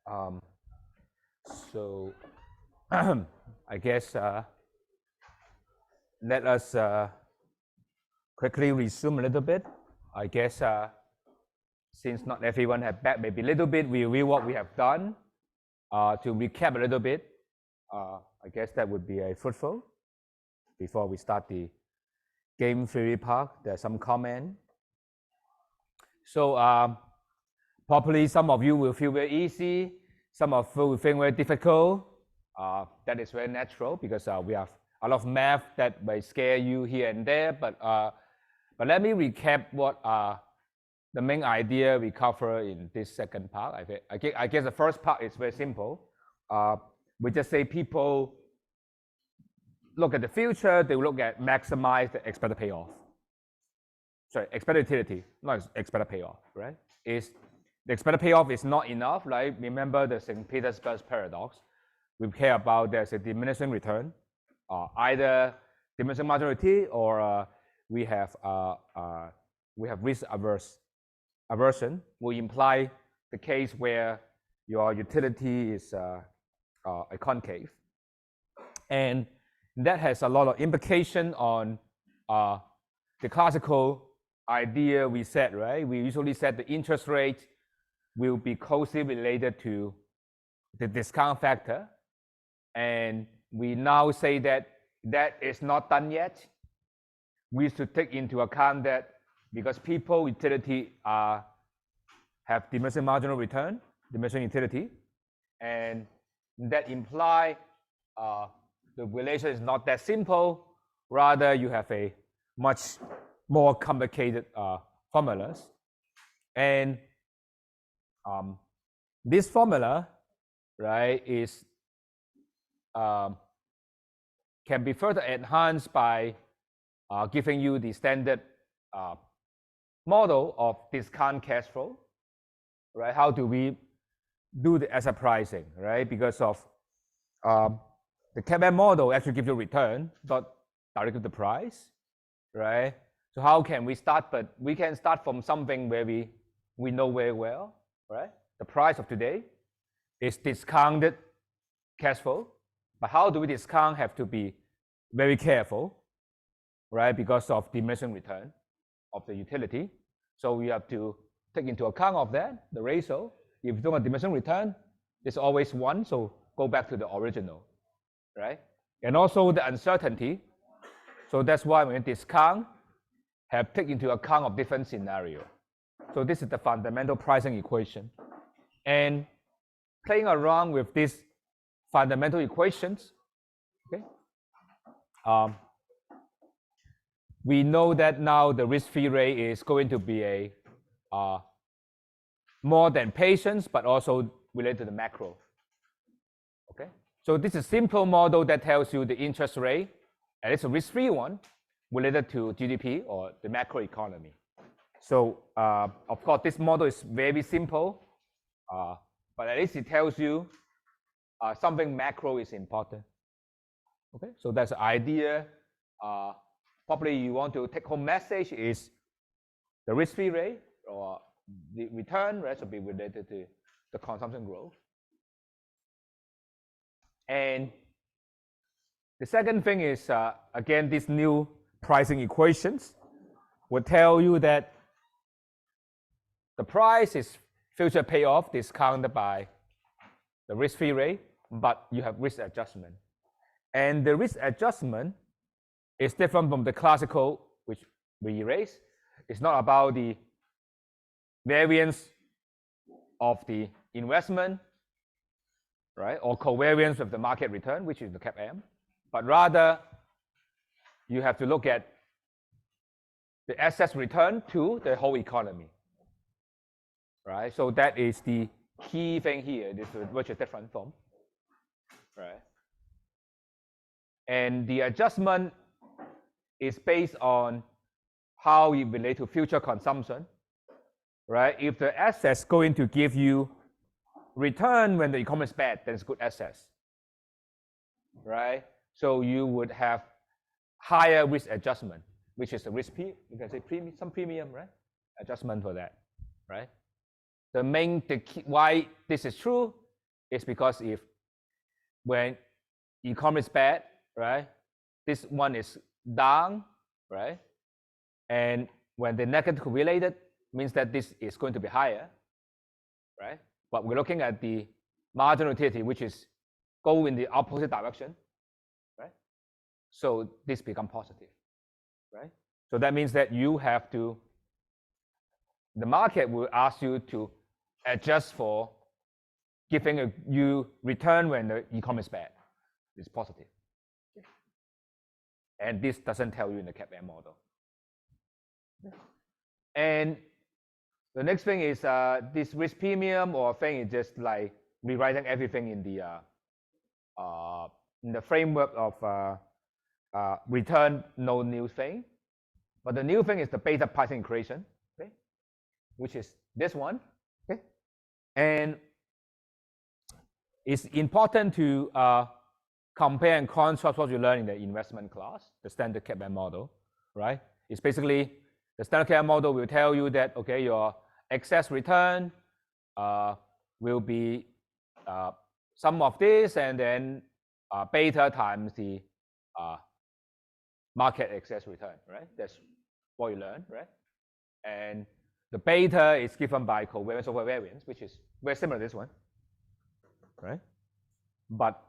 Um, so I guess let us quickly resume a little bit. I guess since not everyone had back, maybe a little bit review what we have done to recap a little bit. I guess that would be fruitful before we start the game theory part. There's some comment. So probably some of you will feel very easy. Some of you will think very difficult. That is very natural because we have a lot of math that may scare you here and there. But let me recap what the main idea we cover in this second part. I guess the first part is very simple. We just say people look at the future, they look at maximize the expected payoff. Sorry, expected utility, not expected payoff, right? The expected payoff is not enough, right? Remember the St. Petersburg paradox. We care about there's a diminishing return, either diminishing marginality or we have risk aversion, will imply the case where your utility is a concave, and that has a lot of implication on the classical idea we said, right? We usually said the interest rate will be closely related to the discount factor, and we now say that that is not done yet. We should take into account that because people utility have diminishing marginal return, diminishing utility, and that imply the relation is not that simple. Rather, you have a much more complicated formulas, and this formula, right, is can be further enhanced by giving you the standard model of discount cash flow, right? How do we do the asset pricing, right? Because of the CAPM model actually gives you return, not directly the price, right? So how can we start? But we can start from something where we know very well, right? The price of today is discounted cash flow, but how do we discount have to be very careful, right? Because of diminishing return of the utility. So we have to take into account of that, the ratio. If you don't have diminishing return, it's always 1, so go back to the original, right? And also the uncertainty. So that's why when you discount, have taken into account of different scenario. So this is the fundamental pricing equation. And playing around with these fundamental equations, okay? We know that now the risk-free rate is going to be a more than patience, but also related to the macro. Okay, so this is a simple model that tells you the interest rate, and it's a risk-free one related to GDP or the macro economy. So of course, this model is very simple, but at least it tells you something macro is important. Okay, so that's the idea. Probably you want to take home message is the risk-free rate or the return rate should be related to the consumption growth. And the second thing is, again, these new pricing equations will tell you that the price is future payoff discounted by the risk-free rate, but you have risk adjustment. And the risk adjustment is different from the classical, which we erase. It's not about the variance of the investment, right, or covariance with the market return, which is the CAPM, but rather you have to look at the assets return to the whole economy, right? So that is the key thing here. This is which is different from, right? And the adjustment is based on how it relates to future consumption, right? If the assets going to give you return when the economy is bad, then it's good assets, right? So you would have higher risk adjustment, which is a risk, you can say some premium, right? Adjustment for that, right? The key, why this is true is because if when economy is bad, right, this one is down, right, and when the negative correlated means that this is going to be higher, right? But we're looking at the marginal utility, which is go in the opposite direction, right? So this becomes positive, right? So that means that you have to, the market will ask you to adjust for giving you return when the economy is bad. It's positive. And this doesn't tell you in the CAPM model. And the next thing is this risk premium or thing is just like rewriting everything in the framework of return, no new thing. But the new thing is the beta pricing equation, okay, which is this one. Okay, and it's important to compare and contrast what you learn in the investment class, the standard CAPM model, right? It's basically the standard CAPM model will tell you that, okay, your excess return will be sum of this and then beta times the market excess return, right? That's what you learn, right? And the beta is given by covariance over variance, which is very similar to this one, right? But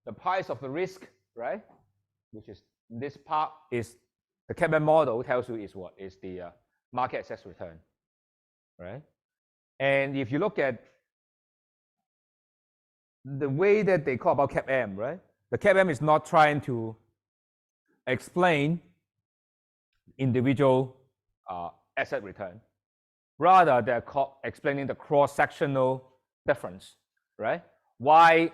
the price of the risk, right, which is this part, is the CAPM model tells you is what? Is the market excess return, right? And if you look at the way that they call about CAPM, right? The CAPM is not trying to explain individual asset return. Rather, they're explaining the cross-sectional difference, right? Why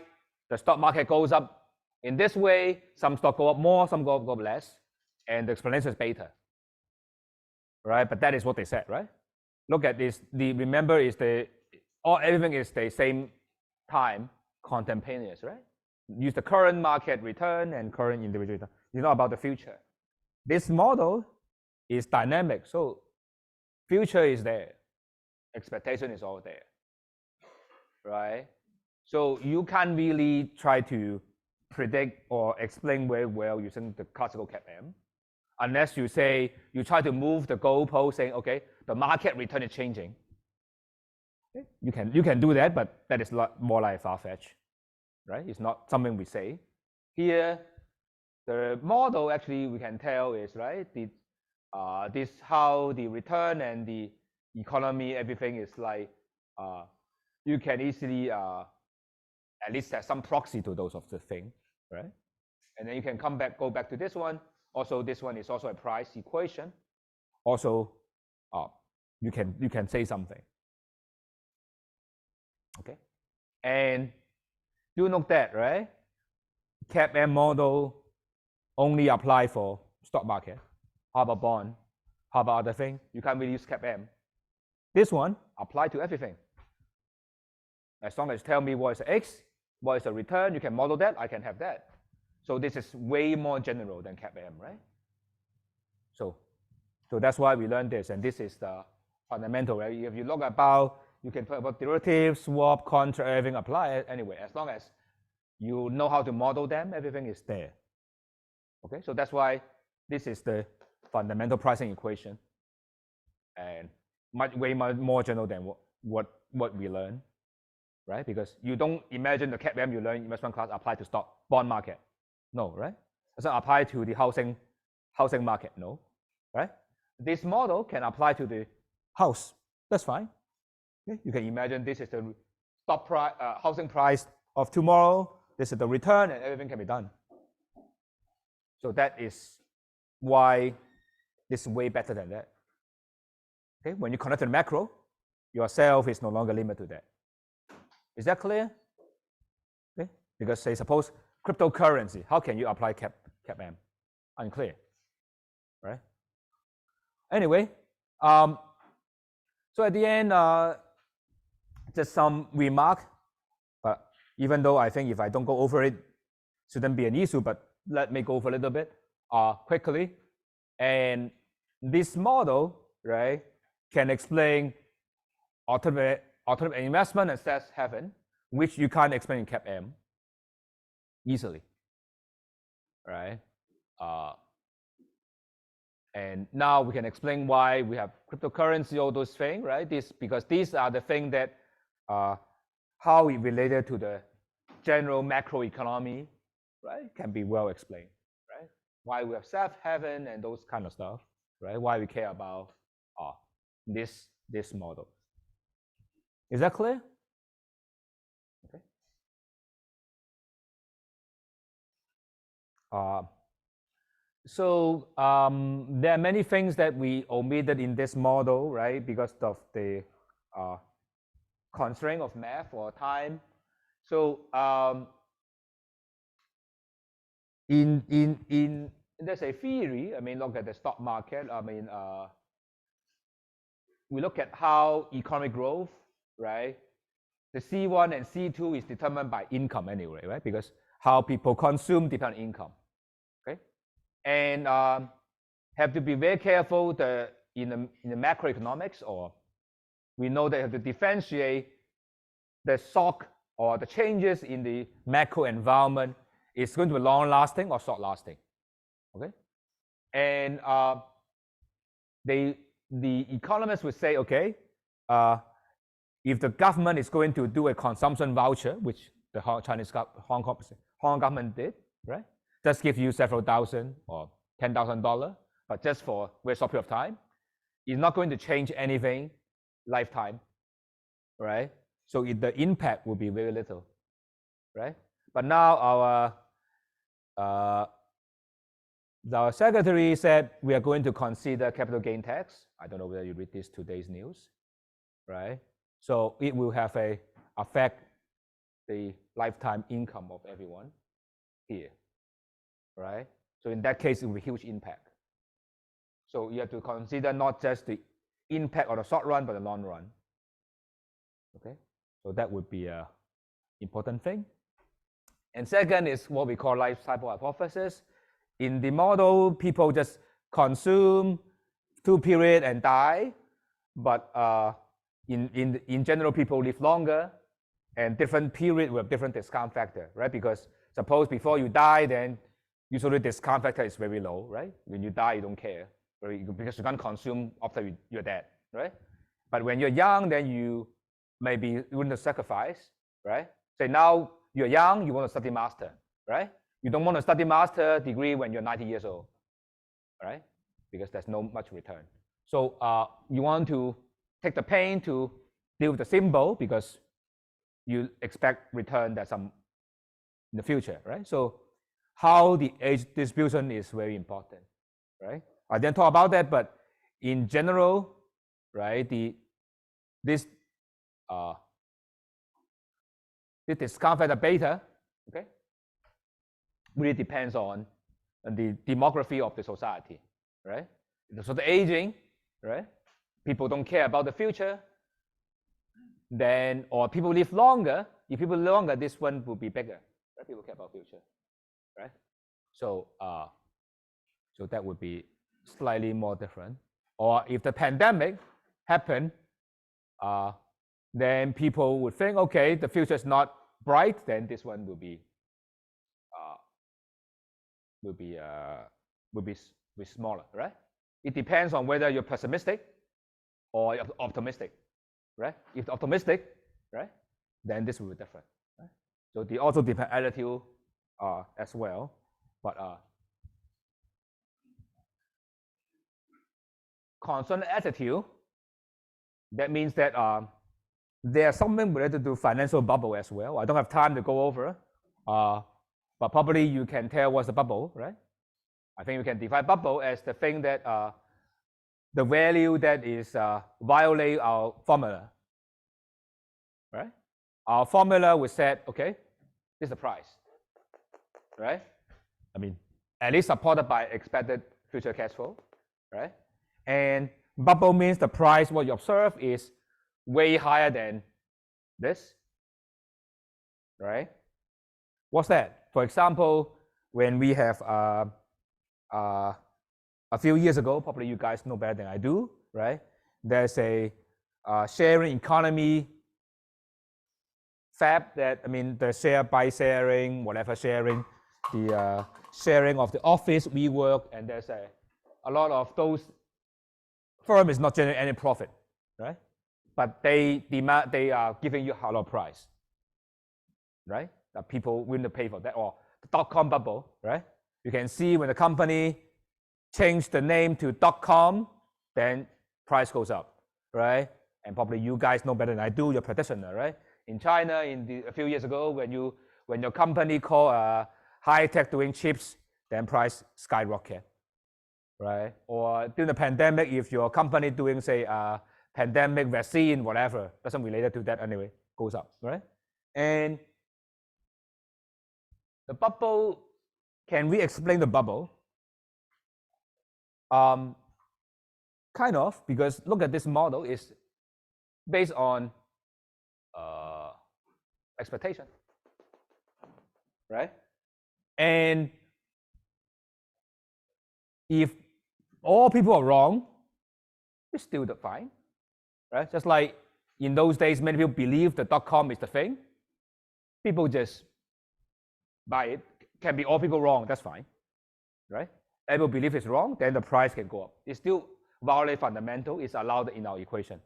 the stock market goes up in this way, some stock go up more, some go up less, and the explanation is beta, right? But that is what they said, right? Look at this. Remember, is everything is the same time contemporaneous, right? Use the current market return and current individual return. You know about the future. This model is dynamic, so future is there, expectation is all there, right? So you can't really try to predict or explain very well using the classical CAPM, unless you say you try to move the goalpost, saying, okay, the market return is changing. Okay? You can do that, but that is more like far-fetched, right? It's not something we say. Here, the model actually we can tell is, right, this how the return and the economy, everything is like, you can easily at least have some proxy to those of the thing, right? And then you can go back to this one. Also, this one is also a price equation. Also, you can say something. Okay, and do note that, right? CAPM model only apply for stock market. How about bond? How about other thing? You can't really use CAPM. This one apply to everything. As long as you tell me what is X, what is the return, you can model that, I can have that. So this is way more general than CAPM, right? So that's why we learned this, and this is the fundamental, right? If you look about, you can talk about derivatives, swap, contract, everything apply anyway. As long as you know how to model them, everything is there. Okay, so that's why this is the fundamental pricing equation, and way more general than what we learn, right? Because you don't imagine the CAPM you learn in investment class apply to stock bond market, no, right? It doesn't apply to the housing market, no, right? This model can apply to the house, that's fine. Okay? You can imagine this is the stock price, housing price of tomorrow. This is the return, and everything can be done. So that is why this is way better than that. Okay, when you connect to the macro, yourself is no longer limited to that. Is that clear? Okay, because say suppose cryptocurrency, how can you apply CAPM? Unclear, right? Anyway, so at the end, just some remark. But even though I think if I don't go over it, shouldn't be an issue. But let me go over a little bit quickly. And this model, right, can explain alternative investment and safe haven. which you can't explain in cap M easily, right? And now we can explain why we have cryptocurrency, all those things, right? Because these are the things that how it related to the general macroeconomy, right? Can be well explained, right? Why we have safe haven and those kind of stuff, right? Why we care about this model. Is that clear? Okay. So there are many things that we omitted in this model, right? Because of the constraint of math or time. So in there's a theory. I mean, look at the stock market. I mean, we look at how economic growth, right? The C1 and C2 is determined by income anyway, right? Because how people consume depends on income. Okay, and have to be very careful in the macroeconomics, or we know that you have to differentiate the shock or the changes in the macro environment is going to be long-lasting or short-lasting. Okay, and the economists would say, okay, if the government is going to do a consumption voucher, which the Hong Kong government did, right? Just give you several thousand or $10,000, but just for a very short period of time, it's not going to change anything lifetime, right? So the impact will be very little, right? But now our secretary said we are going to consider capital gain tax. I don't know whether you read this today's news, right? So it will have affect the lifetime income of everyone here, right? So in that case, it will be a huge impact. So you have to consider not just the impact on the short run, but the long run. Okay, so that would be an important thing. And second is what we call life cycle hypothesis. In the model, people just consume through period and die, but in general, people live longer, and different period will have different discount factor, right? Because suppose before you die, then usually discount factor is very low, right? When you die, you don't care, right? Because you can't consume after you're dead, right? But when you're young, then you maybe want to sacrifice, right? Say now you're young, you want to study master, right? You don't want to study master degree when you're 90 years old, right? Because there's no much return. So you want to take the pain to deal with the symbol because you expect return that some in the future, right? So how the age distribution is very important, right? I didn't talk about that, but in general, right, this discount factor beta, okay, really depends on the demography of the society, right? So the aging, right? People don't care about the future, then, or people live longer. If people live longer, this one will be bigger, right? People care about future, right? So, so that would be slightly more different. Or if the pandemic happened, then people would think, okay, the future is not bright, then this one will be smaller, right? It depends on whether you're pessimistic or optimistic, right? If optimistic, right, then this will be different, right? So they also depend attitude as well, but constant attitude, that means that there's something related to financial bubble as well. I don't have time to go over, but probably you can tell what's the bubble, right? I think we can define bubble as the thing that the value that is violate our formula, right? Our formula we said, okay, this is the price, right? I mean, at least supported by expected future cash flow, right? And bubble means the price what you observe is way higher than this, right? What's that? For example, when we have a few years ago, probably you guys know better than I do, right? There's a sharing economy fab that, I mean, the share by sharing, whatever sharing, the sharing of the office, WeWork, and there's a lot of those firms is not generating any profit, right? But they are giving you a lot of price, right? That people willing to pay for that, or the dot-com bubble, right? You can see when the company changed the name to .com, then price goes up, right? And probably you guys know better than I do, you're practitioner, right? In China, a few years ago, when your company called high tech doing chips, then price skyrocket, right? Or during the pandemic, if your company doing say pandemic vaccine, whatever, doesn't relate to that anyway, goes up, right? And the bubble, can we explain the bubble? Kind of, because look at this model, is based on expectation, right? And if all people are wrong, it's still fine, right? Just like in those days, many people believe the .com is the thing. People just buy it. Can be all people wrong, that's fine, right? Everyone believe it's wrong, then the price can go up. It's still value fundamental, is allowed in our equation,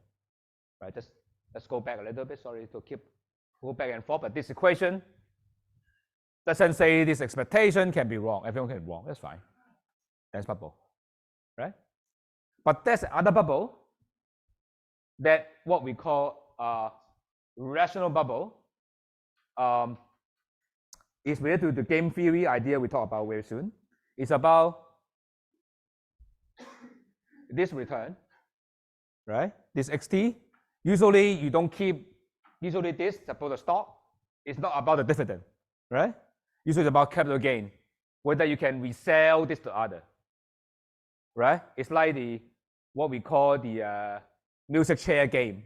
right? Just let's go back a little bit. Sorry to go back and forth, but this equation doesn't say this expectation can be wrong. Everyone can be wrong. That's fine. That's bubble, right? But there's another bubble that what we call rational bubble. Is related to the game theory idea we talk about very soon. It's about this return, right? This XT. Usually you don't keep, usually this is about the stock. It's not about the dividend, right? Usually it's about capital gain, whether you can resell this to other, right? It's like what we call the music chair game,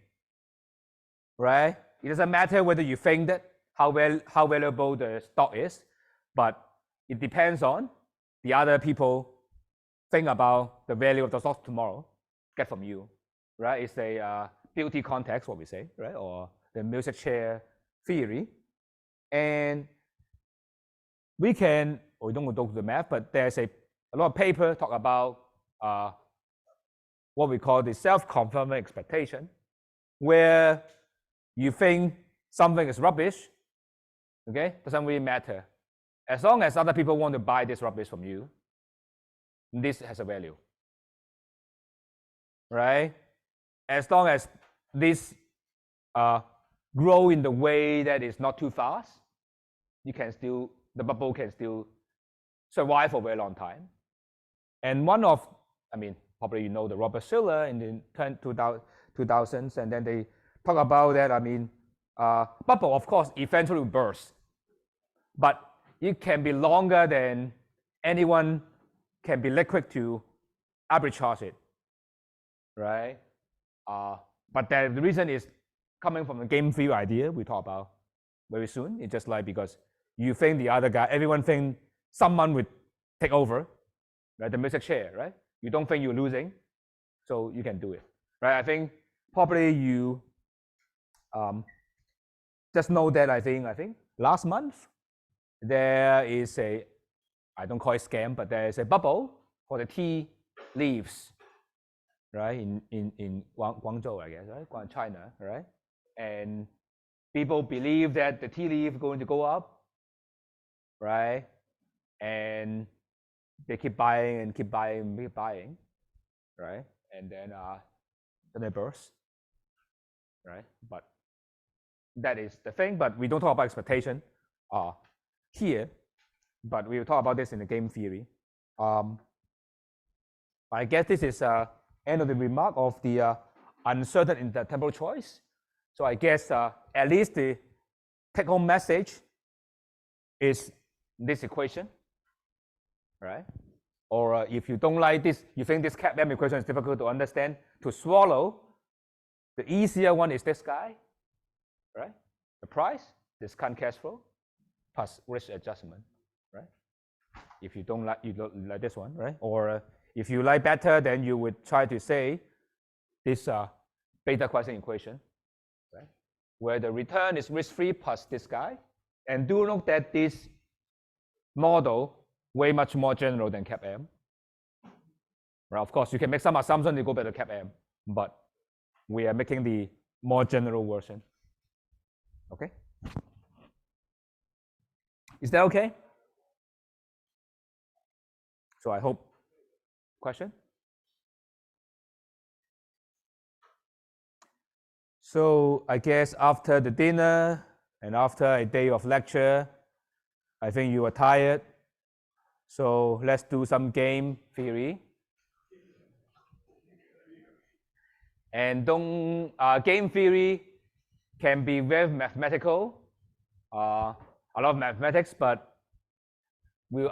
right? It doesn't matter whether you think that how valuable the stock is, but it depends on the other people think about the value of the stock tomorrow, get from you, right? It's a beauty context, what we say, right? Or the music chair theory. And we don't go to the math, but there's a lot of paper talk about what we call the self-confirming expectation, where you think something is rubbish, okay? Doesn't really matter. As long as other people want to buy this rubbish from you, this has a value, right? As long as this grow in the way that is not too fast, the bubble can still survive for a very long time. And probably you know the Robert Shiller in the 2000s, and then they talk about that, bubble, of course, eventually bursts, but it can be longer than anyone can be liquid to arbitrage it, right? But the reason is coming from the game theory idea we talk about very soon. It's just like because you think the other guy, everyone think someone would take over, right? The music chair, right? You don't think you're losing, so you can do it, right? I think probably you just know that I think last month there is I don't call it scam, but there is a bubble for the tea leaves, right? In Guangzhou, I guess, right? China, right? And people believe that the tea leaf is going to go up, right? And they keep buying and keep buying and keep buying, right? And then they burst, right? But that is the thing. But we don't talk about expectation here, but we will talk about this in the game theory. I guess this is end of the remark of the uncertain intertemporal choice. So I guess at least the take-home message is this equation, right? Or if you don't like this, you think this CAPM equation is difficult to understand, to swallow, the easier one is this guy, right? The price, discount cash flow, plus risk adjustment, right? If you don't like this one, right? Or if you like better, then you would try to say this beta Quasar equation, right? where the return is risk-free plus this guy. And do note that this model way much more general than CAPM. Right? Of course, you can make some assumption to go back to CAPM, but we are making the more general version. Okay? Is that okay? So I hope. Question? So I guess after the dinner and after a day of lecture, I think you are tired. So let's do some game theory. And game theory can be very mathematical, a lot of mathematics, but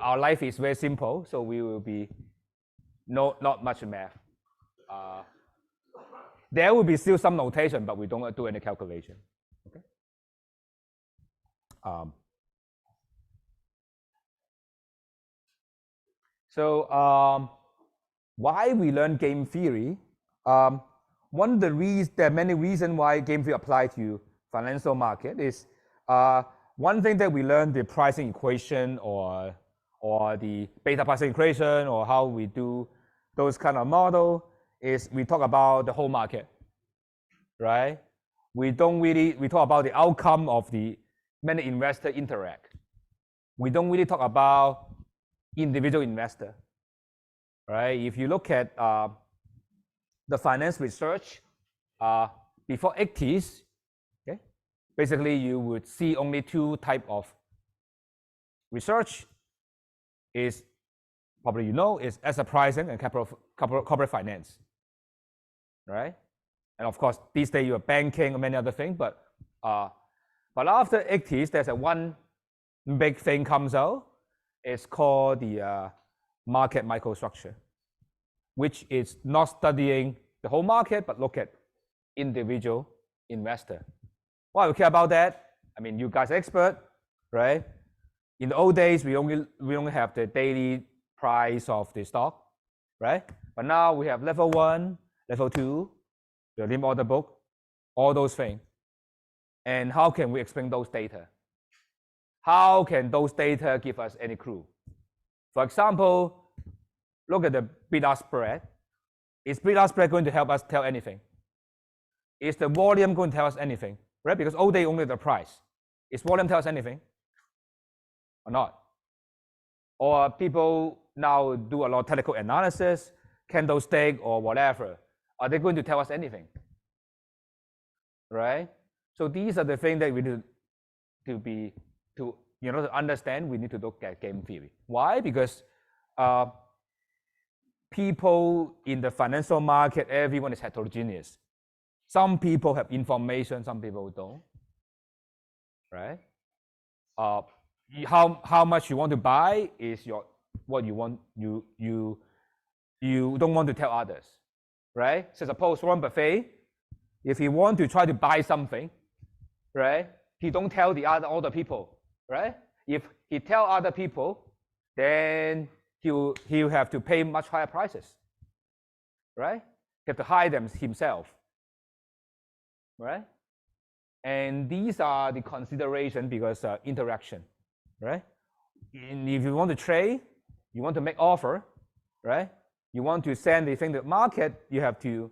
our life is very simple, so we will be not much math. There will be still some notation, but we don't do any calculation. Okay. So why we learn game theory? One of the reasons, there are many reasons why game theory apply to financial market is one thing that we learn the pricing equation or the beta pricing equation or how we do those kind of model is we talk about the whole market, right? We talk about the outcome of the many investor interact. We don't really talk about individual investor, right? If you look at the finance research before 80s, okay, basically you would see only two types of research. Is probably is asset pricing and corporate finance, right? And of course these days you are banking and many other things, but after 80s there's one big thing comes out. It's called the market microstructure, which is not studying the whole market, but look at individual investor. Why we care about that? I mean, you guys are expert, right? In the old days, we only have the daily price of the stock, right? But now we have level 1, level 2, the limit order book, all those things. And how can we explain those data? How can those data give us any clue? For example, look at the bid-ask spread. Is bid-ask spread going to help us tell anything? Is the volume going to tell us anything? Right? Because all day only the price. Is volume tell us anything? Or not? Or people now do a lot of technical analysis, candlestick or whatever. Are they going to tell us anything? Right? So these are the things that we need to understand. We need to look at game theory. Why? Because people in the financial market, everyone is heterogeneous. Some people have information, some people don't. Right? How much you want to buy is what you want. You don't want to tell others, right? So suppose Warren Buffett, if he want to try to buy something, right? He don't tell all the people, right? If he tell other people, then he'll have to pay much higher prices, right? He have to hide them himself, right? And these are the consideration because interaction, right? And if you want to trade, you want to make offer, right? You want to send the thing to the market, you have to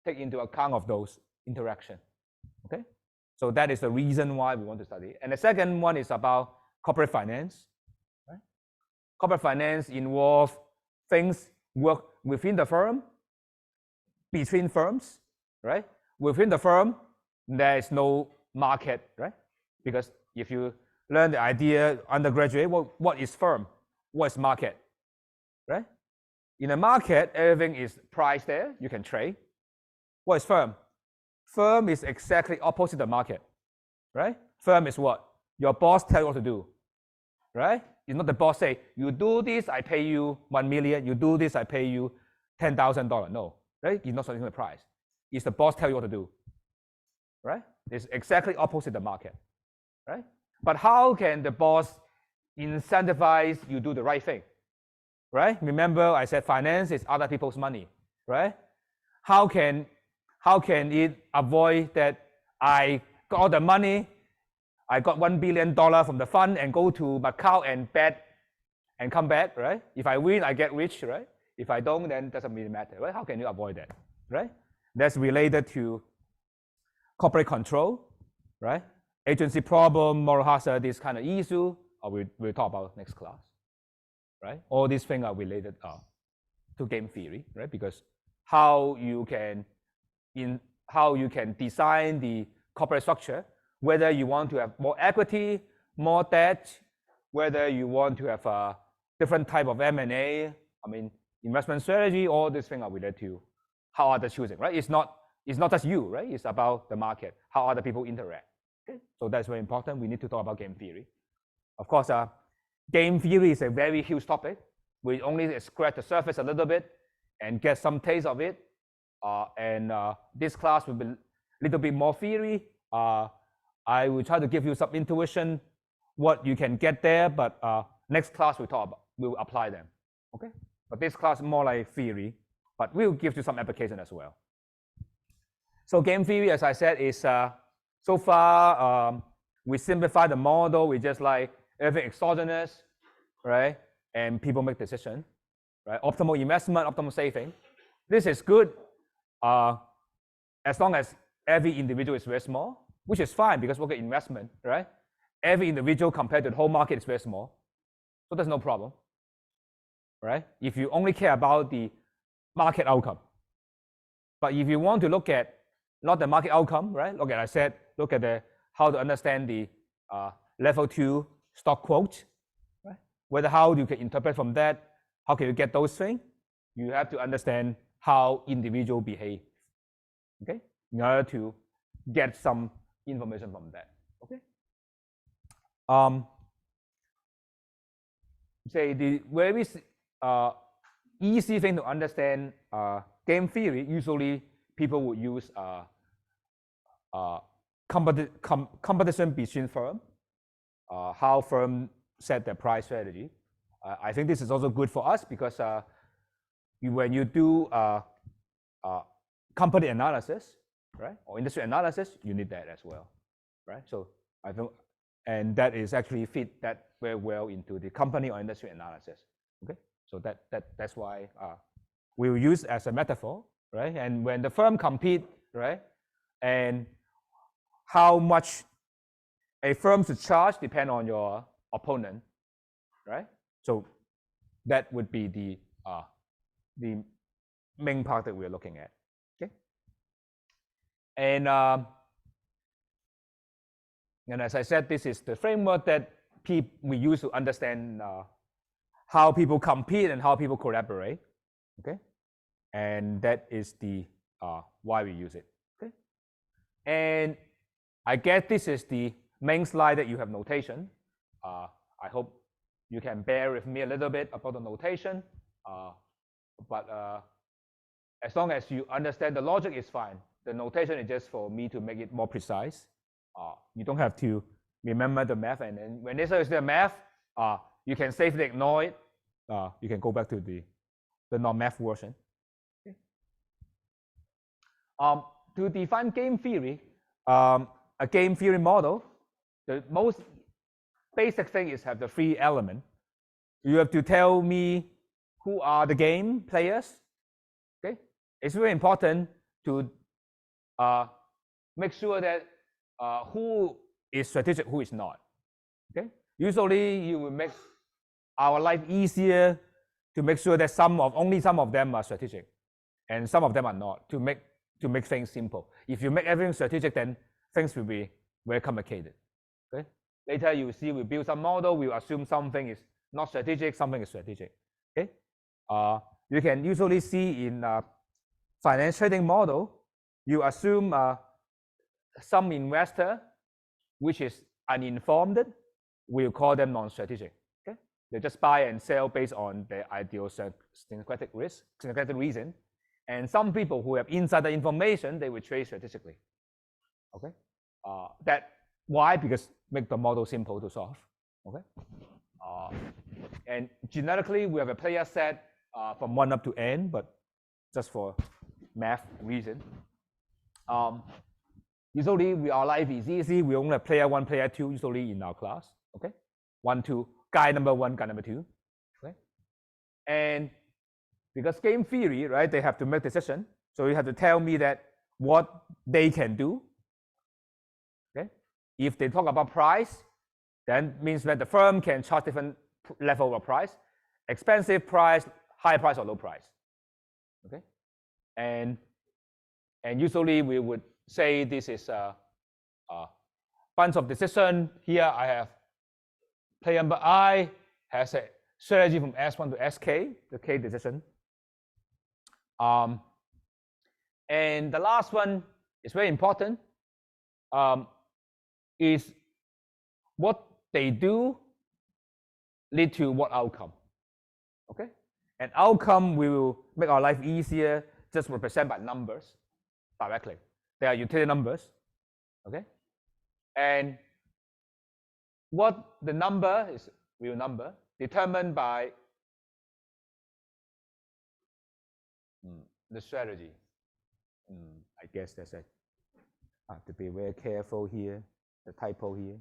take into account of those interaction, okay? So that is the reason why we want to study. And the second one is about corporate finance, right? Corporate finance involves things work within the firm, between firms, right? Within the firm, there is no market, right? Because if you learn the idea undergraduate, what is firm? What is market, right? In a market, everything is priced there. You can trade. What is firm? Firm is exactly opposite the market, right? Firm is what? Your boss tells you what to do, right? It's not the boss say, you do this, I pay you 1 million. You do this, I pay you $10,000. No, right? It's not setting the price. It's the boss tell you what to do, right? It's exactly opposite the market, right? But how can the boss incentivize you do the right thing, right? Remember I said finance is other people's money, right? How can it avoid that I got all the money. I got $1 billion from the fund and go to Macau and bet and come back, right? If I win, I get rich, right? If I don't, then it doesn't really matter, right? How can you avoid that, right? That's related to corporate control, right? Agency problem, moral hazard, this kind of issue, we'll talk about next class, right? All these things are related to game theory, right? Because how you can design the corporate structure, whether you want to have more equity, more debt, whether you want to have a different type of M&A, investment strategy, all these things are related to how others choosing, right? It's not just you, right? It's about the market, how other people interact. Okay? So that's very important. We need to talk about game theory. Of course, game theory is a very huge topic. We only scratch the surface a little bit and get some taste of it. This class will be a little bit more theory. I will try to give you some intuition, what you can get there, but next class we'll apply them. Okay? But this class is more like theory, but we'll give you some application as well. So game theory, as I said, is so far we simplify the model. We just like everything exogenous, right? And people make decisions, right? Optimal investment, optimal saving. This is good as long as every individual is very small, which is fine because look at investment, right? Every individual compared to the whole market is very small, so there's no problem, right? If you only care about the market outcome. But if you want to look at not the market outcome, right? Look at how to understand the level 2 stock quote, right? Whether how you can interpret from that, how can you get those things? You have to understand how individual behave, okay? In order to get some information from that, okay? Say the very easy thing to understand game theory, usually people would use competition between firms, how firms set their price strategy. I think this is also good for us because when you do company analysis, right, or industry analysis, you need that as well, right? So I think, and that is actually fit that very well into the company or industry analysis. Okay, so that's why we will use as a metaphor, right? And when the firm compete, right, and how much a firm should charge depend on your opponent, right? So that would be the main part that we're looking at. Okay, and as I said, this is the framework that we use to understand how people compete and how people collaborate. Okay, and that is the why we use it. Okay, and I guess this is the main slide that you have notation. I hope you can bear with me a little bit about the notation, but as long as you understand the logic is fine. The notation is just for me to make it more precise. You don't have to remember the math, and then when this is the math, you can safely ignore it. You can go back to the non-math version. Okay. To define game theory, a game theory model, the most basic thing is have the 3 elements. You have to tell me who are the game players. Okay, it's very important to make sure that who is strategic, who is not. Okay, usually you will make our life easier to make sure that only some of them are strategic, and some of them are not. To make things simple. If you make everything strategic, then things will be very complicated. Okay, later you will see we build some model. We assume something is not strategic, something is strategic. Okay, you can usually see in finance trading model, you assume some investor, which is uninformed, we'll call them non-strategic. Okay, they just buy and sell based on their idiosyncratic reason. And some people who have insider information, they will trade strategically. Okay, why? Because make the model simple to solve. Okay, and generically we have a player set from 1 up to n, but just for math reason. Usually, our life is easy. We only have player 1, player 2 usually in our class. Okay, 1, 2, guy number 1, guy number 2. Okay, and because game theory, right, they have to make decision. So you have to tell me that what they can do. Okay, if they talk about price, then means that the firm can charge different level of price, expensive price, high price, or low price. Okay, and usually we would say this is a bunch of decision. Here I have player number I has a strategy from S1 to SK, the K decision. And the last one is very important. Is what they do lead to what outcome? Okay, and outcome will make our life easier. Just represent by numbers directly. They are utility numbers. Okay, and what the number is real number determined by the strategy. I guess that's it. I have to be very careful here. The typo here.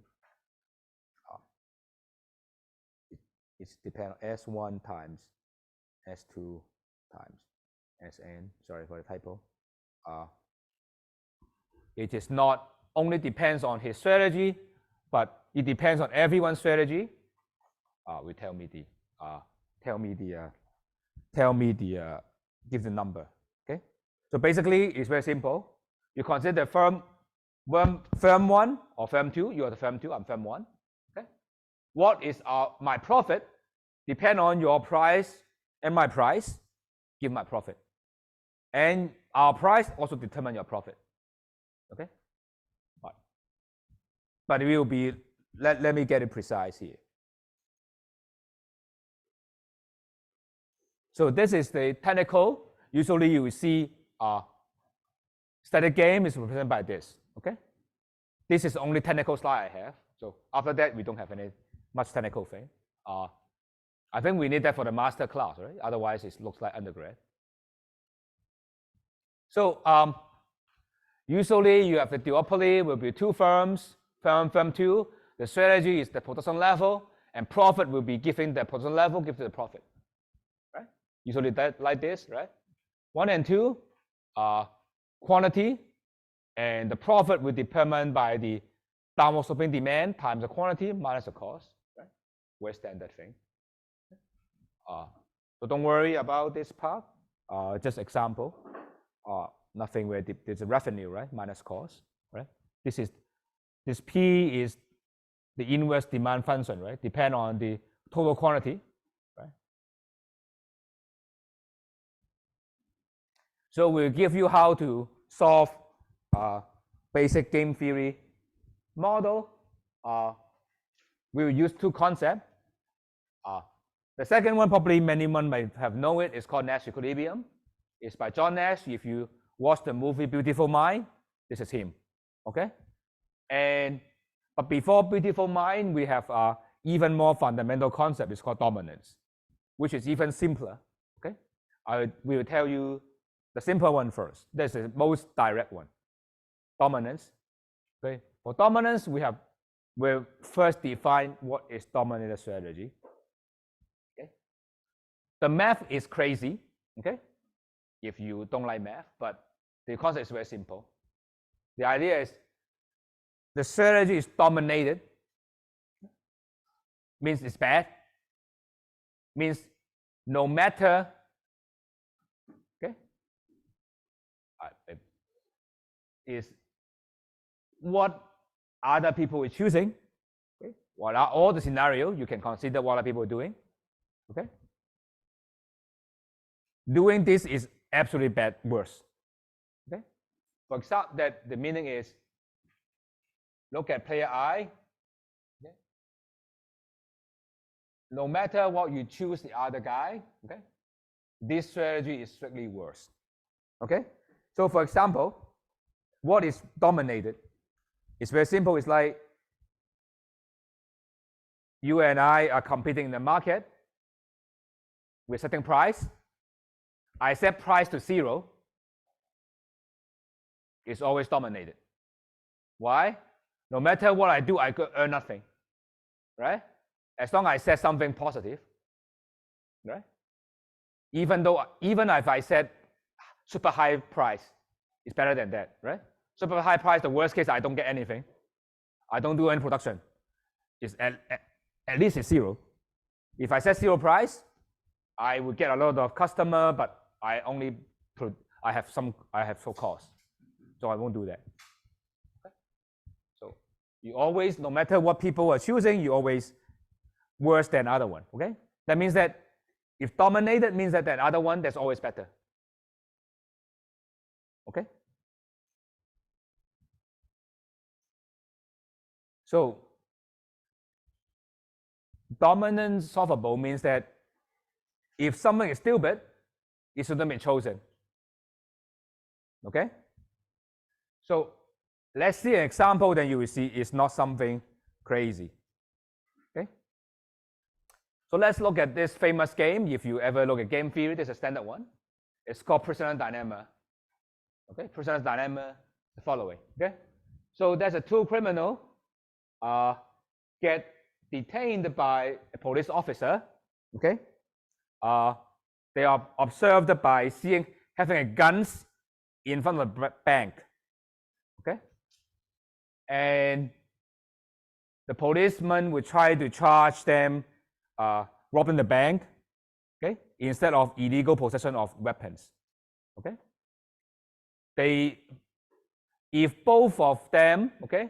It depends on S1 times S2 times Sn. Sorry for the typo. It is not only depends on his strategy, but it depends on everyone's strategy. Give the number. Okay. So basically, it's very simple. You consider firm 1 or firm 2. You are the firm 2. I'm firm 1. Okay. What is my profit? Depend on your price and my price. Give my profit. And our price also determine your profit. Okay. But it will be. Let me get it precise here. So this is the technical. Usually you will see static game is represented by this. Okay, this is the only technical slide I have. So after that, we don't have any much technical thing. I think we need that for the master class, right? Otherwise, it looks like undergrad. So usually you have the duopoly will be 2 firms, firm 2. The strategy is the production level, and profit will be giving the production level, give the profit. Right? Usually that like this, right? 1 and 2, quantity, and the profit will be determined by the downward sloping demand times the quantity minus the cost. Right? Very standard thing. So don't worry about this part. Just example. Nothing very deep. There's a revenue, right? Minus cost, right? This P is the inverse demand function, right? Depend on the total quantity, right? So we'll give you how to solve basic game theory model. We'll use 2 concepts. The second one, probably many might have known it. It's called Nash equilibrium. It's by John Nash. If you watch the movie Beautiful Mind, this is him. Okay, but before Beautiful Mind, we have even more fundamental concept. It's called dominance, which is even simpler. Okay, I will tell you the simple one first. That's the most direct one. Dominance. Okay, for dominance, we'll first define what is dominator strategy. Okay, the math is crazy. Okay, if you don't like math, but the concept is very simple. The idea is the strategy is dominated, means it's bad, means no matter, okay, is what other people are choosing, okay? What are all the scenarios? You can consider what other people are doing, okay? Doing this is absolutely bad, worse, okay? For example, that the meaning is, look at player I. Okay? No matter what you choose the other guy, okay, this strategy is strictly worse. Okay? So for example, what is dominated? It's very simple. It's like you and I are competing in the market. We're setting price. I set price to 0. It's always dominated. Why? No matter what I do, I could earn nothing, right? As long as I said something positive, right? Even if I said super high price, it's better than that, right? Super high price, the worst case, I don't get anything. I don't do any production. It's at least it's zero. If I set zero price, I would get a lot of customer, but I have some cost, so I won't do that. Okay? So you always, no matter what people are choosing, you always worse than other one. Okay, that means that if dominated means that other one, that's always better. Okay. So dominant solvable means that if something is stupid, it shouldn't be chosen. Okay? So let's see an example, then you will see it's not something crazy. Okay? So let's look at this famous game. If you ever look at game theory, this is a standard one. It's called prisoner dilemma. Okay? Prisoner dilemma, the following. Okay? So there's a two criminal get detained by a police officer. Okay? They are observed by having a guns in front of the bank. Okay, and the policeman would try to charge them robbing the bank. Okay, instead of illegal possession of weapons. Okay, if both of them, okay,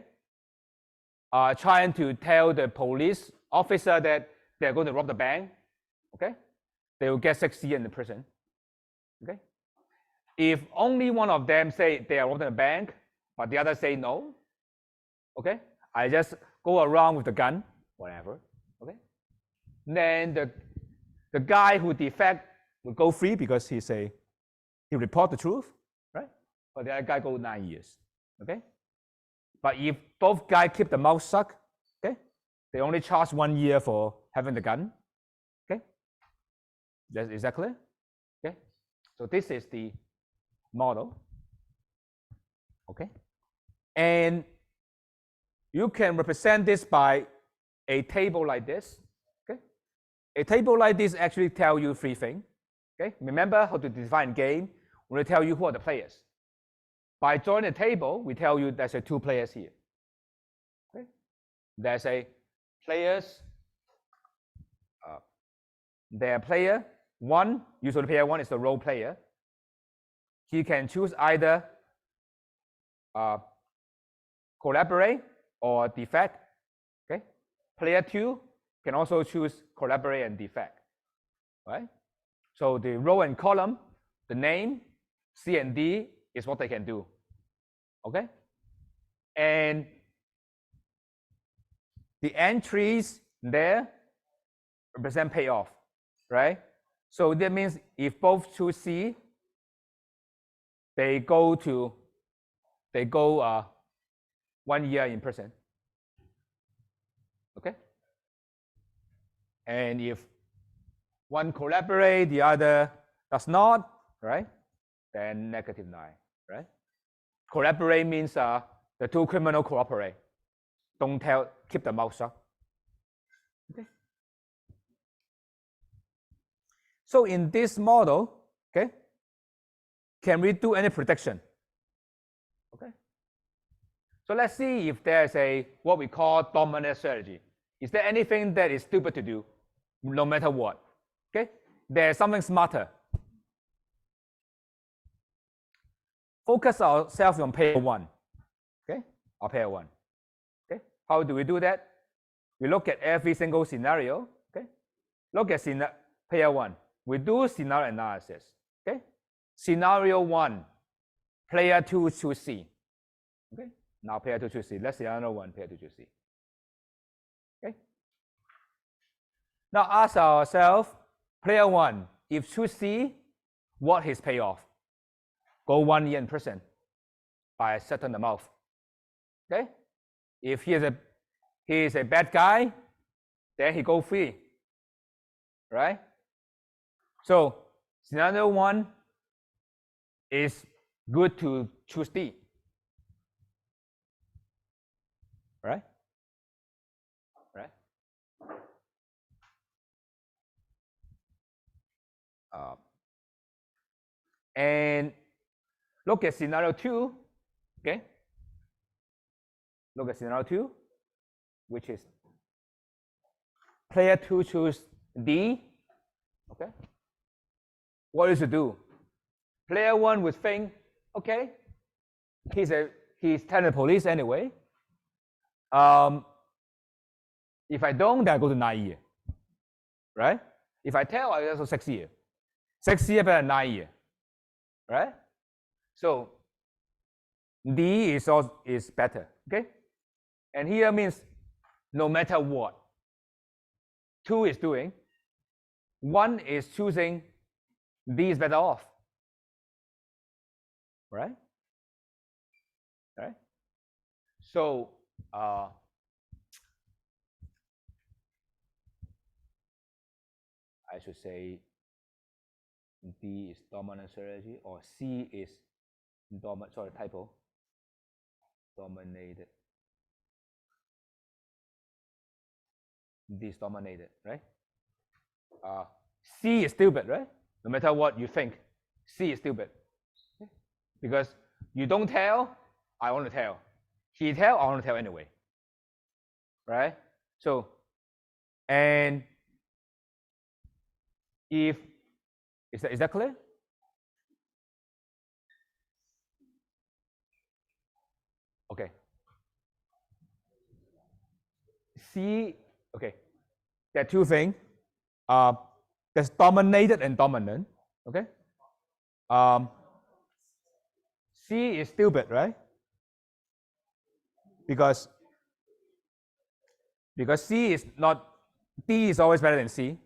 are trying to tell the police officer that they're going to rob the bank, okay, they will get 6 years in the prison. Okay, if only one of them say they are robbing the bank, but the other say no, okay, I just go around with the gun, whatever. Okay, then the guy who defect will go free because he report the truth, right? But the other guy go 9 years. Okay, but if both guys keep the mouth shut, okay, they only charge 1 year for having the gun. Okay, is that clear? Okay, so this is the model. Okay, and you can represent this by a table like this. Okay, a table like this actually tell you 3 things. Okay, remember how to define game. We tell you who are the players. By drawing a table, we tell you there's 2 players here. Okay, there's a players. Their player 1, usually player 1 is the role player. He can choose either collaborate or defect. Okay, player 2 can also choose collaborate and defect. Right? So the row and column, the name, C and D is what they can do. Okay, and the entries there represent payoff, right? So that means if both choose C, they go 1 year in prison. Okay, and if one collaborate, the other does not, right? Then -9, right? Collaborate means the 2 criminals cooperate. Don't keep the mouth shut. Okay. So in this model, okay, can we do any prediction? Okay. So let's see if there's what we call dominant strategy. Is there anything that is stupid to do, no matter what? Okay. There's something smarter. Focus ourselves on pair 1. Okay, or pair 1. Okay, how do we do that? We look at every single scenario. Okay, look at pair 1. We do scenario analysis. Okay, scenario 1, player 2 choose C. Okay, now player 2 choose C. Let's scenario 1, player 2 choose C. Okay, now ask ourselves, player 1, if choose C, what his payoff? Go 1 year in prison by a certain amount. Okay, if he is a bad guy, then he go free, right? So scenario 1 is good to choose D. right? Right? Uh, and look at scenario 2, okay? Look at scenario 2, which is player 2 choose D, okay? What is to do? Player 1 would think, okay, he's telling the police anyway. If I don't, then I go to 9 years, right? If I tell, I also 6 years. 6 years better than 9 years, right? So D is better, okay? And here means no matter what 2 is doing, 1 is choosing D is better off, right? Right? So I should say D is dominant strategy, or C is dominant. Sorry, typo. Dominated. D is dominated, right? C is stupid, right? No matter what you think, C is stupid. Because you don't tell, I want to tell. He tell, I want to tell anyway. Right? So, and if, is that clear? Okay. C, okay. There are two things. There's dominated and dominant. Okay. C is stupid, right? Because C is not, D is always better than C,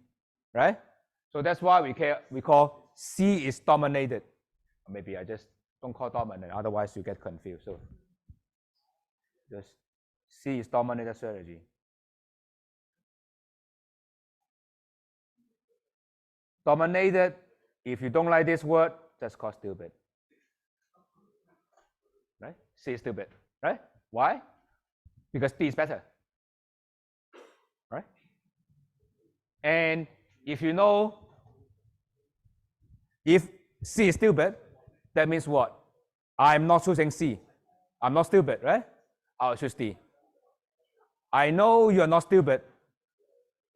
right? So that's why we call C is dominated. Maybe I just don't call dominant, otherwise you get confused. So just C is dominated strategy. Dominated, if you don't like this word, just call stupid. Right? C is stupid, right? Why? Because D is better. Right? And if you know, if C is stupid, that means what? I'm not choosing C. I'm not stupid, right? I'll choose D. I know you're not stupid,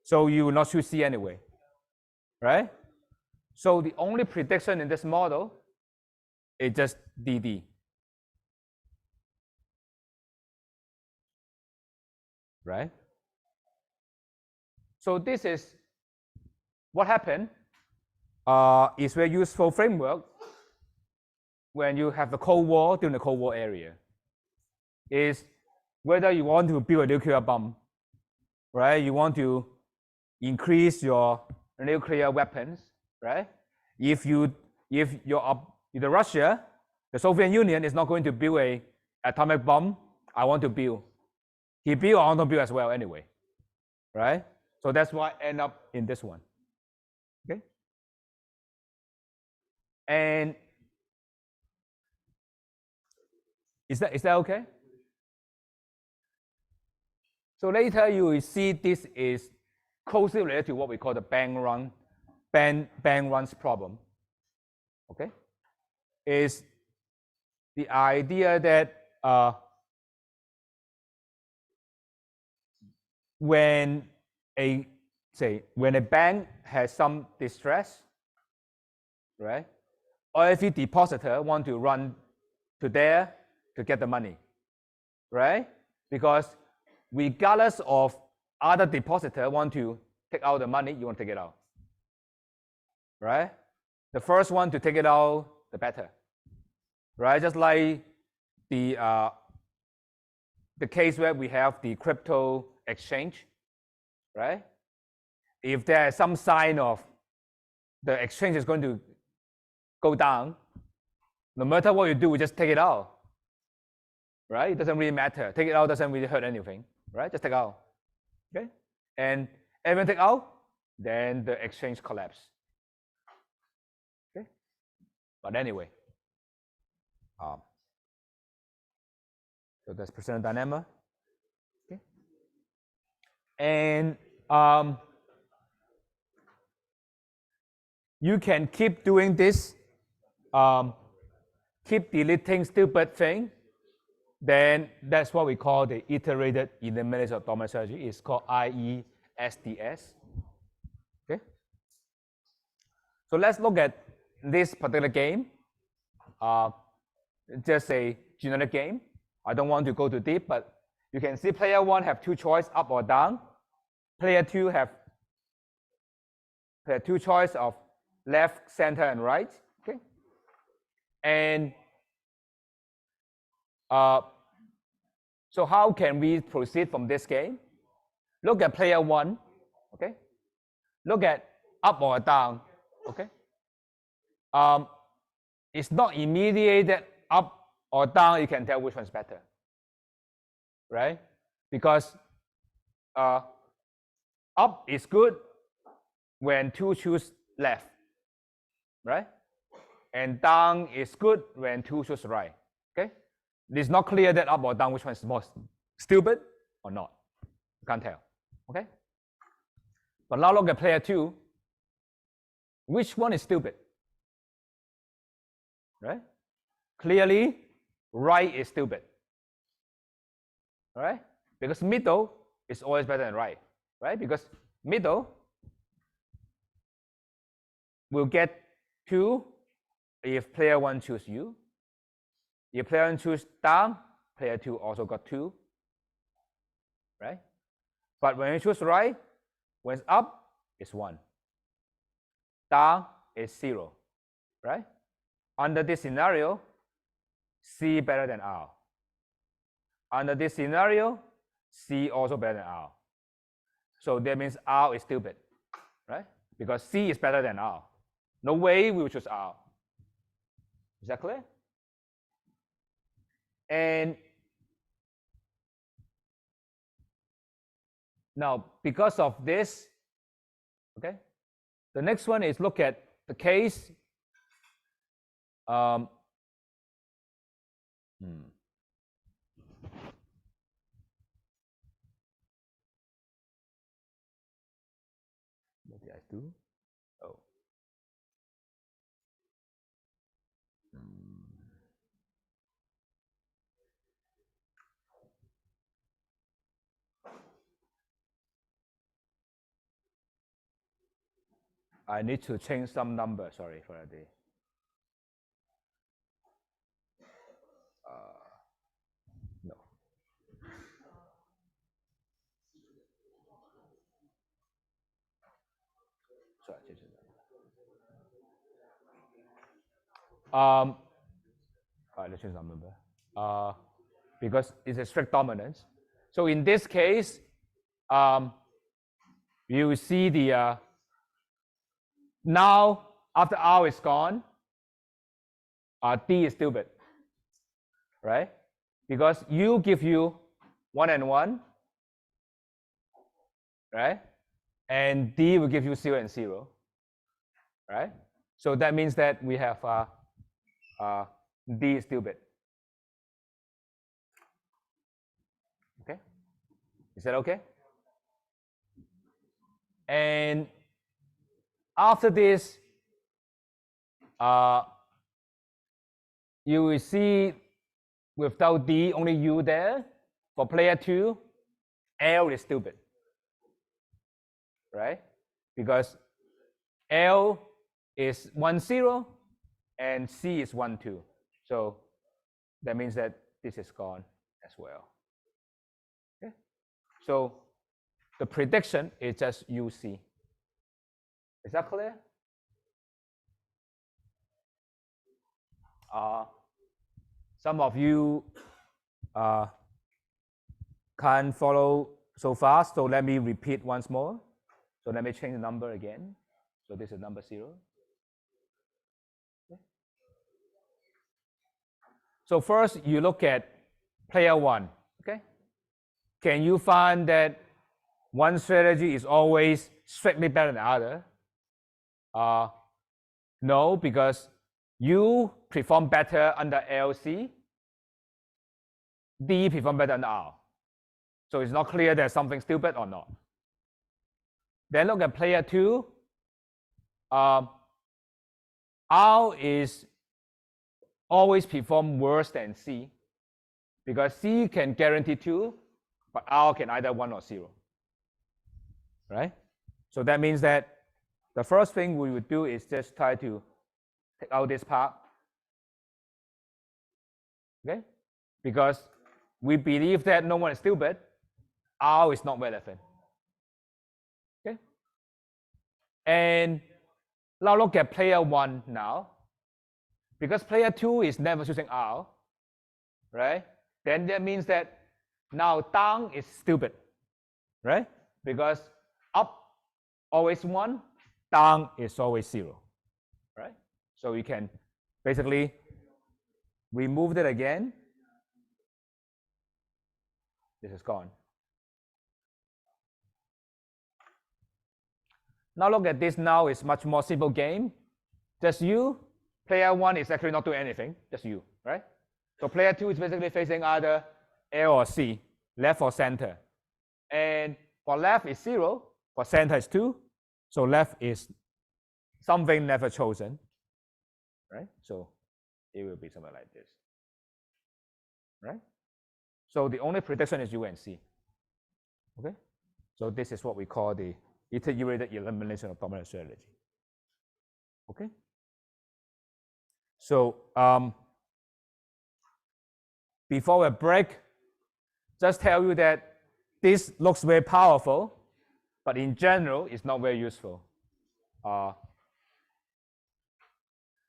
so you will not choose C anyway, right? So the only prediction in this model is just DD. Right? So this is what happened. Is very useful framework when you have the Cold War, during the Cold War area. Is whether you want to build a nuclear bomb, right? You want to increase your nuclear weapons, right? If the Russia, the Soviet Union is not going to build a atomic bomb, I want to build. He built, I want to build as well anyway, right? So that's why I end up in this one. Okay. And is that okay? So later you will see this is closely related to what we call the bank runs problem. Okay, is the idea that when a bank has some distress, right? Or if a depositor want to run to there to get the money, right? Because regardless of other depositor want to take out the money, you want to take it out, right? The first one to take it out, the better, right? Just like the case where we have the crypto exchange, right? If there is some sign of the exchange is going to go down, no matter what you do, we just take it out, right? It doesn't really matter. Take it out doesn't really hurt anything, right? Just take it out, okay? And everyone take out, then the exchange collapse. Okay, but anyway, so that's percent dilemma. And you can keep doing this, keep deleting stupid thing, then that's what we call the iterated elimination of dominant strategy. It's called IESDS. Okay. So let's look at this particular game. Just a generic game. I don't want to go too deep, but you can see player 1 have 2 choices, up or down. Player 2 have 2 choices of left, center, and right. Okay. And so how can we proceed from this game? Look at player 1. Okay. Look at up or down. Okay. It's not immediate that up or down you can tell which one's better, right? Because up is good when 2 choose left, right? And down is good when 2 choose right. Okay? It's not clear that up or down which one is more stupid or not. You can't tell. Okay? But now look at player 2. Which one is stupid? Right? Clearly, right is stupid. All right? Because middle is always better than right. Right? Because middle will get 2 if player 1 choose U. If player 1 choose down, player 2 also got 2. Right? But when you choose right, when it's up, it's 1. Down is 0. Right? Under this scenario, C better than R. Under this scenario, C also better than R. So that means R is stupid, right? Because C is better than R. No way we will choose R. Is that clear? And now, because of this, okay, the next one is look at the case. What did I do? Oh. I need to change some number. Sorry for that. No. Sorry, change it. Let's change some number. Because it's a strict dominance. So in this case, you will see the now after R is gone, D is stupid, right? Because U give you 1 and 1, right? And D will give you 0 and 0, right? So that means that we have D is stupid. Okay, is that okay? And after this, you will see without D, only U there. For player 2, L is stupid, right? Because L is 1, 0, and C is 1, 2. So that means that this is gone as well. Okay? So the prediction is just UC. Is that clear? Some of you can't follow so fast, so let me repeat once more. So let me change the number again. So this is number 0. Okay. So first, you look at player 1. Okay. Can you find that one strategy is always strictly better than the other? No, because U perform better under LC, D perform better under R. So it's not clear there's something stupid or not. Then look at player 2. R is always perform worse than C because C can guarantee 2, but R can either 1 or 0. Right? So that means that the first thing we would do is just try to take out this part. Okay? Because we believe that no one is stupid, R is not relevant. Okay? And now look at player 1 now. Because player 2 is never choosing R, right? Then that means that now down is stupid, right? Because up always 1, down is always 0, right? So we can basically remove it again. This is gone. Now look at this. Now it's much more simple game. Just you. Player 1 is actually not doing anything. Just you, right? So player 2 is basically facing either L or C, left or center. And for left is 0, for center is 2. So left is something never chosen, right? So it will be something like this, right? So the only prediction is U and C. Okay? So this is what we call the iterated elimination of dominant strategy. Okay? So before a break, just tell you that this looks very powerful, but in general, it's not very useful.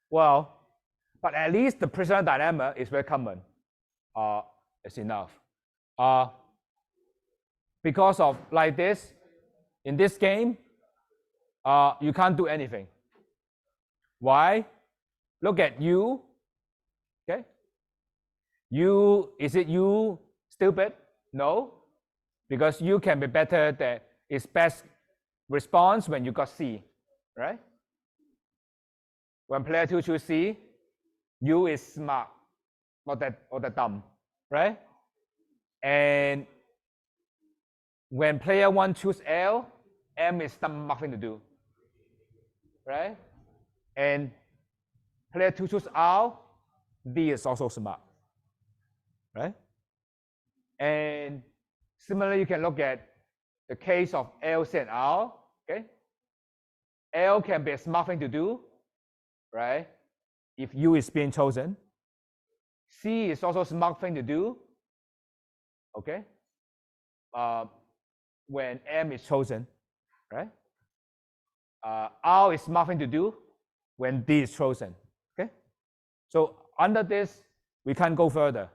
Well, but at least the prisoner dilemma is very common. It's enough. Because of like this, in this game, you can't do anything. Why? Look at you. Okay. You, is it you stupid? No, because you can be better than its best response when you got C, right? When player 2 choose C, you is smart, not that dumb, right? And when player 1 choose L, M is nothing to do, right? And player 2 choose R, D is also smart, right? And similarly, you can look at the case of L, C, and R. Okay, L can be a smart thing to do, right? If U is being chosen. C is also a smart thing to do. Okay, when M is chosen, right? R is smart thing to do when D is chosen. Okay, so under this we can't go further,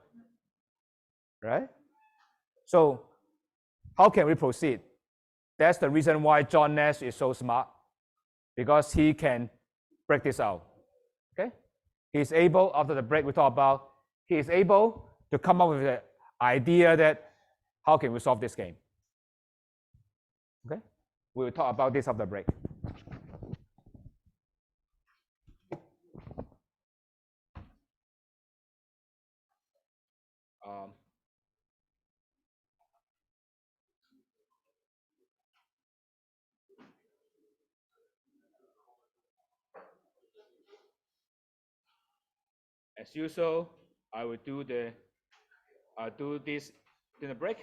right? So how can we proceed? That's the reason why John Nash is so smart, because he can break this out. Okay, he's able, after the break we talk about, he is able to come up with the idea that how can we solve this game. Okay, we will talk about this after the break. As usual, I will do this in the break.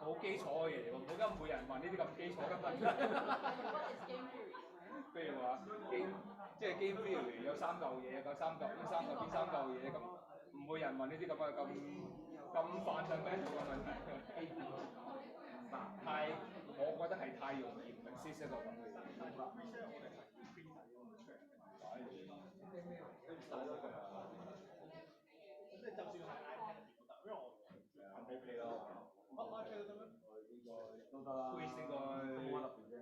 好基礎嘅嘢喎，唔好咁每人問呢啲咁基礎嘅問題。譬如話 game 即係 game theory 有3嚿嘢，嗰3嚿邊3嚿嘢咁，唔會人問呢啲咁嘅咁fundamental嘅問題。我覺得係太容易 insist 一個咁嘅嘢。即係就算係 iPad 都得，因為我OK 咯。iPad 得咩？都得啦。quiz 應該冇乜特別啫。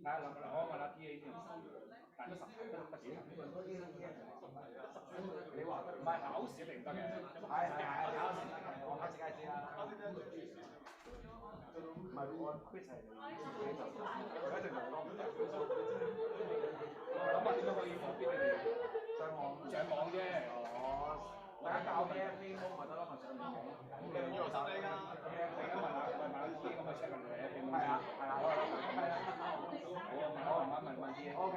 我問下 P.A 先，但係得幾題？你話唔係考試一定得嘅。係考試得嘅，我考試梗係知啦。唔係我 quiz 係你自己就一定冇咯。我諗下點樣可以方便你哋上網啫。大家教咩 P 咪得咯，咪上網。你用手機㗎。你而家問下 P 咁咪 check 問你 P 係啊。我慢慢問 P。OK。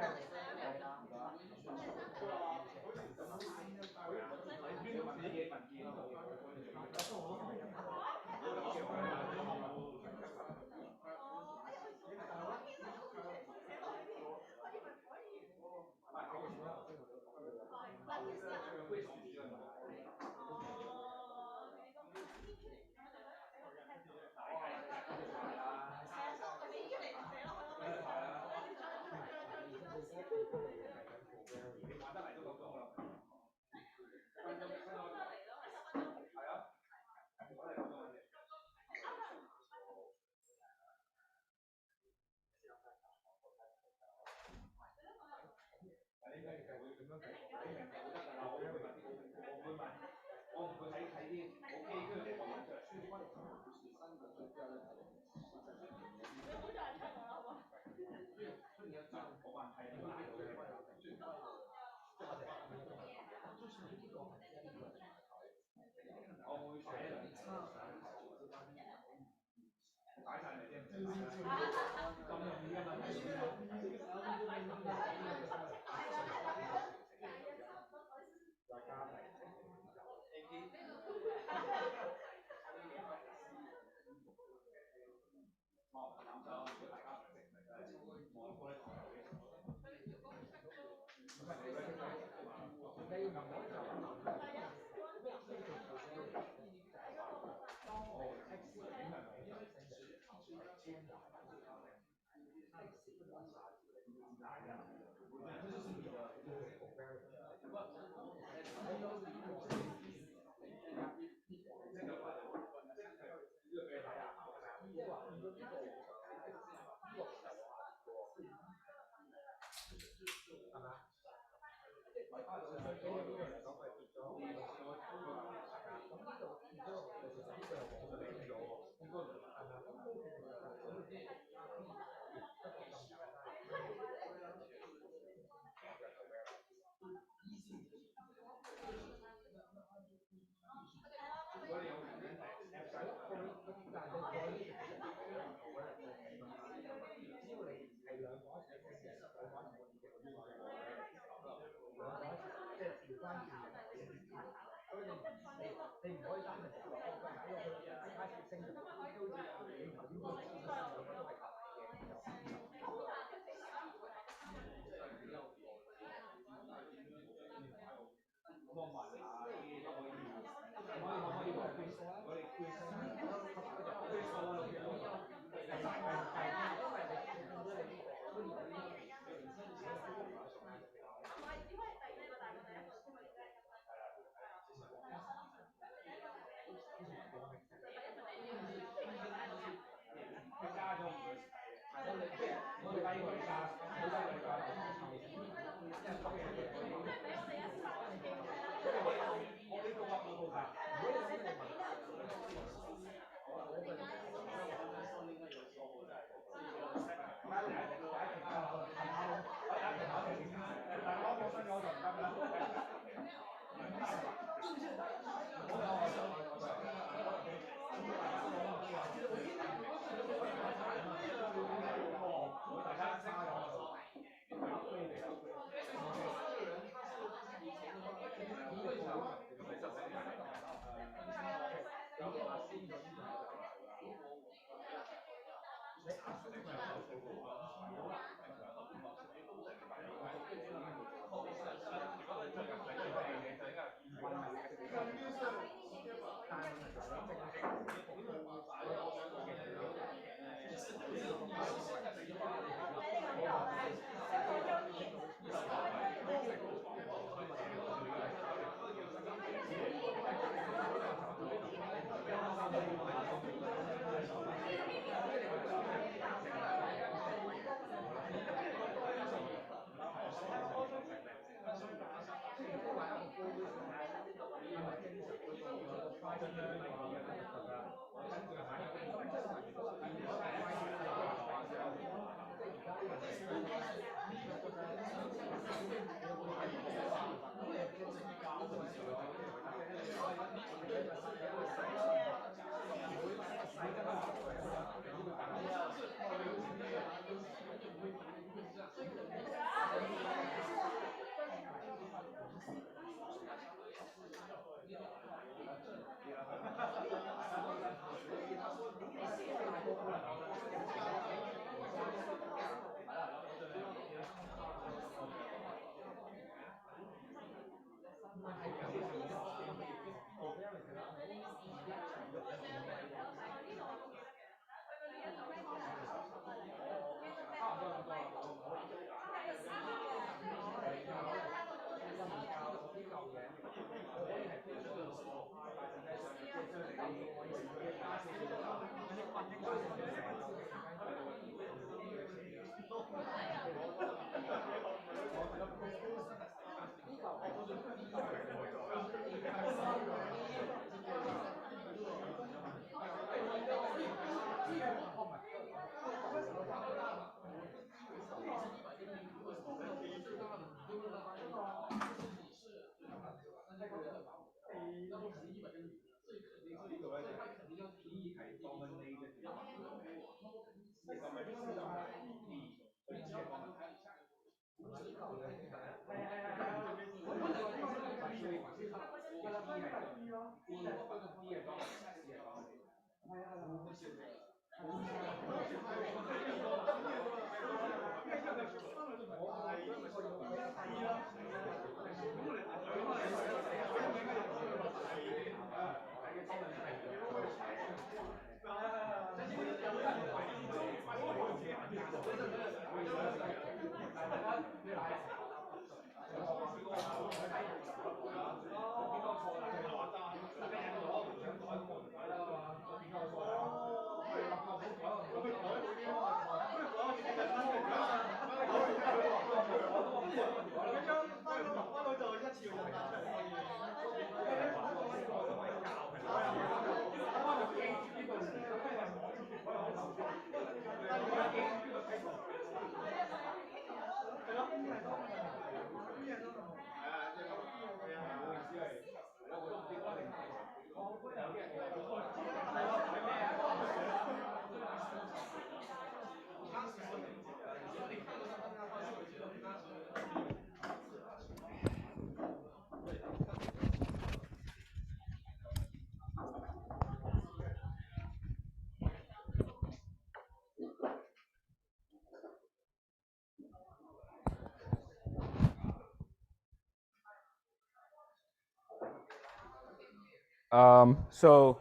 So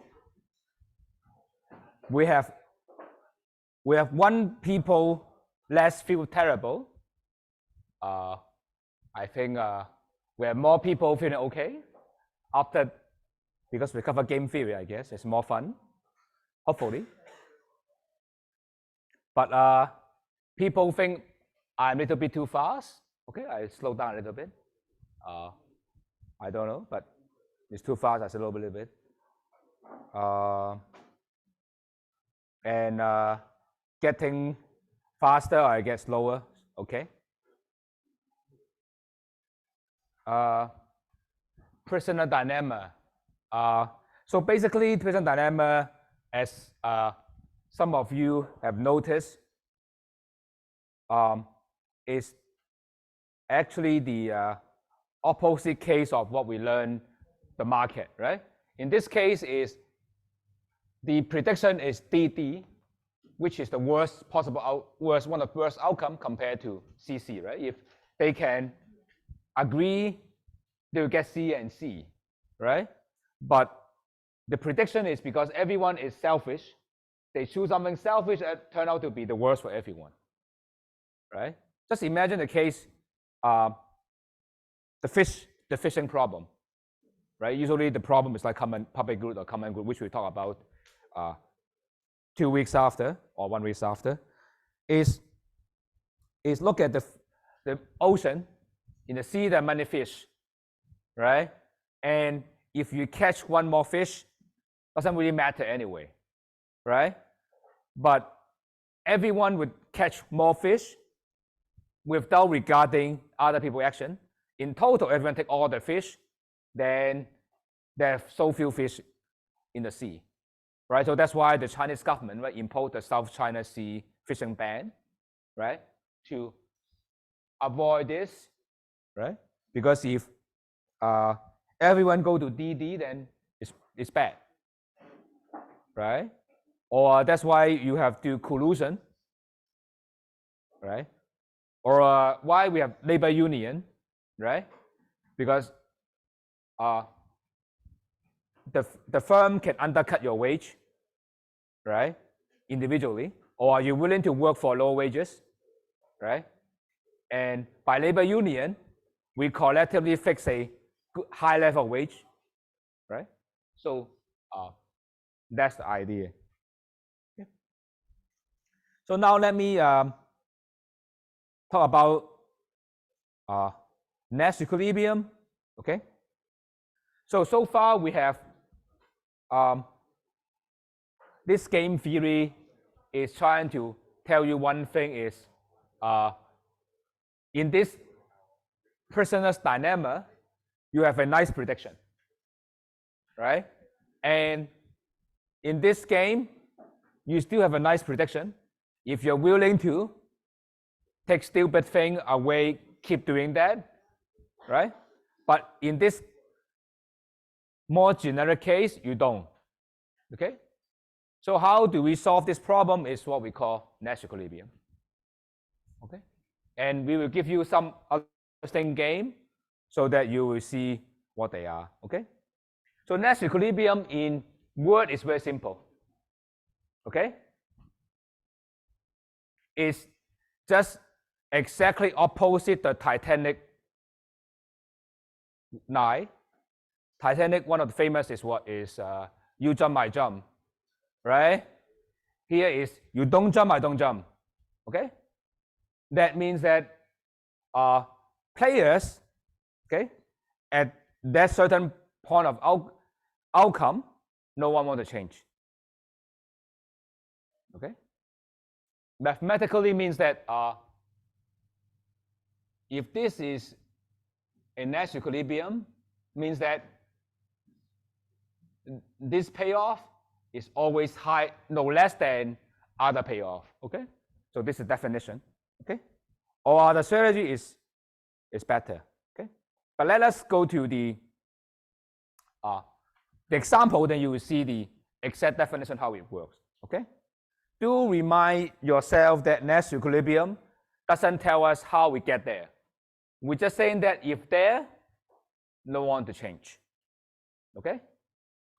we have one people less feel terrible. I think we have more people feeling okay after, because we cover game theory. I guess it's more fun, hopefully. But people think I'm a little bit too fast. Okay, I slow down a little bit. I don't know, but it's too fast. I slow a little bit. And getting faster, I get slower. Okay. Prisoner dilemma. So basically, prisoner dilemma, as some of you have noticed, is actually the opposite case of what we learned the market, right? In this case, is the prediction is DD, which is the worst possible one of the worst outcome compared to CC, right? If they can agree, they will get C and C, right? But the prediction is because everyone is selfish. They choose something selfish that turn out to be the worst for everyone, right? Just imagine the case, the fishing problem, right? Usually the problem is like common public good or common good, which we talk about 2 weeks after or 1 week after. Is look at the ocean. In the sea, there are many fish, right? And if you catch one more fish, doesn't really matter anyway, right? But everyone would catch more fish without regarding other people's action. In total, everyone take all the fish, then there are so few fish in the sea, right? So that's why the Chinese government, right, imposed the South China Sea fishing ban, right, to avoid this, right? Because if everyone go to DD, then it's bad, right? Or that's why you have to collusion, right? Or why we have labor union, right? Because the firm can undercut your wage, right, individually, or are you willing to work for low wages, right? And by labor union, we collectively fix a high level wage, right? So that's the idea. Okay. So now let me talk about Nash equilibrium Okay? So far we have this game theory is trying to tell you one thing is in this prisoner's dilemma, you have a nice prediction, right? And in this game, you still have a nice prediction. If you're willing to take stupid thing away, keep doing that, right? But in this more generic case, you don't, okay? So how do we solve this problem is what we call Nash equilibrium, okay? And we will give you some interesting game so that you will see what they are, okay? So Nash equilibrium in word is very simple, okay? It's just exactly opposite the Titanic line. Titanic, one of the famous is what is you jump, I jump, right? Here is you don't jump, I don't jump, okay? That means that players, okay, at that certain point of outcome, no one wants to change, okay? Mathematically means that if this is a Nash equilibrium, means that this payoff is always high, no less than other payoff, okay? So this is definition, okay? All other strategy is better, okay? But let us go to the example, then you will see the exact definition how it works, okay? Do remind yourself that Nash equilibrium doesn't tell us how we get there. We're just saying that if there, no one to change, okay?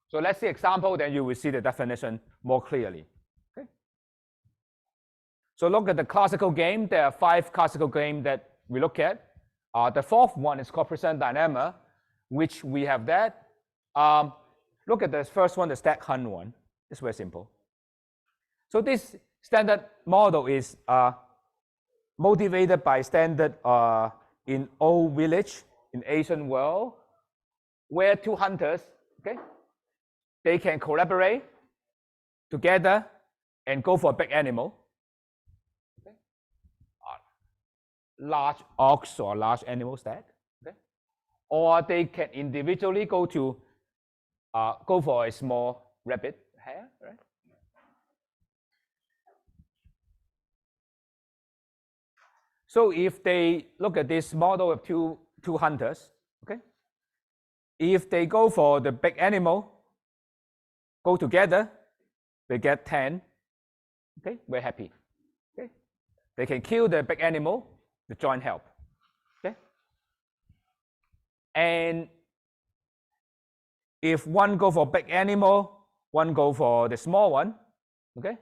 So let's see example, then you will see the definition more clearly, okay? So look at the classical game. There are 5 classical games that we look at. The fourth one is called prisoner dilemma, which we have that. Look at the first one, the stack hunt one. It's very simple. So this standard model is motivated by standard in old village in Asian world, where 2 hunters, okay, they can collaborate together and go for a big animal, okay, large ox or large animal stack, okay, or they can individually go for a small rabbit hare, right? So if they look at this model of two hunters, okay, if they go for the big animal, go together, they get 10, okay, we're happy, okay. They can kill the big animal, the joint help, okay. And if one go for big animal, one go for the small one, okay,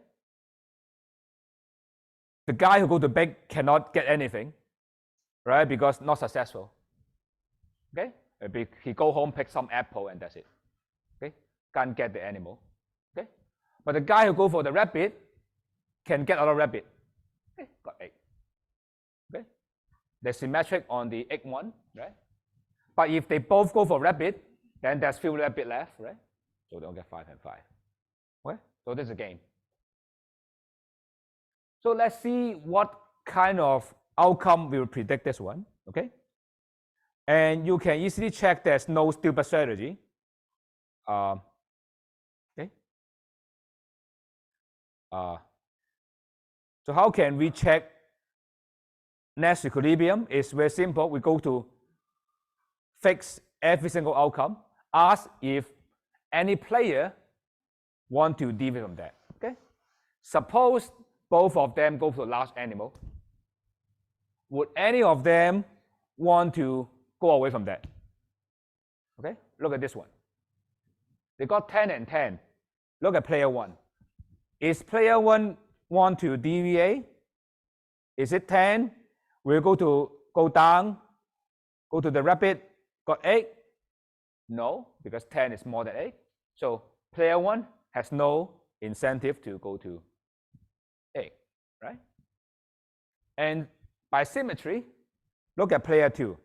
the guy who go to big cannot get anything, right, because not successful, okay. He go home, pick some apple, and that's it, okay, can't get the animal, okay. But the guy who go for the rabbit can get another rabbit, okay, got 8, okay. They're symmetric on the 8 one, right. But if they both go for rabbit, then there's few rabbit left, right, so they'll get 5 and 5, okay. So this is a game. So let's see what kind of outcome will predict this one, okay? And you can easily check there's no stupid strategy. Okay. So how can we check Nash equilibrium? It's very simple. We go to fix every single outcome. Ask if any player want to deviate from that, okay? Suppose both of them go for a large animal. Would any of them want to go away from that? Okay, look at this one. They got 10 and 10. Look at player 1. Is player 1 want to deviate? Is it 10? We'll go down, go to the rabbit, got 8? No, because 10 is more than 8. So player 1 has no incentive to go to 8, right? And by symmetry, look at player 2.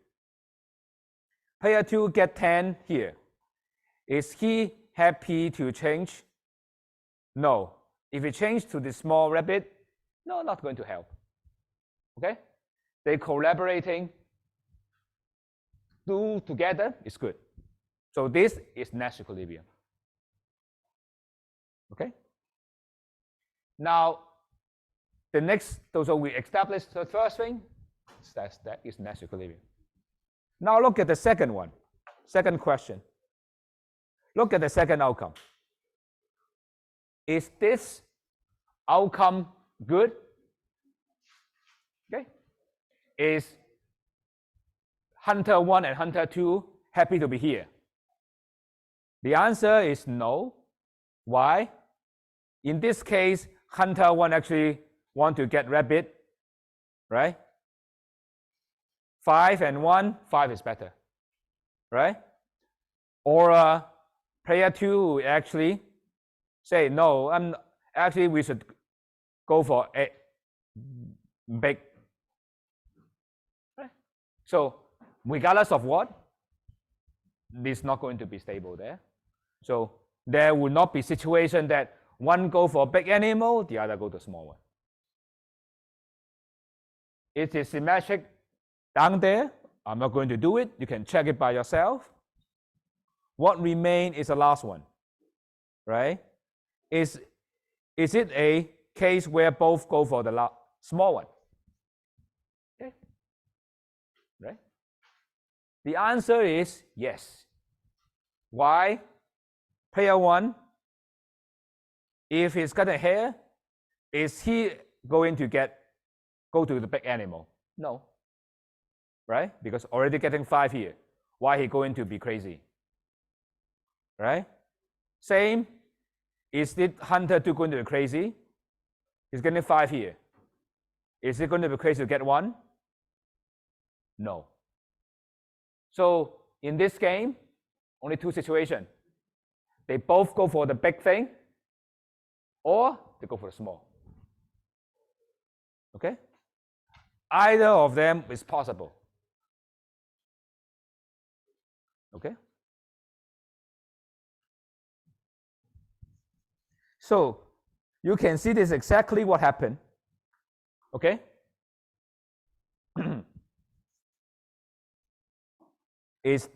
Player 2 get 10 here. Is he happy to change? No. If he change to the small rabbit, no, not going to help. Okay? They collaborating, do together is good. So this is Nash equilibrium. Okay? Now, the next, so we established the first thing, that is Nash equilibrium. Now look at the second one, second question. Look at the second outcome. Is this outcome good? Okay. Is Hunter 1 and Hunter 2 happy to be here? The answer is no. Why? In this case, Hunter 1 actually want to get rabbit, right? 5 and 1, 5 is better, right? Or player 2 actually say, no, actually we should go for a big. Right? So regardless of what, it's not going to be stable there. So there will not be situation that one go for a big animal, the other go to small one. It is symmetric down there. I'm not going to do it. You can check it by yourself. What remains is the last one, right? Is it a case where both go for the small one? Okay. Right? The answer is yes. Why? Player 1, if he's got a hair, is he going to go to the big animal? No. Right? Because already getting 5 here. Why he going to be crazy? Right? Same. Is it Hunter 2 going to be crazy? He's getting 5 here. Is it going to be crazy to get 1? No. So in this game, only 2 situations. They both go for the big thing, or they go for the small. Okay? Either of them is possible. Okay? So you can see this exactly what happened. Okay? Is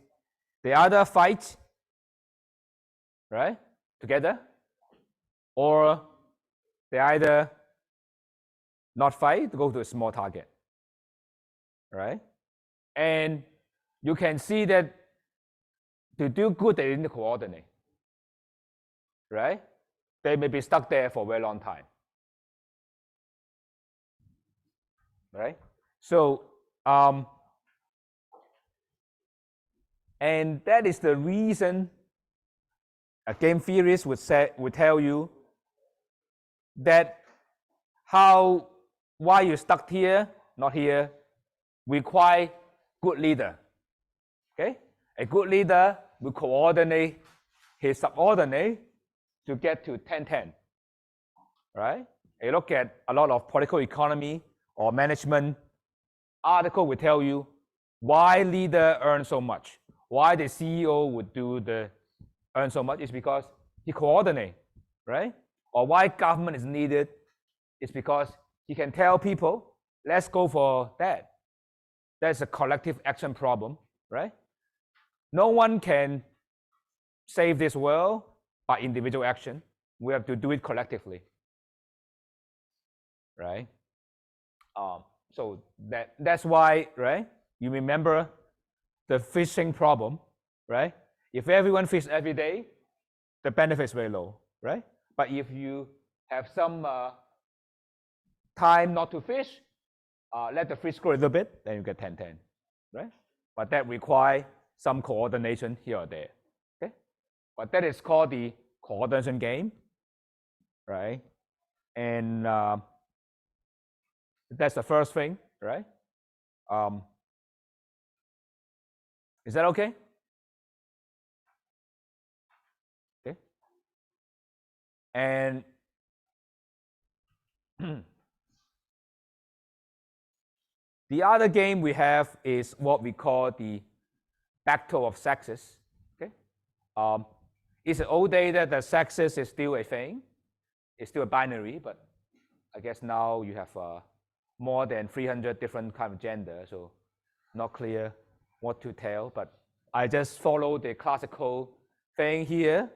they either fight, right, together, or they either not fight, go to a small target, right? And you can see that to do good, they need to coordinate, right? They may be stuck there for a very long time, right? So, and that is the reason a game theorist would tell you that why you're stuck here, not here, require good leader. Okay? A good leader will coordinate his subordinate to get to 10-10. Right? A look at a lot of political economy or management article will tell you why leader earn so much. Why the CEO would earn so much is because he coordinate, right? Or why government is needed is because he can tell people, let's go for that. That's a collective action problem, right? No one can save this world by individual action. We have to do it collectively, right? So that's why, right? You remember the fishing problem, right? If everyone fish every day, the benefit is very low, right? But if you have some time not to fish, let the fish grow a little bit, then you get 10-10, right? But that requires some coordination here or there, okay? But that is called the coordination game, right? And that's the first thing, right? Is that okay? Okay. And the other game we have is what we call the battle of sexes. Okay, it's an old day that the sexes is still a thing. It's still a binary, but I guess now you have more than 300 different kind of gender, so not clear what to tell. But I just follow the classical thing here,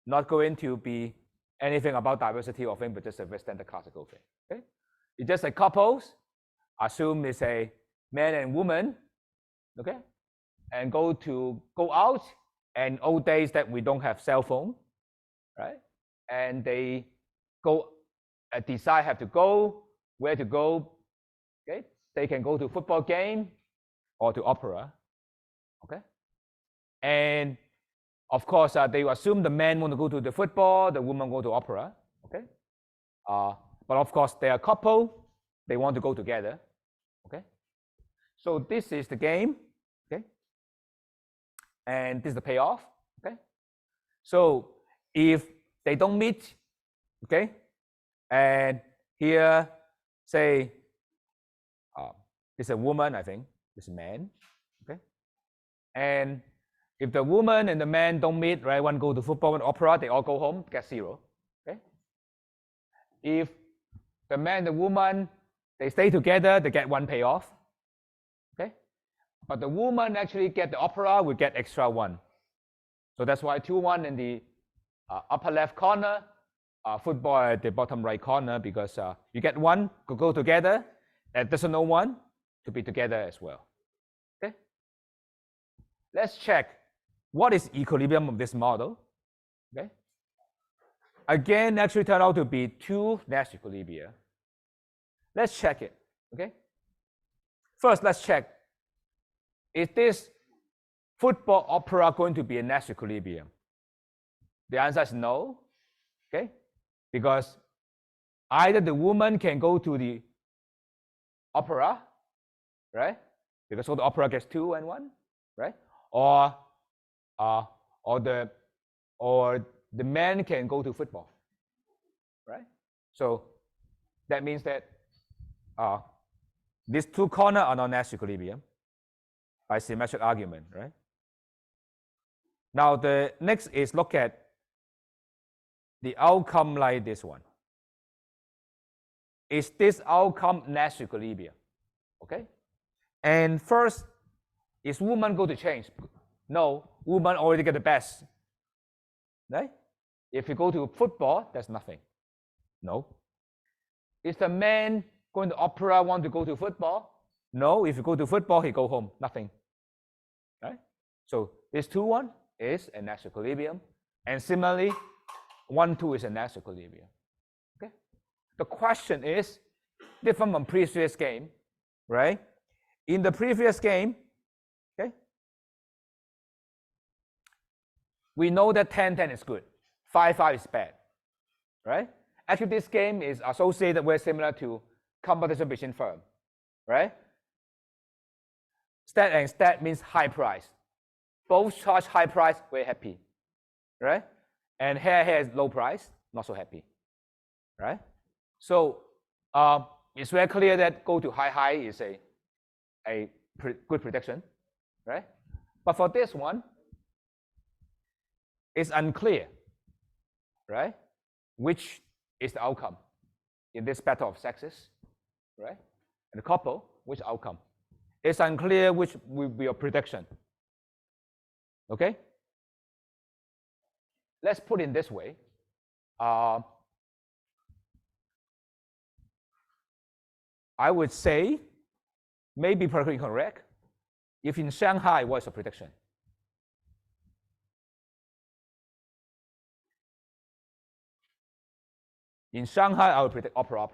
not going to be anything about diversity or thing, but just a very standard classical thing. Okay, it's just a couples. Assume it's a man and woman. Okay, and go out. And old days that we don't have cell phone, right? And they go decide have to go, where to go. Okay, they can go to football game or to opera. Okay, and of course they assume the man want to go to the football, the woman go to opera. Okay, but of course they are a couple, they want to go together. Okay, so this is the game. Okay, and this is the payoff. Okay, so if they don't meet, okay, and here say it's a woman, I think it's a man. Okay, and if the woman and the man don't meet, right, one go to football and opera, they all go home, get 0. Okay, if the man and the woman they stay together, they get 1 payoff. Okay, but the woman actually get the opera will get extra 1. So that's why 2-1 in the upper left corner, football at the bottom right corner, because you get 1 to go together, additional 1 to be together as well. Okay, let's check what is equilibrium of this model. Okay, again, actually turned out to be 2 Nash equilibria. Let's check it. Okay, first let's check, is this football opera going to be a Nash equilibrium? The answer is no. Okay, because either the woman can go to the opera, right? Because so the opera gets 2 and 1, right? Or the man can go to football, right? So that means that these 2 corners are not Nash equilibrium by symmetric argument, right? Now the next is look at the outcome like this one. Is this outcome Nash equilibrium? Okay, and first, is woman going to change? No, woman already get the best, right? If you go to football, there's nothing. No. Is the man going to opera want to go to football? No, if you go to football, he go home, nothing, right? So this 2-1 is a Nash equilibrium, and similarly 1-2 is a Nash equilibrium. Okay, the question is different from previous game, right? In the previous game, okay, we know that 10-10 is good, 5-5 is bad, right? Actually, this game is associated very similar to competition between firms, right? Stat and stat means high price. Both charge high price, very happy, right? And here is low price, not so happy, right? So it's very clear that go to high is a good prediction, right? But for this one, it's unclear, right? Which is the outcome in this battle of sexes, right? And the couple, which outcome? It's unclear which will be your prediction. Okay? Let's put it this way. I would say, maybe perfectly correct, if in Shanghai, what's the prediction? In Shanghai, I would predict opera.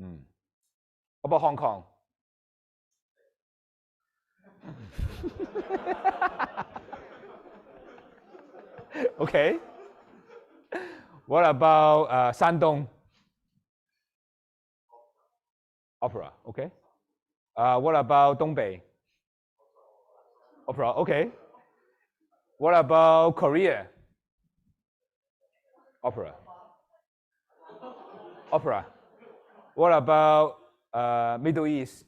How about Hong Kong? Okay. What about Shandong? Opera, okay. What about Dongbei? Opera, okay. What about Korea? Opera. Opera. What about Middle East?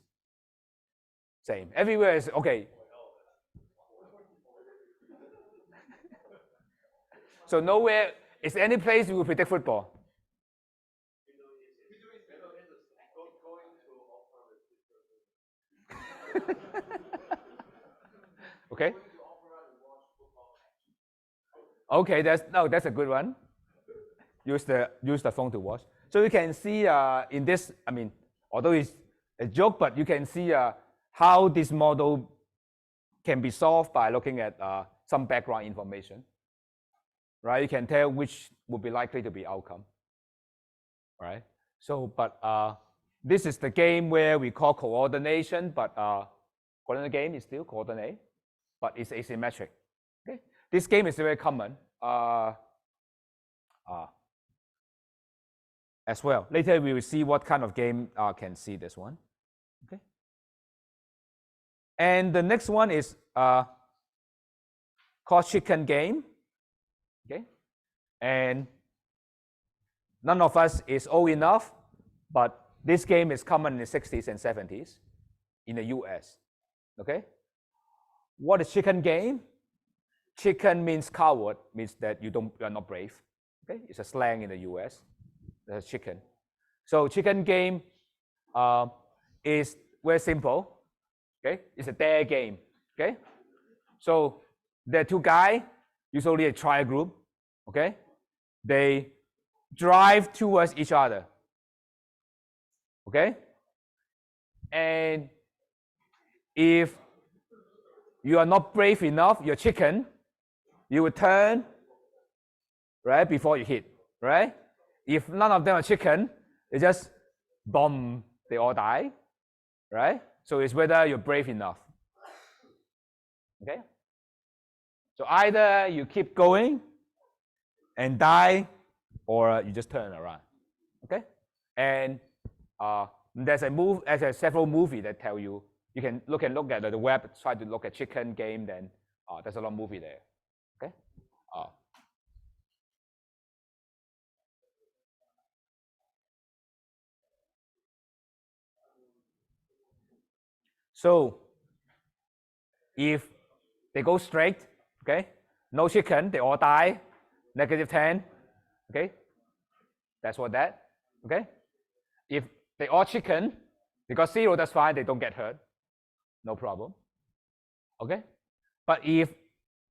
Same. Everywhere is okay. So nowhere, is any place you will predict football? Okay. Okay, that's a good one. Use the phone to watch. So you can see in this, I mean, although it's a joke, but you can see how this model can be solved by looking at some background information. Right? You can tell which would be likely to be outcome. Right? So, but this is the game where we call coordination, but coordinate game is still coordinate, but it's asymmetric. Okay? This game is very common as well. Later we will see what kind of game can see this one. Okay. And the next one is called chicken game. Okay. And none of us is old enough, but this game is common in the 60s and 70s in the US. Okay. What is chicken game? Chicken means coward, means that you are not brave. Okay, it's a slang in the US. That's chicken. So chicken game is very simple. Okay, it's a dare game. Okay, so there are two guys, usually a triad group. Okay, they drive towards each other. Okay, and if you are not brave enough, you're chicken, you will turn right before you hit. Right. If none of them are chicken, they just bomb, they all die, right? So it's whether you're brave enough. Okay? So either you keep going and die, or you just turn around. Okay? And there's several movies that tell you, you can look at the web, try to look at chicken game, then there's a lot of movie there. Okay? So if they go straight, okay, no chicken, they all die, -10, okay, that's what that, okay. If they all chicken, they got 0, that's fine, they don't get hurt, no problem, okay. But if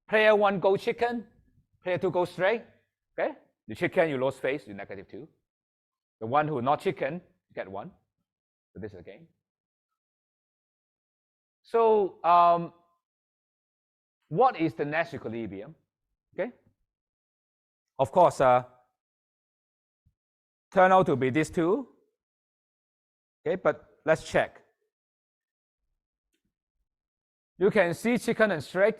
player 1 go chicken, player 2 go straight, okay, the chicken you lose face, you're -2. The one who not chicken, you get 1. So this is a game. So what is the Nash equilibrium? Okay. Of course, turn out to be these two. Okay, but let's check. You can see chicken and straight.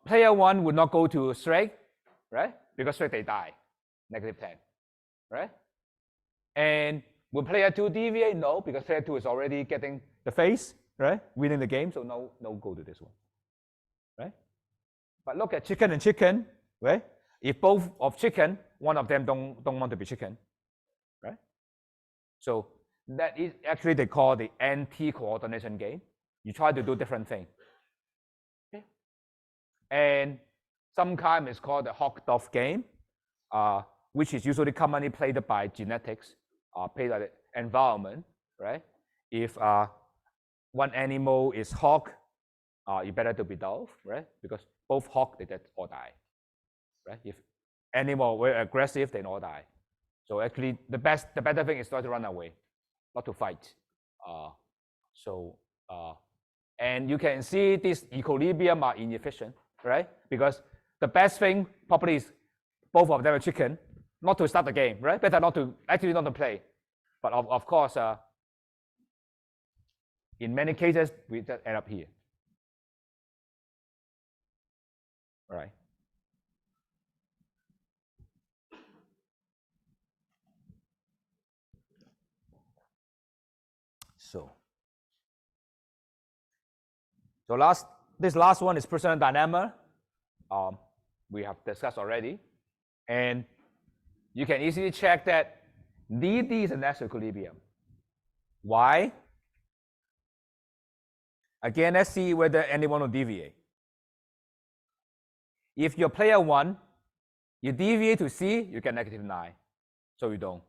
Player 1 would not go to straight, right? Because straight they die, -10, right? And will player 2 deviate? No, because player 2 is already getting the face, right? Winning the game, so no go to this one, right? But look at chicken and chicken, right? If both of chicken, one of them don't want to be chicken, right? So that is actually they call the anti-coordination game. You try to do different things. Okay? And sometimes it's called the hawk-dove game, which is usually commonly played by genetics, played by the environment, right? If one animal is hawk, you better to be dove, right? Because both hawk, they just all die, right? If animal were aggressive, then all die. So actually, the better thing is not to run away, not to fight. And you can see this equilibrium are inefficient, right? Because the best thing probably is both of them are chicken, not to start the game, right? Better not to play. But of course, in many cases, we just end up here. All right. So this last one is personal dilemma. We have discussed already. And you can easily check that DD is a Nash equilibrium. Why? Again, let's see whether anyone will deviate. If you're player 1, you deviate to C, you get -9. So you don't.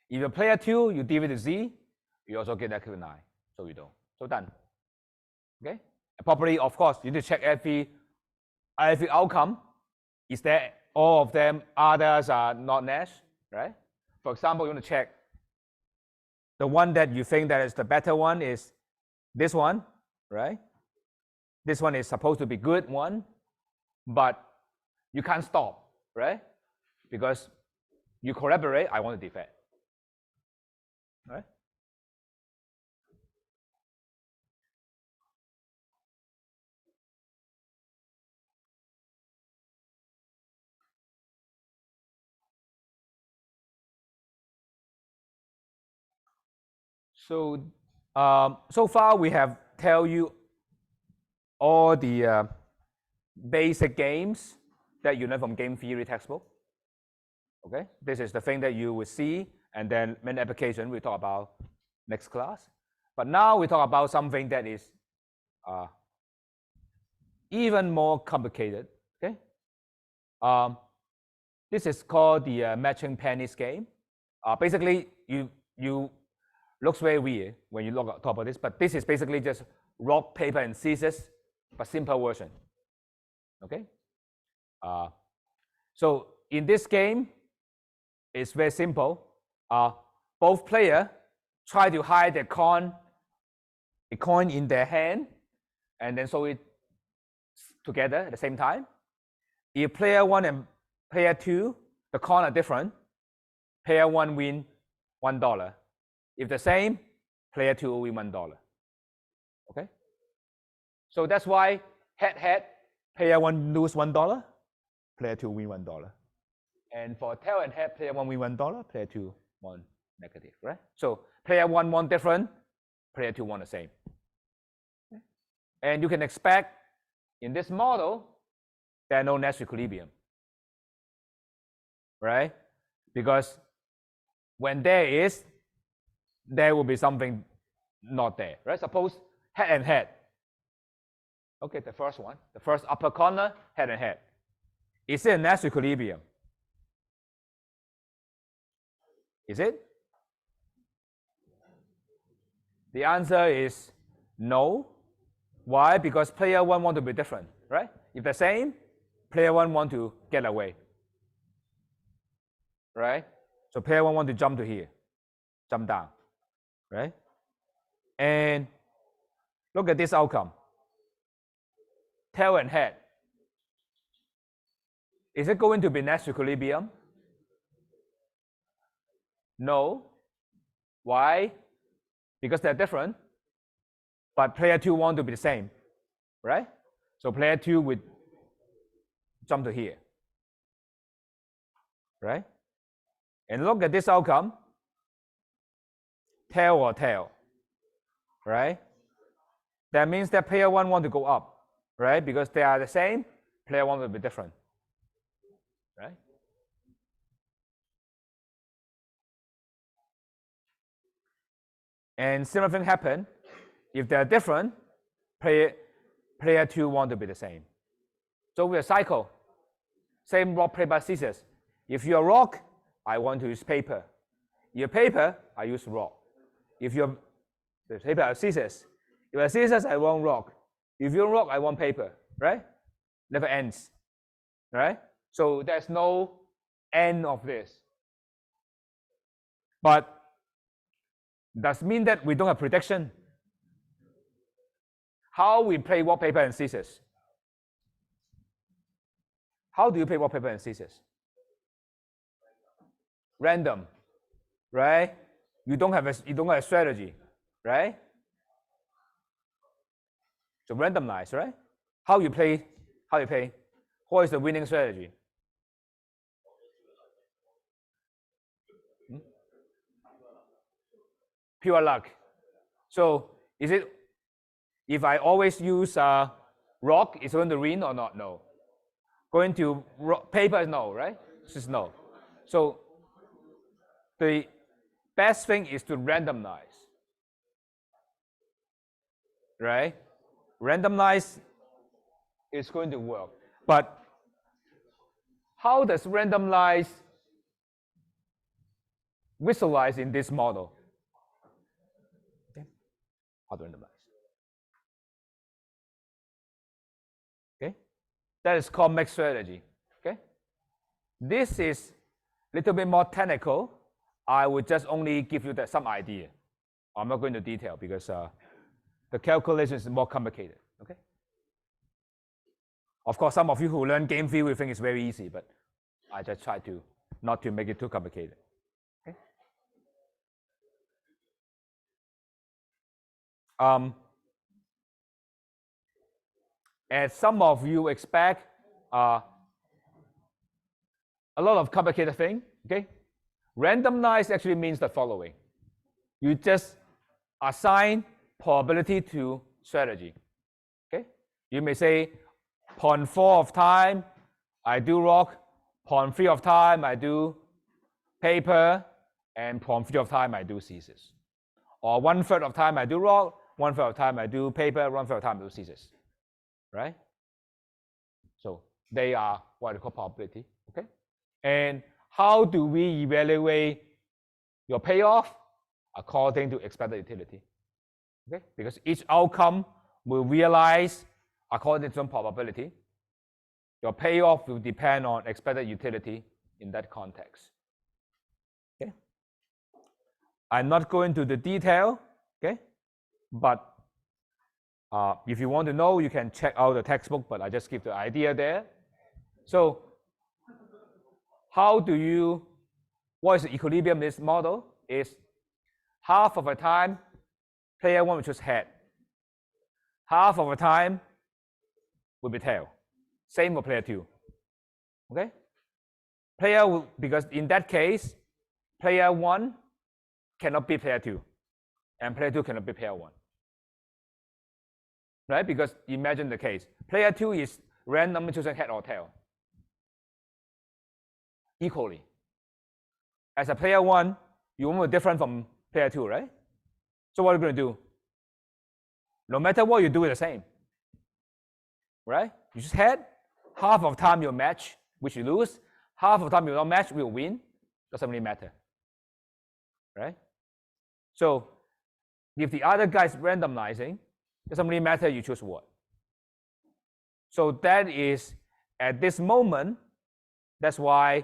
If you're player 2, you deviate to Z, you also get -9. So you don't. So done. Okay? And properly, of course, you need to check every outcome. Is there all of them others are not Nash, right? For example, you want to check the one that you think that is the better one is this one, right? This one is supposed to be good one, but you can't stop, right? Because you collaborate, I want to defect, right? So, so far we have tell you all the basic games that you learn from game theory textbook. Okay, this is the thing that you will see, and then main application we talk about next class. But now we talk about something that is even more complicated. Okay, this is called the matching pennies game. Basically, you looks very weird when you look at top of this, but this is basically just rock, paper, and scissors, but simple version. Okay. So in this game, it's very simple. Both players try to hide a coin in their hand, and then show it together at the same time. If player 1 and player 2, the coin are different, player 1 win $1. If the same, player 2 will win $1. Okay? So that's why head-head, player 1 lose $1, player 2 win $1. And for tail and head, player 1 win $1, player 2 won negative, right? So player 1 won different, player 2 won the same. And you can expect in this model, there are no Nash equilibrium, right? Because when there will be something not there, right? Suppose head and head. Okay, the first one, the first upper corner, head and head. Is it a Nash equilibrium? Is it? The answer is no. Why? Because player 1 want to be different, right? If the same, player 1 want to get away, right? So player 1 want to jump to here, jump down, right? And look at this outcome. Tail and head. Is it going to be Nash equilibrium? No. Why? Because they're different. But player 2 want to be the same, right? So player 2 would jump to here, right? And look at this outcome. Tail or tail, right? That means that player 1 want to go up, right? Because they are the same, player 1 will be different, right? And similar thing happen. If they're different, player 2 want to be the same. So we cycle. Same rock, paper, scissors. If you're rock, I want to use paper. If you're paper, I use rock. If you're the paper or scissors. If you're scissors, I want rock. If you're rock, I want paper, right? Never ends, right? So there's no end of this. But does mean that we don't have prediction? How we play rock, paper, and scissors? How do you play rock, paper, and scissors? Random, right? You don't have a strategy, right? So randomized, right? How you play? What is the winning strategy? Pure luck. So is it, if I always use rock, is it going to win or not? No. Going to paper is no, right? This is no. So the best thing is to randomize, right? Randomize is going to work. But How does randomize visualize in this model? Okay. How to randomize? Okay, that is called mixed strategy. Okay, this is a little bit more technical. I would just only give you some idea. I'm not going into detail because the calculation is more complicated. Okay. Of course, some of you who learn game theory think it's very easy, but I just try to not to make it too complicated. Okay. As some of you expect, a lot of complicated thing. Okay. Randomize actually means the following. You just assign probability to strategy. Okay. You may say 0.4 of time I do rock, 0.3 of time I do paper, and 0.3 of time I do thesis. Or 1/3 of time I do rock, 1/3 of time I do paper, 1/3 of time I do thesis. Right? So they are what we call probability. Okay? And how do we evaluate your payoff? According to expected utility. Okay? Because each outcome will realize according to some probability. Your payoff will depend on expected utility in that context. Okay? I'm not going to the detail, okay? But if you want to know, you can check out the textbook, but I just give the idea there. So how do you, what is the equilibrium in this model? Is half of the time, player 1 will choose head. Half of the time will be tail. Same for player 2. Okay? Player will, because in that case, player 1 cannot be player 2, and player 2 cannot be player 1. Right? Because imagine the case. Player 2 is randomly choosing head or tail. Equally. As a player 1, you want to be different from player 2, right? So what are you going to do? No matter what you do, it's the same. Right? You choose head. Half of the time you'll match, which you lose. Half of the time you'll not match, we'll win. Doesn't really matter. Right? So if the other guy is randomizing, doesn't really matter you choose what. So that is, at this moment, that's why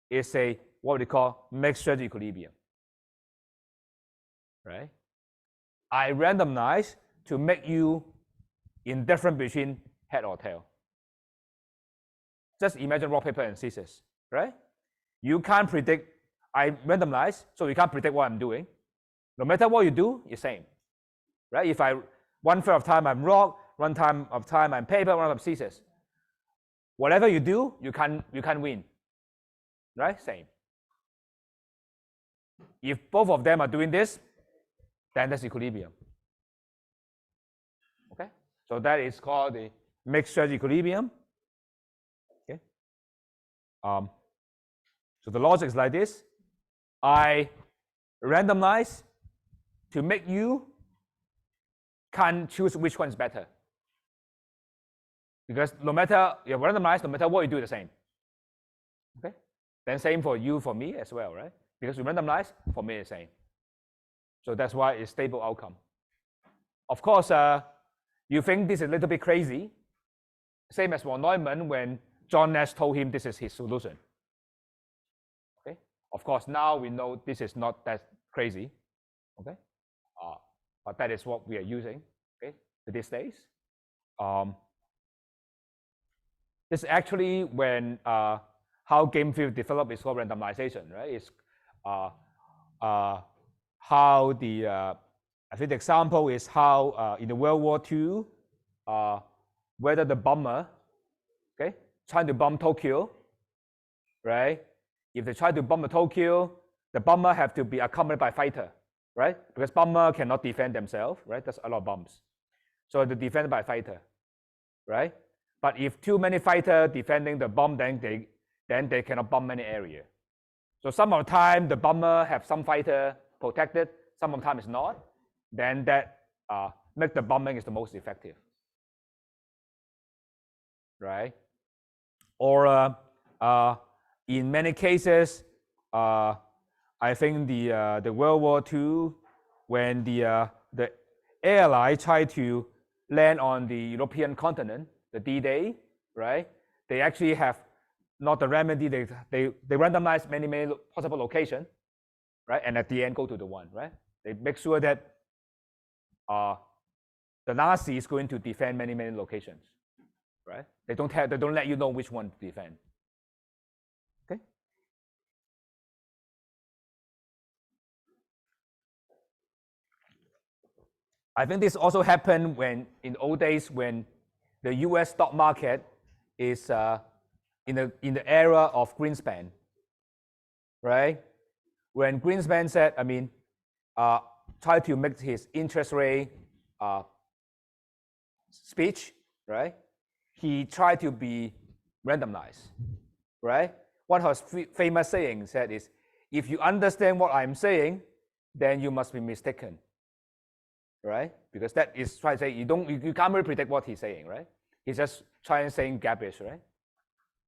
it's a what we call mixed strategy equilibrium. Right? I randomize to make you indifferent between head or tail. Just imagine rock, paper, and scissors, right? You can't predict, I randomize, so you can't predict what I'm doing. No matter what you do, it's the same. Right? If I 1/3 of time I'm rock, 1/3 of time I'm paper, 1/3 of scissors. Whatever you do, you can't win. Right? Same. If both of them are doing this, then that's equilibrium. Okay? So that is called the mixed strategy equilibrium. Okay? So the logic is like this. I randomize to make you can't choose which one is better. Because no matter you randomize, no matter what you do, the same. Okay? Then same for you, for me as well, right? Because you randomize, for me it's the same. So that's why it's stable outcome. Of course, you think this is a little bit crazy. Same as von Neumann when John Nash told him this is his solution. Okay? Of course, now we know this is not that crazy. Okay? But that is what we are using, okay, these days. This actually when how game theory developed is called randomization, right? It's how the I think the example is how in the World War II, whether the bomber, okay, trying to bomb Tokyo, right? If they try to bomb Tokyo, the bomber have to be accompanied by fighter, right? Because bomber cannot defend themselves, right? That's a lot of bombs. So they defend by fighter, right? But if too many fighters defending the bomb, then they cannot bomb many area. So some of the time the bomber have some fighter protected, some of the time it's not. Then that make the bombing is the most effective, right? Or In many cases, I think the World War II, when the Allies tried to land on the European continent, the D-Day, right? They actually have not the remedy. They randomize many possible locations, right? And at the end, go to the one, right? They make sure that the Nazi is going to defend many locations, right? They don't let you know which one to defend. Okay. I think this also happened when in old days when the U.S. stock market is in the era of Greenspan, right? When Greenspan said, tried to make his interest rate speech, right? He tried to be randomized, right? What his famous saying said is, if you understand what I'm saying, then you must be mistaken, right? Because that is trying to say you can't really predict what he's saying, right? He's just trying to say garbage, right?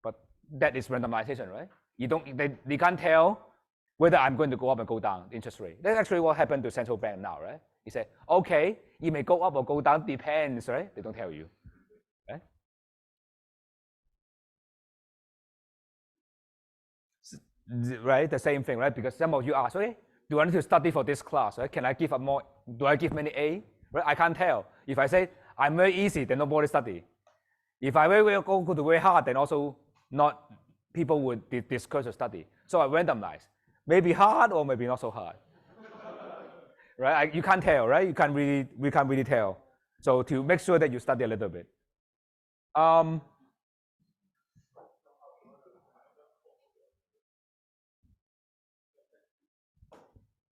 But that is randomization, right? You can't tell whether I'm going to go up and go down interest rate. That's actually what happened to central bank now, right? He said, okay, you may go up or go down, depends, right? They don't tell you, right? Right, the same thing, right? Because some of you ask, okay, do I need to study for this class, right? Can I give up more? Do I give many A? Right? I can't tell. If I say I'm very easy, then nobody study. If I go to very hard, then also not people would discourage to study. So I randomize. Maybe hard or maybe not so hard. Right? You can't tell, right? We can't really tell. So to make sure that you study a little bit.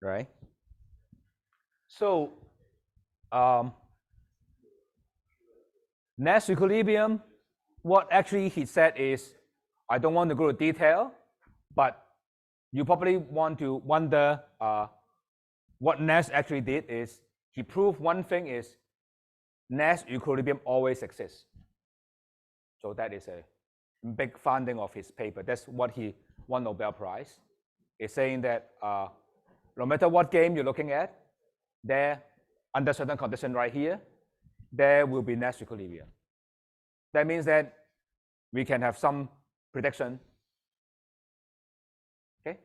Right? So Nash equilibrium, what actually he said is, I don't want to go to detail, but you probably want to wonder what Nash actually did is he proved one thing is Nash equilibrium always exists. So that is a big finding of his paper. That's what he won Nobel Prize. It's saying that no matter what game you're looking at, there, under certain condition right here, there will be Nash equilibrium. That means that we can have some prediction. Okay.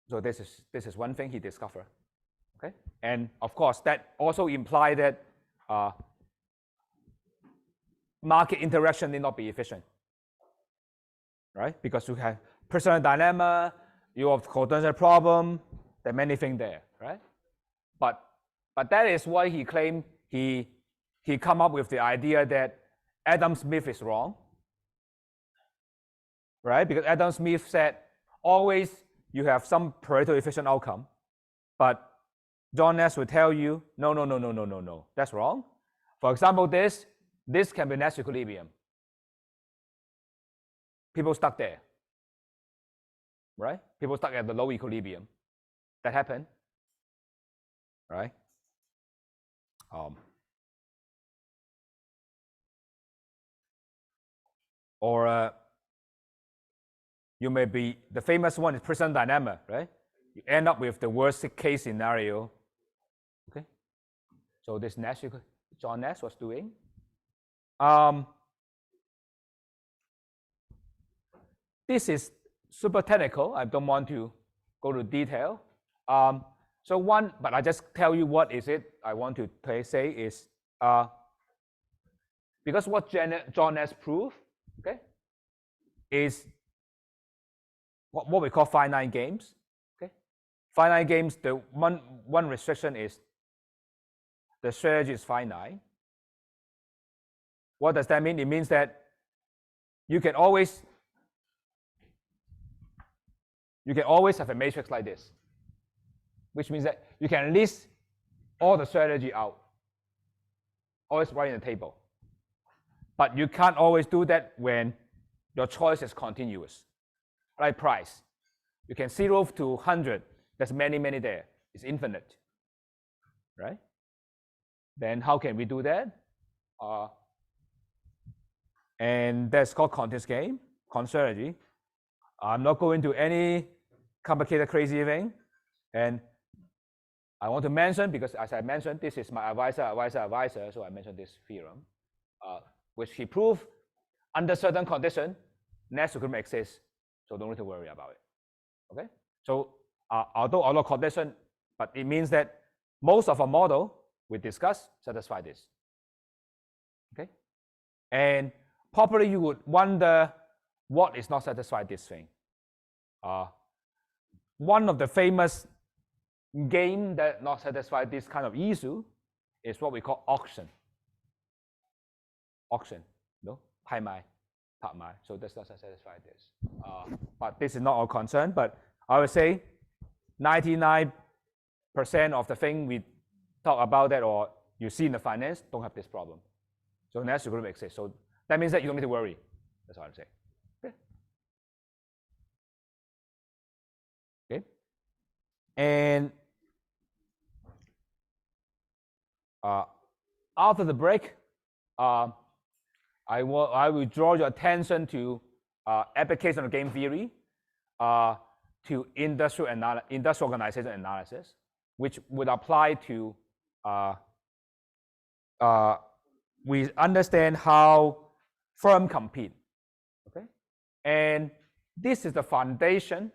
So this is one thing he discovered. Okay. And of course, that also implied that market interaction need not be efficient, right? Because you have personal dilemma, you have coordination problem, there are many things there, right? But that is why he claimed he come up with the idea that Adam Smith is wrong, right? Because Adam Smith said always you have some Pareto efficient outcome, but John Nash will tell you no, that's wrong. For example, this can be Nash equilibrium. People stuck there, right? People stuck at the low equilibrium. That happened, right? Or you may be, the famous one is personal dilemma, right? You end up with the worst case scenario. Okay, so this Nash, John Nash was doing. This is super technical. I don't want to go to detail. So one, but I just tell you what is it I want to say is because what John Nash proved, okay, is what we call finite games. Okay, finite games. The one restriction is the strategy is finite. What does that mean? It means that you can always have a matrix like this, which means that you can list all the strategy out, always write in the table. But you can't always do that when your choice is continuous, like price. You can 0 to 100, there's many there, it's infinite, right? Then how can we do that? and that's called continuous game, strategy. I'm not going to any complicated, crazy thing. And I want to mention, because as I mentioned, this is my advisor, so I mentioned this theorem, which he proved under certain condition, net equilibrium exists, so don't need to worry about it. Okay? So although a lot of condition, but it means that most of our model we discuss satisfy this. Okay? And probably you would wonder what is not satisfied this thing. One of the famous game that not satisfy this kind of issue is what we call auction. Auction, no? 拍賣, so that's not satisfy this. But this is not our concern, but I would say 99% of the thing we talk about that or you see in the finance don't have this problem. So net equilibrium exists. So that means that you don't need to worry. That's what I'm saying. Okay. Okay. And after the break, I will draw your attention to application of game theory to industrial organization analysis, which would apply to we understand how firms compete. Okay, and this is the foundation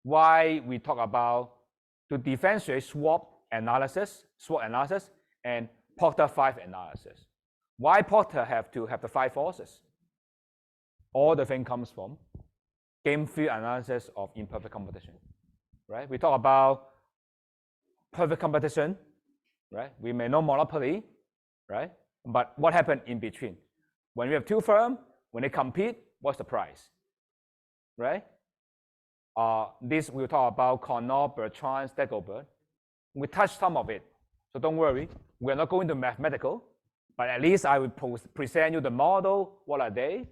why we talk about to differentiate SWOT analysis, and Porter 5 analysis. Why Porter have to have the 5 forces? All the thing comes from game theory analysis of imperfect competition. Right? We talk about perfect competition. Right? We may know monopoly. Right? But what happened in between? When we have two firms, when they compete, what's the price? Right? This we'll talk about Conor, Bertrand, Stackelberg. We touched some of it, so don't worry. We're not going to mathematical, but at least I will present you the model. What are they?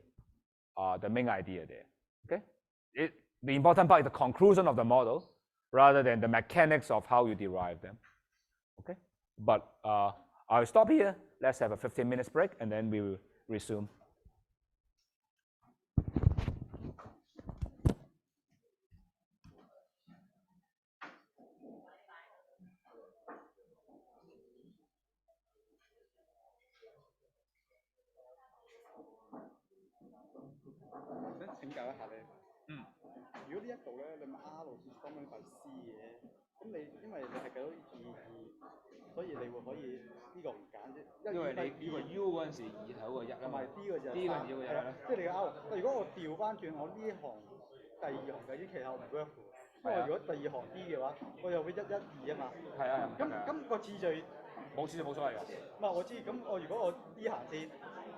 The main idea there. Okay. The important part is the conclusion of the model, rather than the mechanics of how you derive them. Okay. But I'll stop here. Let's have a 15 minutes break, and then we will resume.請教一下咧，如果呢一度咧，你咪 R 次方緊塊 C 嘅，咁你因為你係計到2，所以你會可以呢個唔揀啫，因為你呢個 U 嗰陣時2頭個1啊嘛， D 個就D 個2個1啦，即係你嘅 R。如果我調翻轉，我呢行第二行計啲其實我唔 work 嘅，因為如果第二行 D 嘅話，我又會1、1、2啊嘛。係啊，咁個次序冇次序冇所謂㗎。唔係我知，咁如果我 D 行先，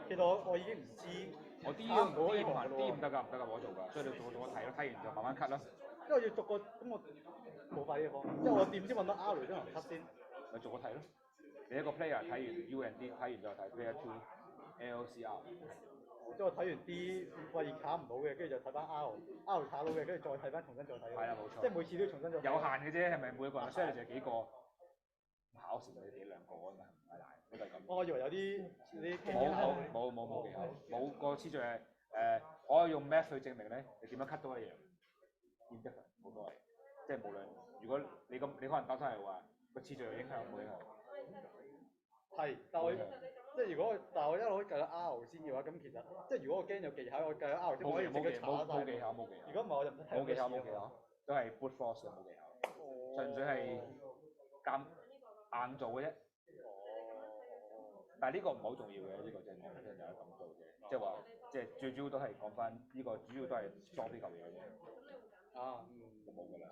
其實我已經唔知。我 D 唔得㗎，我做㗎，所以你做我睇咯，睇完就慢慢 cut 啦。因為要逐個，咁我冇快啲方，即係我點先揾到 R 張同 cut 先？咪逐個睇咯。你一個 player 睇完 U and D， 睇完就睇 player 2 LCR。即係我睇完 D 發現卡唔到嘅，跟住就睇翻 R 卡到嘅，跟住再睇翻重新再睇。係啊，冇錯。即係每次都要重新再。有限嘅啫，係咪每個人 share 就係幾個？考試你幾兩個啊嘛，唔係難，呢個係咁。我以為有啲冇技巧，冇個次序係我用 math 去證明咧，你點樣 cut 都一樣 ，indifferent 冇所謂，即係無論如果你可能擔心係話個次序有影響冇影響。係，但我即係如果但我一路計到 R 先嘅話，咁其實即係如果我驚有技巧，我計到 R 先可以自己查晒。冇技巧。如果唔係我就唔得睇。冇技巧，都係 brute force 嘅冇技巧，純粹係硬做嘅啫。但係呢個唔係好重要嘅，呢個就係講真就係咁做嘅，即係話即係最主要都係講翻呢個主要都係裝呢嚿嘢嘅。就冇㗎啦。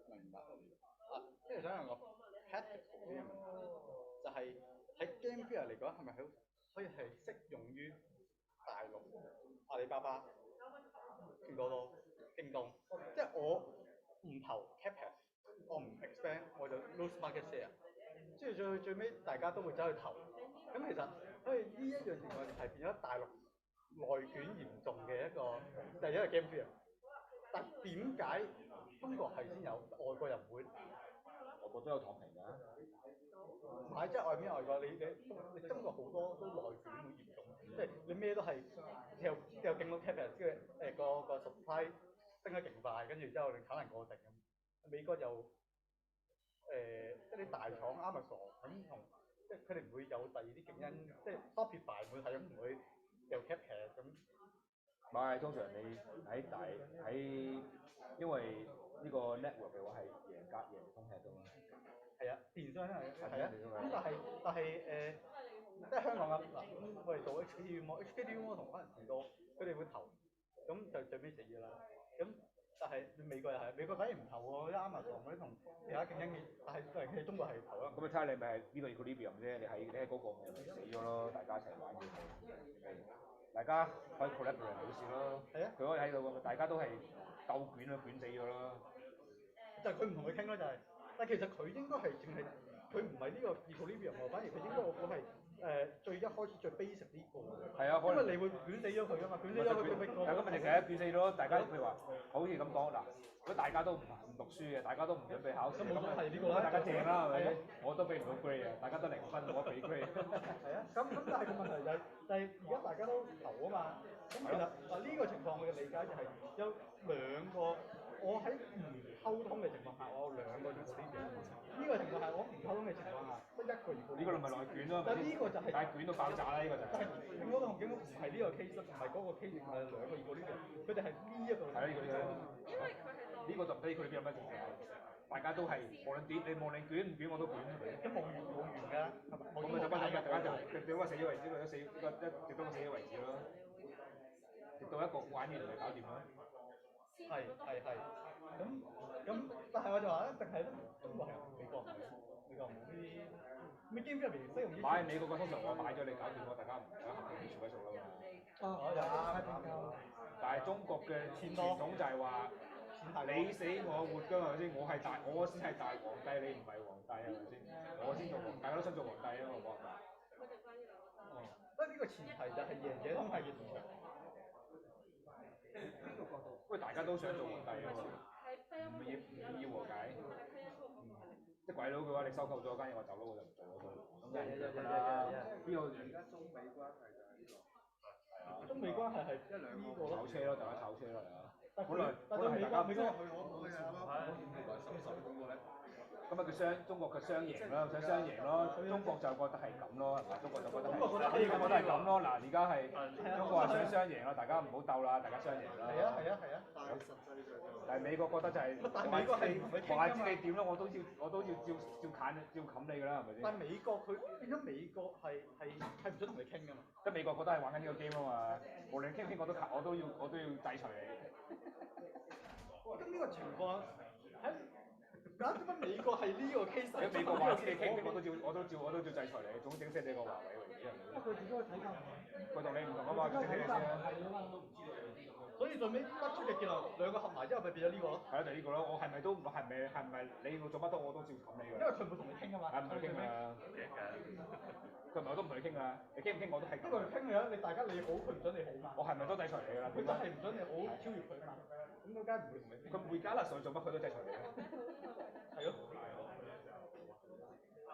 明白。跟住想問個 practical 啲嘅問題，就係喺 game theory 嚟講係咪可以係適用於大陸阿里巴巴、拼多多、京東？即係我唔投 capex， 我唔 expand， 我就 lose market share。即係最尾大家都會走去投，咁其實所以呢一樣情況係變咗大陸內卷嚴重嘅一個，就係因為 game theory。但點解中國係先有，外國人唔會？外國都有躺平㗎。唔係，即係外國你中國好多都內卷好嚴重，即係你咩咩都係掉勁多 capex， 跟住個 supply 升得勁快，跟住之後你產能過剩咁。美國又即係啲大廠 Amazon 咁同，即係佢哋唔會有第二啲競爭，即係 Shopify 會係咁唔會掉 capex 咁。唔係，通常你因為呢個 network 嘅話係贏通吃㗎嘛。係啊，電商係啊，咁但係即係香港咁嗱，我哋做 HKTV 同可能士多，佢哋會投，咁就最尾死㗎啦。咁但係美國又係，美國反而唔投喎，啲 Amazon 嗰啲同其他競爭嘅，但係佢哋中國係投啊。咁你睇下你咪係呢個 equilibrium 啫，你喺嗰個咪死咗咯，大家一齊玩嘅，大家可以 collaborate 冇事咯。係啊，佢可以喺度，大家都係鬥捲啊，捲死咗咯。就係佢唔同佢傾咯，就係，但其實佢應該係淨係，佢唔係呢個 equilibrium 喎，反而佢應該我估係最一開始最 basic 呢個。係啊，因為你會捲死咗佢㗎嘛，捲死咗佢咪個。但係咁咪就係捲死咗，大家譬如話，好似咁講嗱，如果大家都唔讀書嘅，大家都唔準備考試，咁係呢個大家正啦，係咪？我都俾唔到 grade 啊，大家都0分，我俾 grade。係啊，咁但係個問題就係而家大家都投啊嘛，咁其實呢個情況我嘅理解就係有兩個。我喺唔溝通嘅情況下，我有兩個要做呢樣。呢個情況係我唔溝通嘅情況下，得一個要做。呢個咪內卷咯。但係呢個就係。但係捲到爆炸啦！呢個就係。但係警方同警方唔係呢個 case，唔係嗰個 case，唔係兩個要做呢樣。佢哋係呢一個。係啊，呢個呢個就唔得，佢哋邊有乜嘢嘅？大家都係無論點，你無論捲唔捲我都捲出嚟。咁冇完㗎，係咪？咁咪就乜嘢㗎？大家就直到死咗為止，直到死咗為止咯。直到一個玩完就搞掂啦。係，咁，但係我就話一定係中國係美國唔係，美國冇呢啲，咩 game 入邊識用啲。買美國個通常我買咗你搞掂咯，大家唔想合併全位數啦嘛。哦，但係中國嘅傳統就係話，你死我活㗎嘛，係咪先？我先係大皇帝，你唔係皇帝係咪先？我先做皇帝，大家都想做皇帝啊嘛，我覺得。哦，不過呢個前提就係贏者通係嘅前提。因為大家都想做皇帝啊嘛，唔要和解。即係鬼佬嘅話，你收購咗間嘢，我走咯，我就唔做咯。咁就係㗎啦。呢個而家中美關係就係呢個。係啊。中美關係係呢個炒車咯，大家炒車咯，係啊。本來大家美國去我去啊，收手嗰個咧。咁啊，中國嘅雙贏啦，想雙贏咯。中國就覺得係咁咯，係嘛？中國就覺得係咁咯。嗱，而家係中國係想雙贏咯，大家唔好鬥啦，大家雙贏啦。係啊。但係美國覺得就係，美國係話知你點咯，我都要照冚你㗎啦，係咪先？但係美國佢變咗美國係唔想同你傾㗎嘛？即係美國覺得係玩緊呢個 game 啊嘛，無論傾唔傾我都要制裁你。咁呢個情況喺點解美國係呢個 case？如果美國話知你傾唔傾，我都照制裁你，總整死你個華為為止係咪？不過佢自己嘅睇法唔係，佢同你唔同啊嘛，整死你先啊！所以最尾得出嘅結論，兩個合埋之後咪變咗呢個咯。係啊，就呢個咯。我係咪你要做乜都我都照冚你㗎？因為佢唔會同你傾㗎嘛。係唔同你傾㗎。佢唔係我都唔同你傾㗎，你傾唔傾我都係。不過傾嘅，你大家你好，佢唔准你好嘛。我係咪都制裁你㗎啦？佢真係唔准你好超越佢嘛。咁佢梗係唔會同你傾。佢會加勒上做乜佢都制裁你㗎。係咯。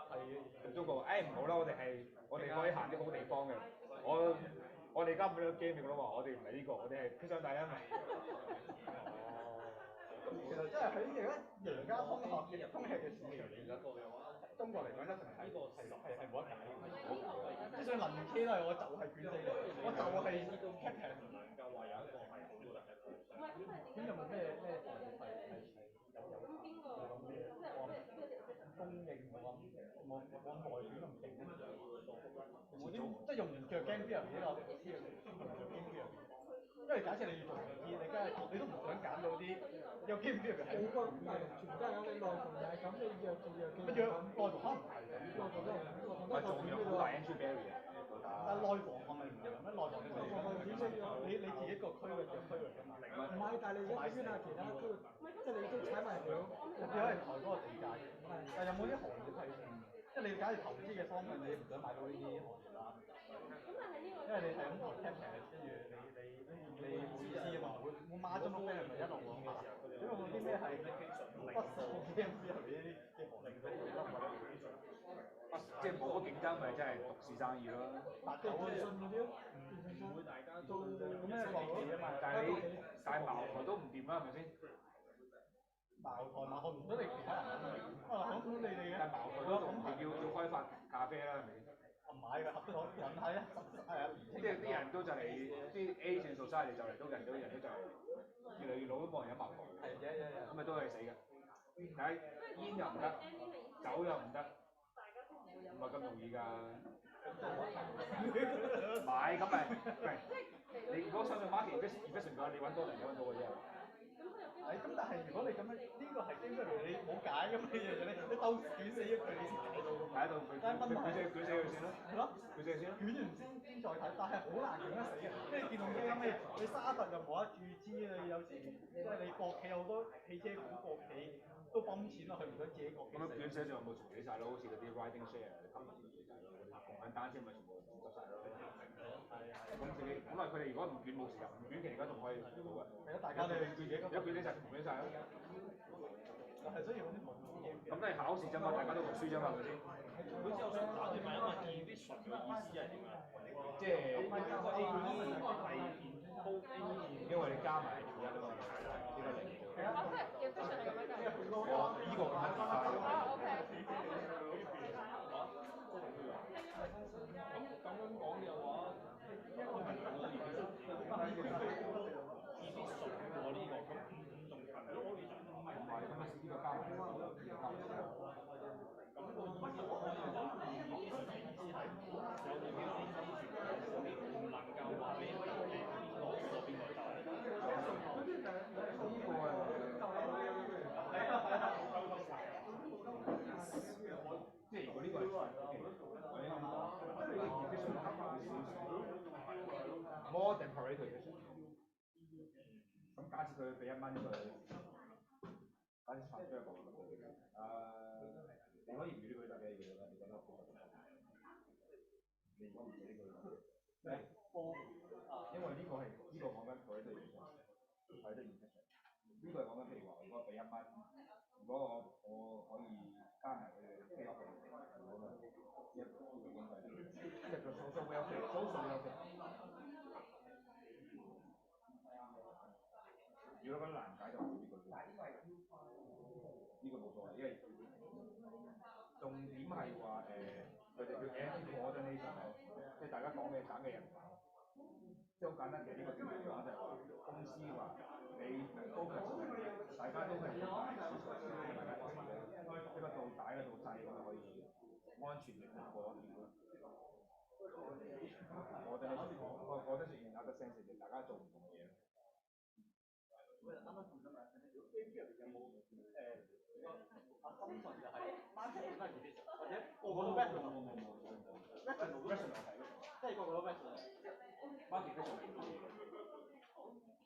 係。中國話：唔好啦，我哋可以行啲好地方嘅。我哋而家唔係呢個 game 㗎啦嘛，我哋唔係呢個，我哋係天上第一嘛。哦。其實真係喺而家贏家通吃嘅時期嚟講，中國嚟講一定係冇得解嘅，即係所以能 K 都係我就係捲死你，我就係 cap 唔能夠話有一個係好嘅。咁有冇咩行業係有咩供應冇內卷咁勁咧？冇啲即係用完腳 game 邊入邊呢個？因為假設你要做投資，你梗係你都唔想揀到啲有 game 邊入邊係好多全部都係咁，你內房又係咁，你弱做弱嘅。乜嘢？內房可能唔係咁，內房都係做弱好大 entry barrier。但係內房係咪唔係咁咧？內房你自己個區域㗎嘛。唔係，但係你而家圈下其他區域，即係你都踩埋佢，你可以抬嗰個地價嘅。但係有冇啲行業係即係你假如投資嘅方向，你唔想買到呢啲行業啦？因為你係咁投 cap 嘅，跟住你唔知啊嘛，會孖咗碌咩係咪一路嘅時候？因為有啲咩係不受 game 之後呢啲嘅行業都會即係冇乜競爭，咪真係獨市生意咯。電信嗰啲咯，係茅台都唔掂啦，係咪先？茅台唔得你其他人咁你哋嘅。但係茅台都仲唔掂，要開發咖啡啦，係咪先？唔買㗎，合得我人係啊，係啊，即係啲人都就嚟啲 Asian society 就嚟都人都就嚟越嚟越老都冇人飲茅台。咁咪都係死嘅。但係煙又唔得，酒又唔得，唔係咁容易㗎。買咁咪，你如果想做 market efficient 嘅話，你揾多人有揾到嘅啫。係咁，但係如果你咁樣，呢個係基本上你冇解咁嘅嘢咧，你鬥捲死一句你先解到㗎嘛。解到佢，但係問題係捲死佢先咯。係咯，捲死佢先咯。捲完先再睇，但係好難捲得死嘅。因為電動車咁你沙特又冇得注資，你有時即係你國企好多汽車股國企都泵錢落去，唔想自己國企。咁樣捲死就冇重死晒咯，好似嗰啲 riding share 你冚唪唥重死晒咯，嗰啲共享單車咪全部執晒咯。咁自己，咁啊佢哋如果唔捲冇事㗎，唔捲期而家仲可以做到嘅。係啊，大家你自己，如果捲死晒，捲晒咯。係所以嗰啲投資嘢。咁都係考試啫嘛，大家都讀書啫嘛，係咪先？好似我想打斷問一問 efficient 嘅意思係點啊？即係 A 係 O A， 因為你加埋條一啊嘛，呢個零。efficient 係咁樣㗎。我呢個咁樣變化咗。咁樣講嘅話，我明白咗 efficient 過呢個，咁仲勤咗可以做。唔係，咁啊呢個加埋呢個加埋。咁個意思可以話 efficient 嘅意思係有啲咩唔能夠話俾人哋攞咗邊個得。即係如果呢個係我應該咁講 ，more than Pareto efficient。咁假設佢俾1蚊佢，假設產出一個你可以唔要呢個得嘅，你覺得？你如果唔要呢個，因為呢個係呢個講緊 Pareto efficient，呢個係講緊譬如話，如果俾1蚊，如果我可以加埋佢嘅 pay off 即係個 social welfare。如果覺得難解就呢個冇所謂，因為重點係話佢哋叫 anti-coordination，即係大家講嘅省嘅人跑，即係好簡單嘅呢個點嚟講就係話公司話你 focus 大家都係大市場大家一齊咧，一個到大一個到細咁就可以安全地過一條。我覺得是 in other sense 嘅，大家做唔同嘅嘢。啱啱同咗咪 A.P. 入邊有冇assumption 就係 market 應該係 efficient，或者個個都 rational，即係個個都 rational。market efficient 係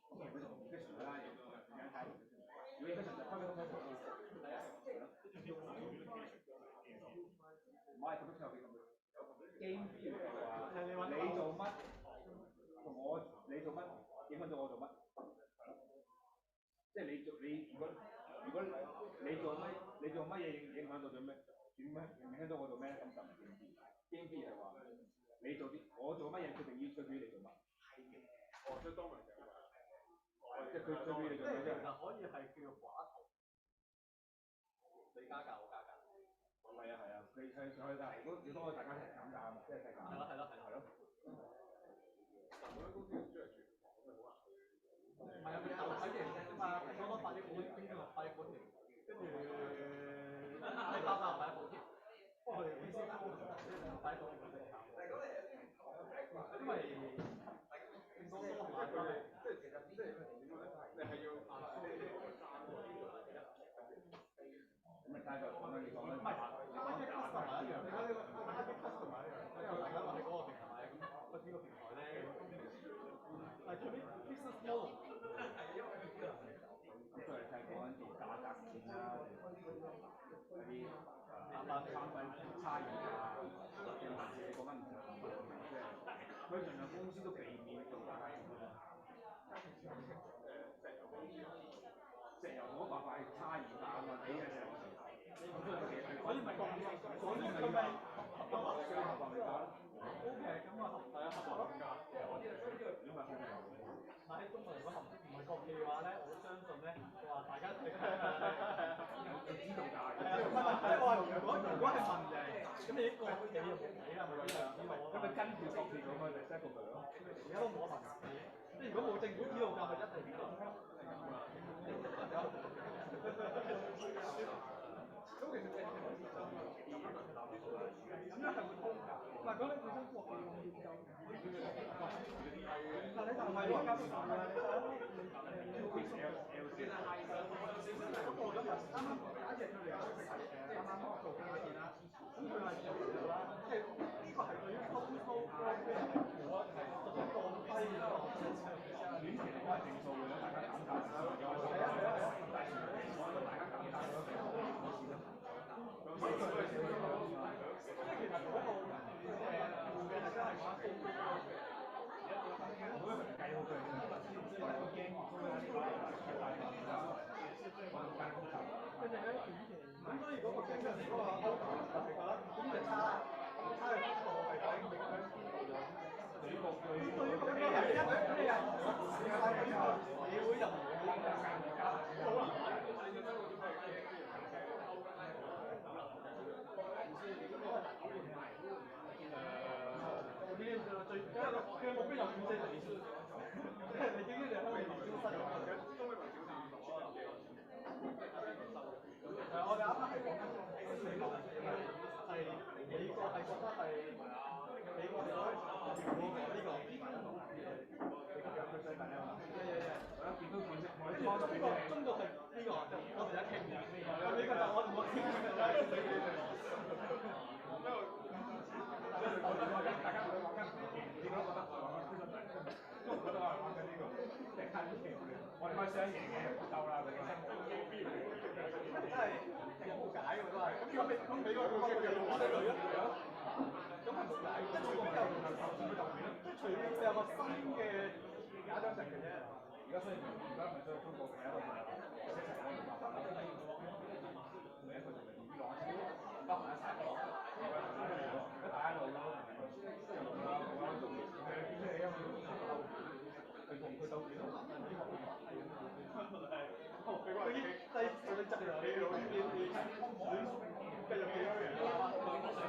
唔知efficient啦，而家睇，如果 efficient 就開個 market 係啊，唔係咁樣有 game view 就話你做乜同你做乜影響到我做乜。即係如果你做乜嘢影響到做咩？影響到我做咩咧？咁就唔係 game view 係話你做啲我做乜嘢決定於取決於你做乜。所以當然就係即係佢取決於你做咩啫。其實可以係叫做寡頭，你加價我加價。係啊，你但係如果大家一齊減價啊嘛，即係計價。係咯。但每間公司唔中意全行咁咪好難。唔係啊，佢頭睇嘅啫嘛，蘋果攞8億股，邊個8億股添？跟住阿里巴巴8億股添，不過佢哋公司8億股嘅成效。因為蘋果多買翻嚟，即係其實即係點講咧？你係要壓縮呢個3個呢個第一。咁咪睇就講緊你講緊。唔係，market customer 一樣，你睇呢個 market customer 一樣，因為大家話喺嗰個平台買，咁我呢個平台咧，係最尾 business model。咁佢哋睇講緊啲價格戰啦，嗰啲產品差異啊，定還是你講緊唔同嘅，即係佢盡量公司都避免做價格戰㗎嘛。石油冇辦法係差異化啊嘛，你嘅石油。所以咪講，所以咪合法嚟㗎。O K，咁啊合法合法㗎。因為佢哋喺中文如果唔係國企嘅話咧，我相信咧就話大家係知道㗎，即係我話如果係問嘅，咁你啲國企又冇計啦，咪邊個知道啊？因為跟住國企嗰個就 set 個佢咯。而家都冇得問嘅，即係如果冇政府指導價，咪一定唔得。咁樣係會通㗎。唔係講你本身國企咁研究，但你就唔係話交通啊，你就不過咁又啱啱假設佢哋係啱啱做緊嘅啦，咁佢係做嘅啦，即係呢個係對於 total growth 嘅如果係實質降低嘅話，短期嚟講係正數嘅，大家減價啦。大家減價咗幾多錢啦？咁所以即係其實嗰個嘅係真係講高嘅。我覺得計好佢，我驚跟住咧短期，咁所以嗰個經濟嗰個 outcome 就係覺得咁就差嘅幅度係講影響邊度咗？對於個經濟係咩人？社會人好最佢嘅目標有5、4厘，即係你經濟方面消失咗。我哋啱啱係講緊美國係美國係覺得係美國係呢個中國係呢個我哋一傾嘅，美國就我哋冇傾嘅。大家會玩緊唔同嘅，你覺得玩緊邊個大？都唔覺得我係玩緊呢個，即係看劇。我哋開雙贏嘅又鬥啦，咁樣。真係冇解喎都係。咁美國會嘅話咧，佢咁係冇解，即係中國又唔係受制特別咯，即係除非佢有個新嘅假想敵嘅啫。而家所以咪所以中國係一個一齊攞唔辦法啦。另一個就係點講先？包埋一齊攞，一帶一路咯，佢鬥幾多？佢已經低咗啲質量，你繼續幾多人啊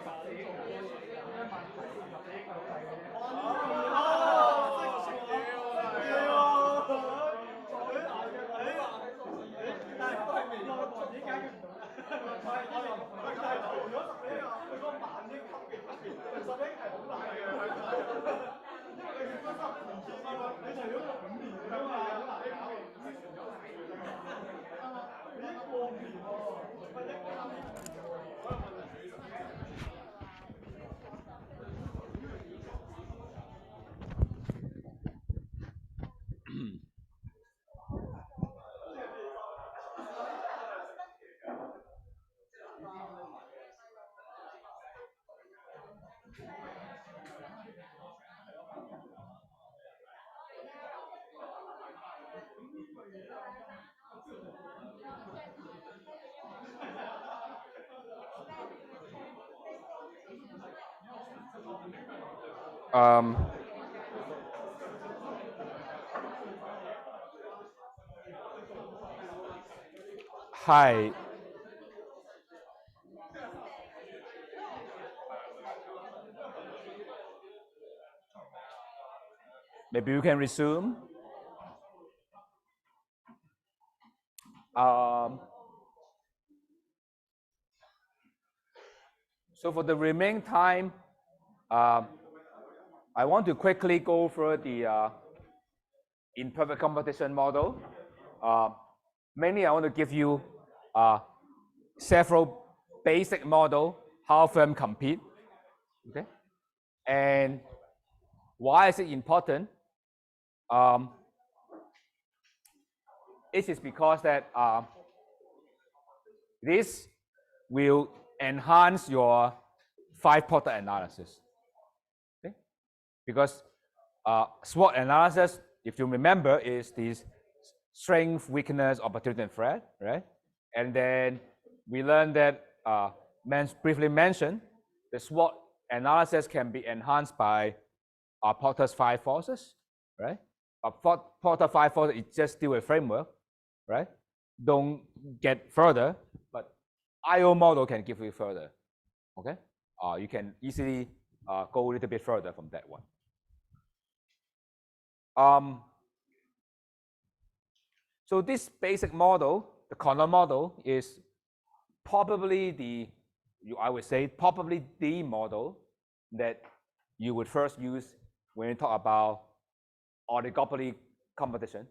？14億1萬14億好大嘅啫。但係都係未來環境解決唔到。我哋係除咗10億啊，佢嗰個萬億級嘅10億係好大嘅。因為你嗰3年前你除咗5年㗎嘛，好難搞。你已經過5年喎，乜1個3年？Hi. Maybe you can resume. So for the remaining time, I want to quickly go through the imperfect competition model. Mainly, I want to give you several basic model how firms compete. Okay, and why is it important? It is because that this will enhance your 5-porter analysis. Okay? Because SWOT analysis, if you remember, is this strength, weakness, opportunity, and threat, right? And then we learned that, briefly mentioned, the SWOT analysis can be enhanced by Porter's 5 forces, right? But Porter 5 is just still a framework, right? Don't get further, but IO model can give you further, okay? You can easily go a little bit further from that one. So this basic model, the Carnot model, is probably I would say, probably the model that you would first use when you talk about oligopoly competition,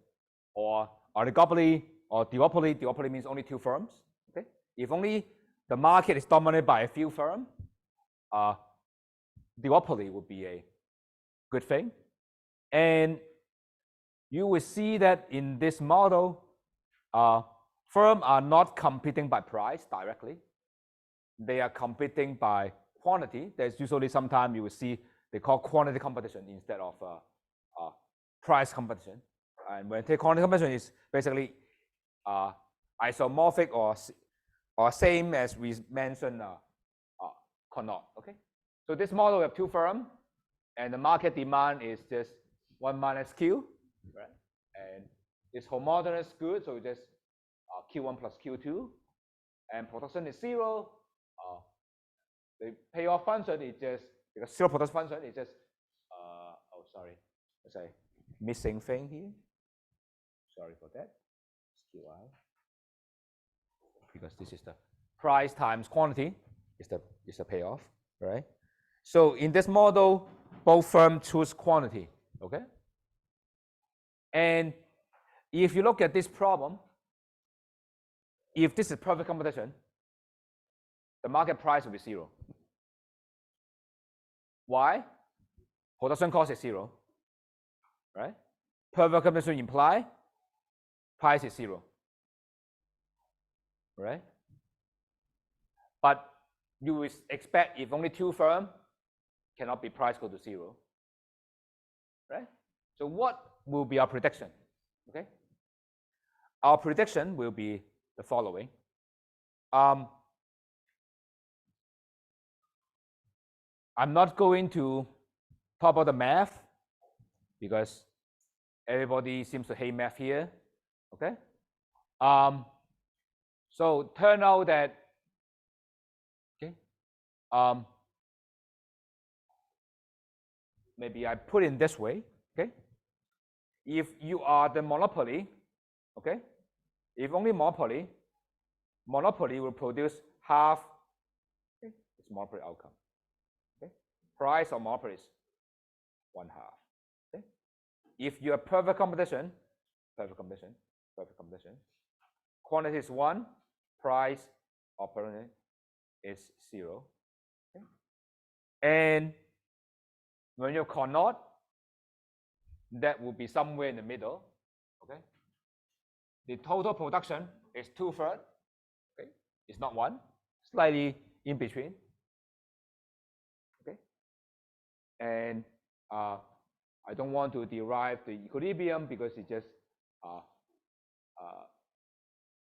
or oligopoly or duopoly. Duopoly means only two firms. Okay, if only the market is dominated by a few firms, duopoly would be a good thing. And you will see that in this model, firms are not competing by price directly. They are competing by quantity. There's usually sometimes you will see they call quantity competition instead of price competition. And when they quantity competition is basically isomorphic or same as we mentioned Carnot. Okay, so this model we have two firms, and the market demand is just 1 minus Q, right? And it's homogeneous good, so just Q1 plus Q2, and production is 0. The payoff function is just because zero production function is just oh sorry, there's a missing thing here. Sorry for that. QI, because this is the price times quantity is the payoff, right? So in this model, both firms choose quantity. Okay. And if you look at this problem, if this is perfect competition, the market price will be 0. Why? Production cost is 0, right? Perfect competition imply price is 0, right? But you will expect if only two firms, cannot be price go to 0, right? So what will be our prediction? Okay, our prediction will be the following. I'm not going to talk about the math because everybody seems to hate math here. Okay, so turn out that maybe I put it this way. Okay, if you are the monopoly, okay, if only monopoly will produce half its monopoly outcome. Okay, price of monopoly is 1/2. Okay, if you are perfect competition, quantity is 1, price of quantity is 0. Okay, and when you're Carnot, that will be somewhere in the middle. Okay, the total production is 2/3. Okay, it's not 1, slightly in between. Okay, and I don't want to derive the equilibrium because it's just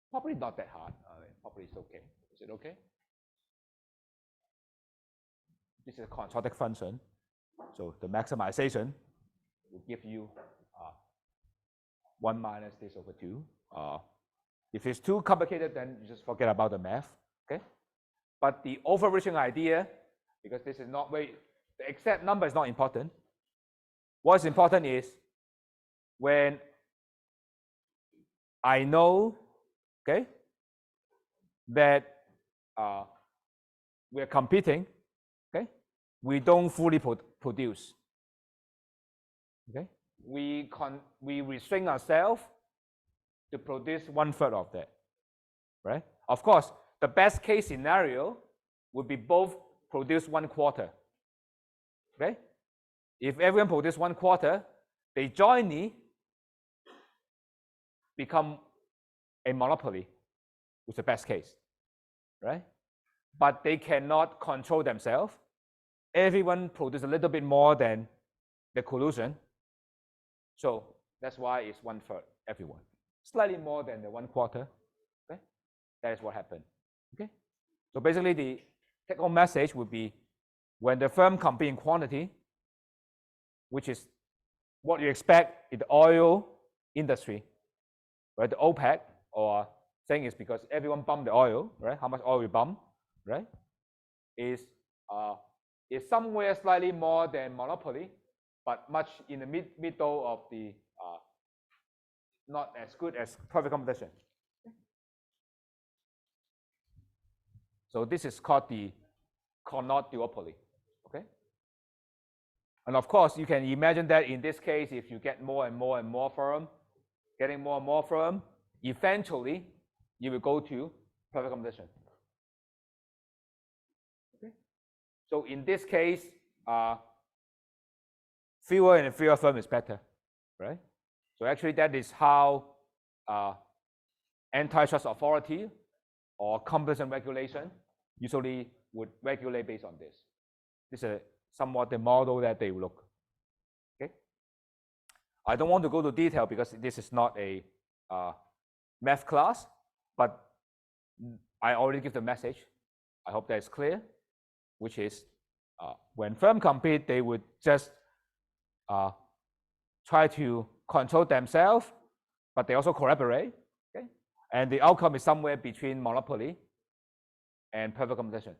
probably not that hard. Probably it's okay. Is it okay? This is a quadratic function, so the maximization will give you 1 minus this over 2. If it's too complicated, then you just forget about the math. Okay, but the overreaching idea, because this is not the exact number is not important. What's important is when I know, okay, that we're competing, okay, we don't fully produce. Okay, we restrain ourselves to produce 1/3 of that, right? Of course, the best case scenario would be both produce 1/4. Okay, if everyone produce 1/4, they jointly become a monopoly, which is the best case, right? But they cannot control themselves. Everyone produces a little bit more than the collusion, so that's why it's 1/3 everyone, slightly more than the 1/4. Okay, that is what happened. Okay, so basically the take-home message would be when the firm compete in quantity, which is what you expect in the oil industry, right? The OPEC or thing is because everyone bump the oil, right? How much oil we bump, right? Is somewhere slightly more than monopoly, but much in the middle of the not as good as perfect competition. So this is called the Carnot duopoly. Okay. And of course, you can imagine that in this case, if you get more and more and more firm, getting more and more firm, eventually you will go to perfect competition. Okay. So in this case, fewer and fewer firms is better, right? So actually, that is how antitrust authority or competition regulation usually would regulate based on this. This is somewhat the model that they look. Okay. I don't want to go to detail because this is not a math class, but I already give the message. I hope that is clear, which is when firms compete, they would just try to control themselves, but they also collaborate. Okay? And the outcome is somewhere between monopoly and perfect competition.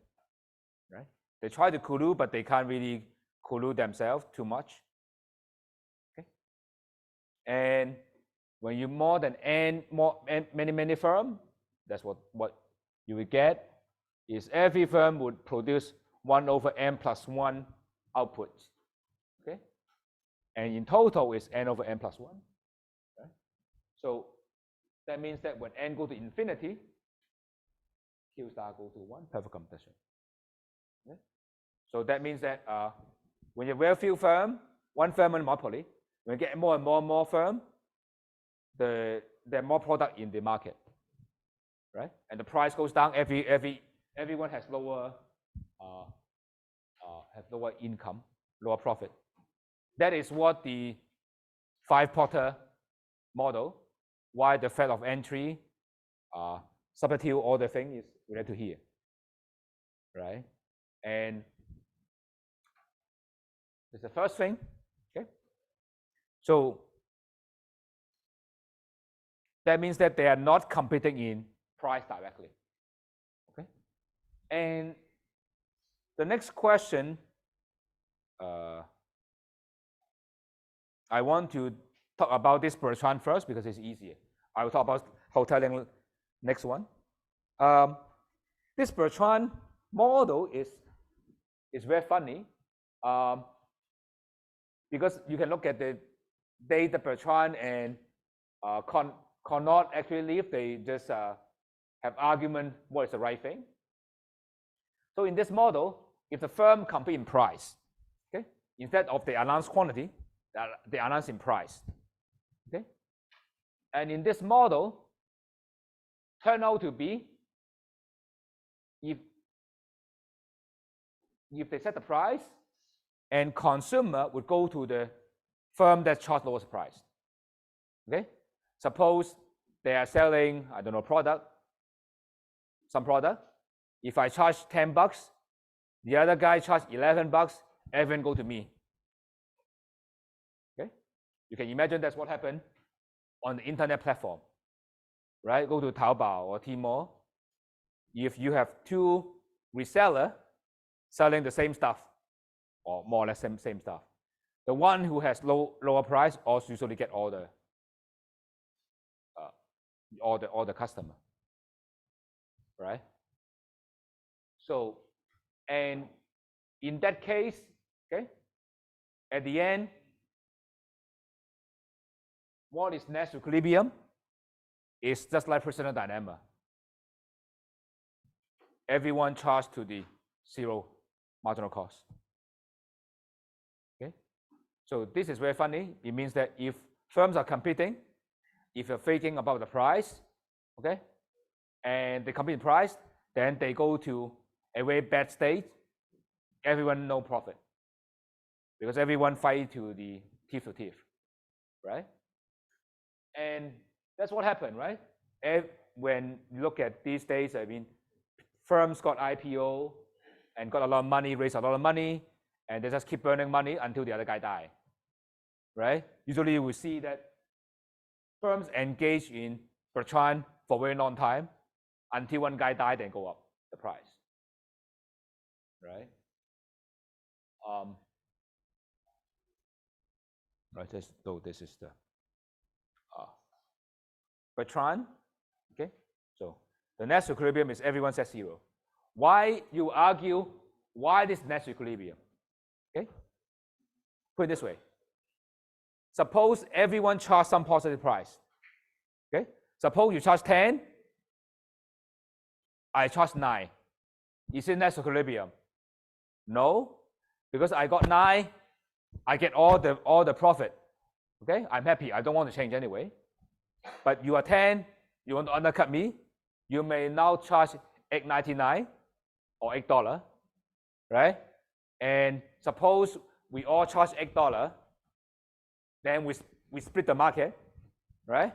Right? They try to collude, but they can't really collude themselves too much. Okay? And when you more than many firms, that's what you will get is every firm would produce 1/n+1 output. Okay? And in total is n/n+1. Right? So that means that when n go to infinity, Q star go to 1, perfect competition. Okay? So that means that when you have very few firms, one firm in monopoly, when you get more and more firms, there are more product in the market, right? And the price goes down. Everyone has lower income, lower profit. That is what the 5-Porter model, why the threat of entry, substitute, all the thing is related to here, right? And that's the first thing. Okay. So that means that they are not competing in price directly. Okay. And the next question, I want to talk about this Bertrand first because it's easier. I will talk about hoteling next one. This Bertrand model is very funny because you can look at the data Bertrand and Carnot actually leave. They just have argument what is the right thing. So in this model, if the firm compete in price, okay, instead of the announced quantity, they announce in price. Okay, and in this model, turn out to be if they set the price, and consumer would go to the firm that charge lowest price. Okay, suppose they are selling, I don't know, some product. If I charge $10, the other guy charge $11, everyone go to me. Okay, you can imagine that's what happened on the internet platform, right? Go to Taobao or Tmall. If you have two resellers selling the same stuff, or more or less same stuff, the one who has lower price also usually get all the customer, right? So, and in that case, okay, at the end, what is next equilibrium is just like personal dynamic. Everyone charged to the zero marginal cost. Okay, so this is very funny. It means that if firms are competing, if you're thinking about the price, okay, and they compete in price, then they go to a very bad state. Everyone no profit because everyone fight to the teeth to teeth, right? And that's what happened, right? When you look at these days, I mean, firms got IPO and got a lot of money, raised a lot of money, and they just keep burning money until the other guy die. right? Usually you will see that firms engage in Bertrand for a very long time until one guy died and go up the price, right? Right. This is the Bertrand. Okay. So the net equilibrium is everyone says 0. Why you argue why this net equilibrium? Okay. Put it this way. Suppose everyone charge some positive price. Okay. Suppose you charge 10, I charge 9. Is it net equilibrium? No, because I got 9, I get all the profit. Okay, I'm happy. I don't want to change anyway. But you are 10, you want to undercut me, you may now charge $8.99 or $8, right? And suppose we all charge $8, then we split the market, right?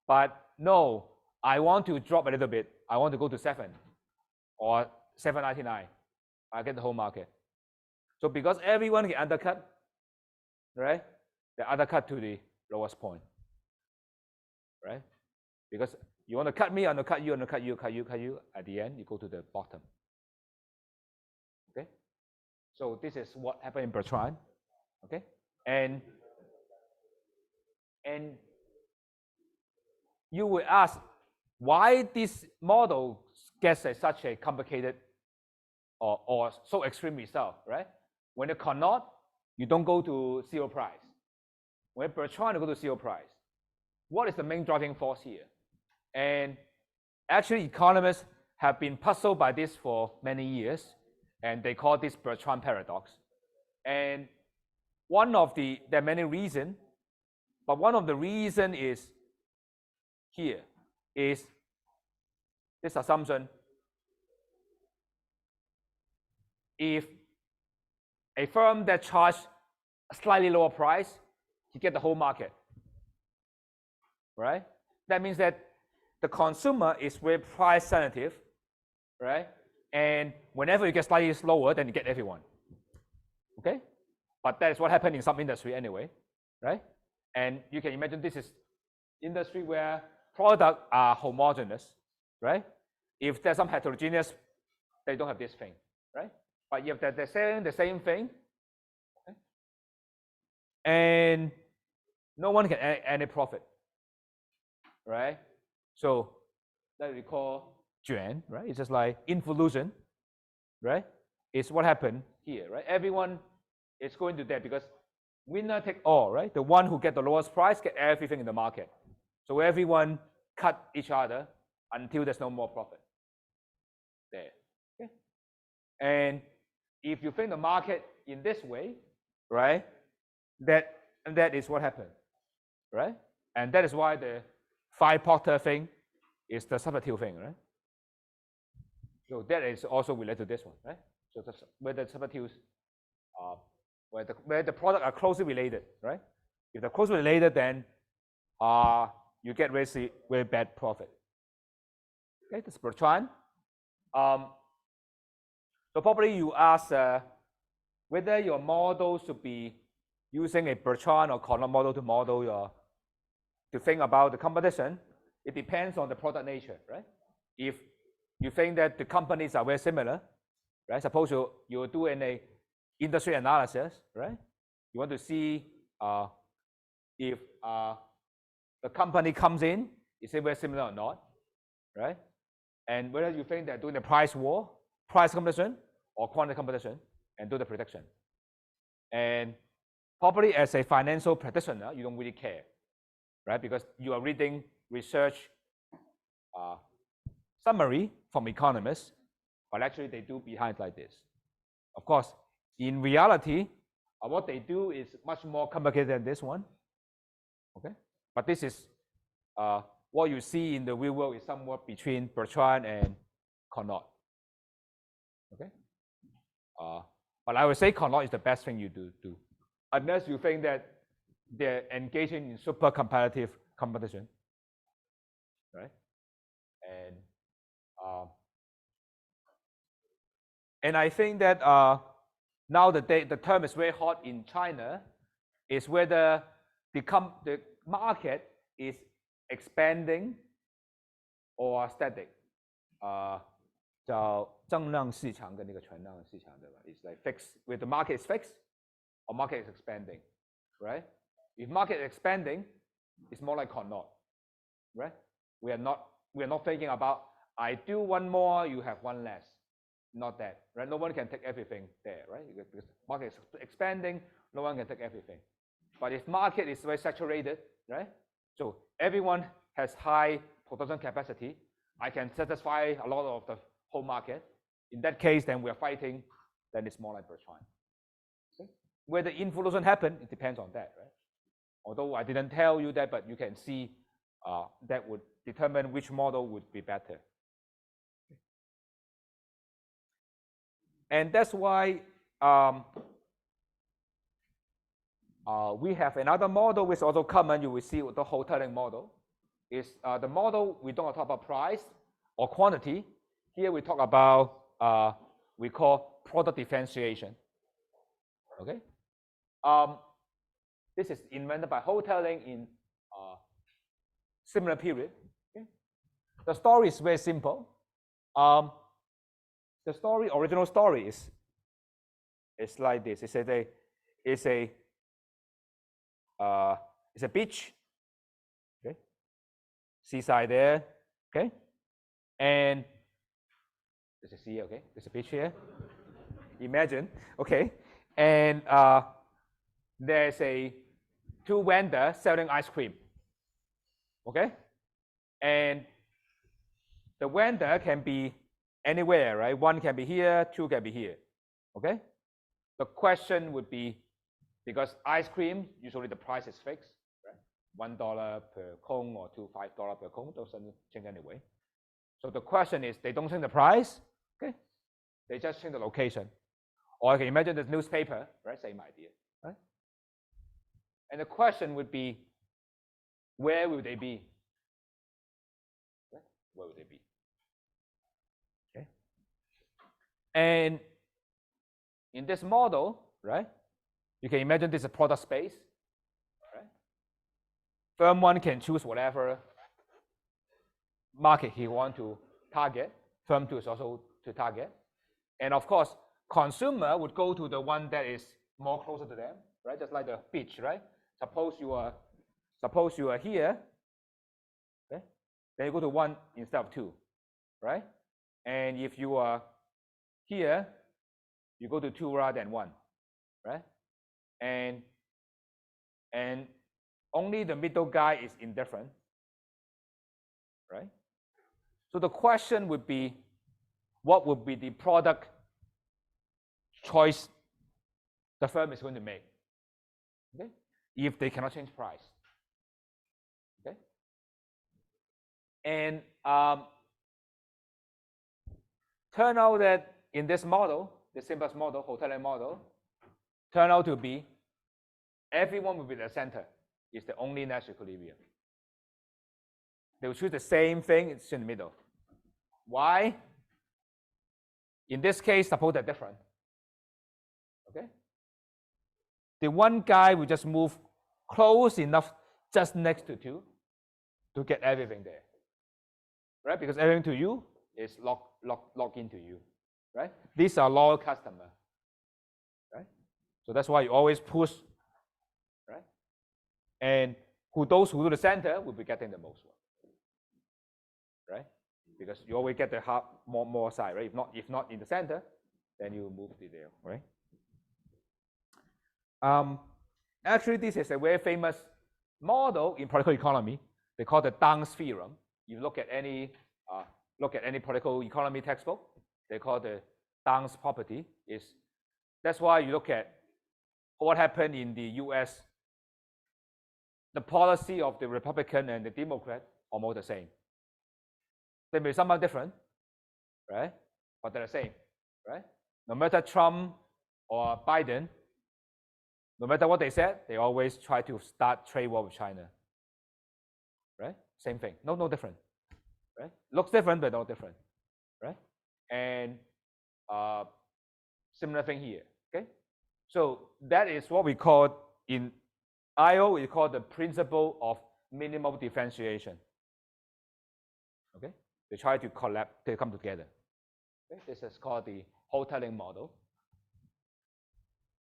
But no, I want to drop a little bit. I want to go to 7 or $7.99. I get the whole market. So because everyone can undercut, right? They undercut to the lowest point, right? Because you want to cut me, I want to cut you, I want to cut you, cut you, cut you. At the end, you go to the bottom. Okay? So this is what happened in Bertrand. Okay? And you will ask why this model gets such a complicated or so extreme result, right? When you cannot, you don't go to 0 price. When Bertrand, you go to 0 price. What is the main driving force here? And actually, economists have been puzzled by this for many years, and they call this Bertrand paradox. And there are many reasons, but one of the reasons is here, is this assumption: if a firm that charges a slightly lower price, you get the whole market, right? That means that the consumer is very price sensitive, right? And whenever you get slightly lower, then you get everyone, okay? But that is what happened in some industry anyway, right? And you can imagine this is industry where products are homogeneous, right? If there's some heterogeneous, they don't have this thing, right? But if they're selling the same thing, okay, and no one can add any profit, right? So that we call juan, right? It's just like involution, right? It's what happened here, right? Everyone is going to that because winner take all, right? The one who get the lowest price get everything in the market. So everyone cut each other until there's no more profit there. Okay? And if you think the market in this way, right, that is what happened, right? And that is why the 5-Porter thing is the substitute thing, right? So that is also related to this one, right? So that's where the substitutes where the products are closely related, right? If they're closely related, then you get very bad profit. Okay, this is Bertrand. So probably you ask whether your model should be using a Bertrand or Carnot model to think about the competition. It depends on the product nature, right? If you think that the companies are very similar, right? Suppose you're doing an industry analysis, right? You want to see if the company comes in, is it very similar or not, right? And whether you think they're doing the price war, price competition, or quantity competition, and do the prediction. And probably as a financial practitioner, you don't really care, right? Because you are reading research summary from economists, but actually they do behind like this. Of course, in reality, what they do is much more complicated than this one. Okay, but this is what you see in the real world is somewhat between Bertrand and Carnot. Okay, but I would say Carnot is the best thing you do, unless you think that they're engaging in super competitive competition, right? And I think that now the term is very hot in China is whether the market is expanding or static. 叫增量市场跟那个存量市场，对吧？ It's like fixed, with the market is fixed or market is expanding, right? If market is expanding, it's more like or not, right? We are not thinking about I do one more, you have one less. Not that, right? No one can take everything there, right? Because market is expanding, no one can take everything. But if market is very saturated, right? So everyone has high production capacity. I can satisfy a lot of the whole market. In that case, then we are fighting. Then it's more like Bertrand. Okay? Whether inflation happen, it depends on that, right? Although I didn't tell you that, but you can see that would determine which model would be better. And that's why we have another model which is also common. You will see the wholesaling model. Is the model we don't talk about price or quantity. Here we talk about we call product differentiation. Okay. This is invented by wholesaling in similar period. Okay. The story is very simple. The original story is like this. It's a beach. Okay. Seaside there. Okay. And there's a sea. Okay. There's a beach here. Imagine. Okay. And there's two vendors selling ice cream. Okay. And the vendor can be anywhere, right? One can be here, two can be here. Okay. The question would be, because ice cream usually the price is fixed, right? $1 per cone or $5 per cone, doesn't change anyway. So the question is, they don't change the price, okay? They just change the location. Or I can imagine this newspaper, right? Same idea, right? And the question would be, where will they be? Right? Where will they be? Okay. And in this model, right? You can imagine this is a product space, right? Firm one can choose whatever market he wants to target. Firm two is also to target. And of course, consumer would go to the one that is more closer to them, right? Just like the beach, right? Suppose you are here, okay? Then you go to one instead of two, right? And if you are here, you go to two rather than one, right? And only the middle guy is indifferent, right? So the question would be, what would be the product choice the firm is going to make? Okay, if they cannot change price. Okay, and turn out that in this model, the simplest model, wholesaling model, turn out to be everyone will be the center. It's the only Nash equilibrium. They will choose the same thing, it's in the middle. Why? In this case, suppose they're different. Okay? The one guy will just move close enough just next to two to get everything there. Right? Because everything to you is locked into you. Right? These are loyal customers. Right? So that's why you always push. Right? And those who do the center will be getting the most one. Right? Because you always get the more side, right? If not in the center, then you move to there, right? Actually, this is a very famous model in political economy. They call the Dang's theorem. You look at any political economy textbook, they call the Dang's property. That's why you look at what happened in the U.S. The policy of the Republican and the Democrat almost the same. They may be somewhat different, right? But they're the same, right? No matter Trump or Biden, no matter what they said, they always try to start trade war with China, right? Same thing, no different, right? Looks different, but not different, right? And similar thing here, okay? So that is what we call in IO is called the principle of minimal differentiation. Okay, they try to collab, they come together. Okay? This is called the hoteling model.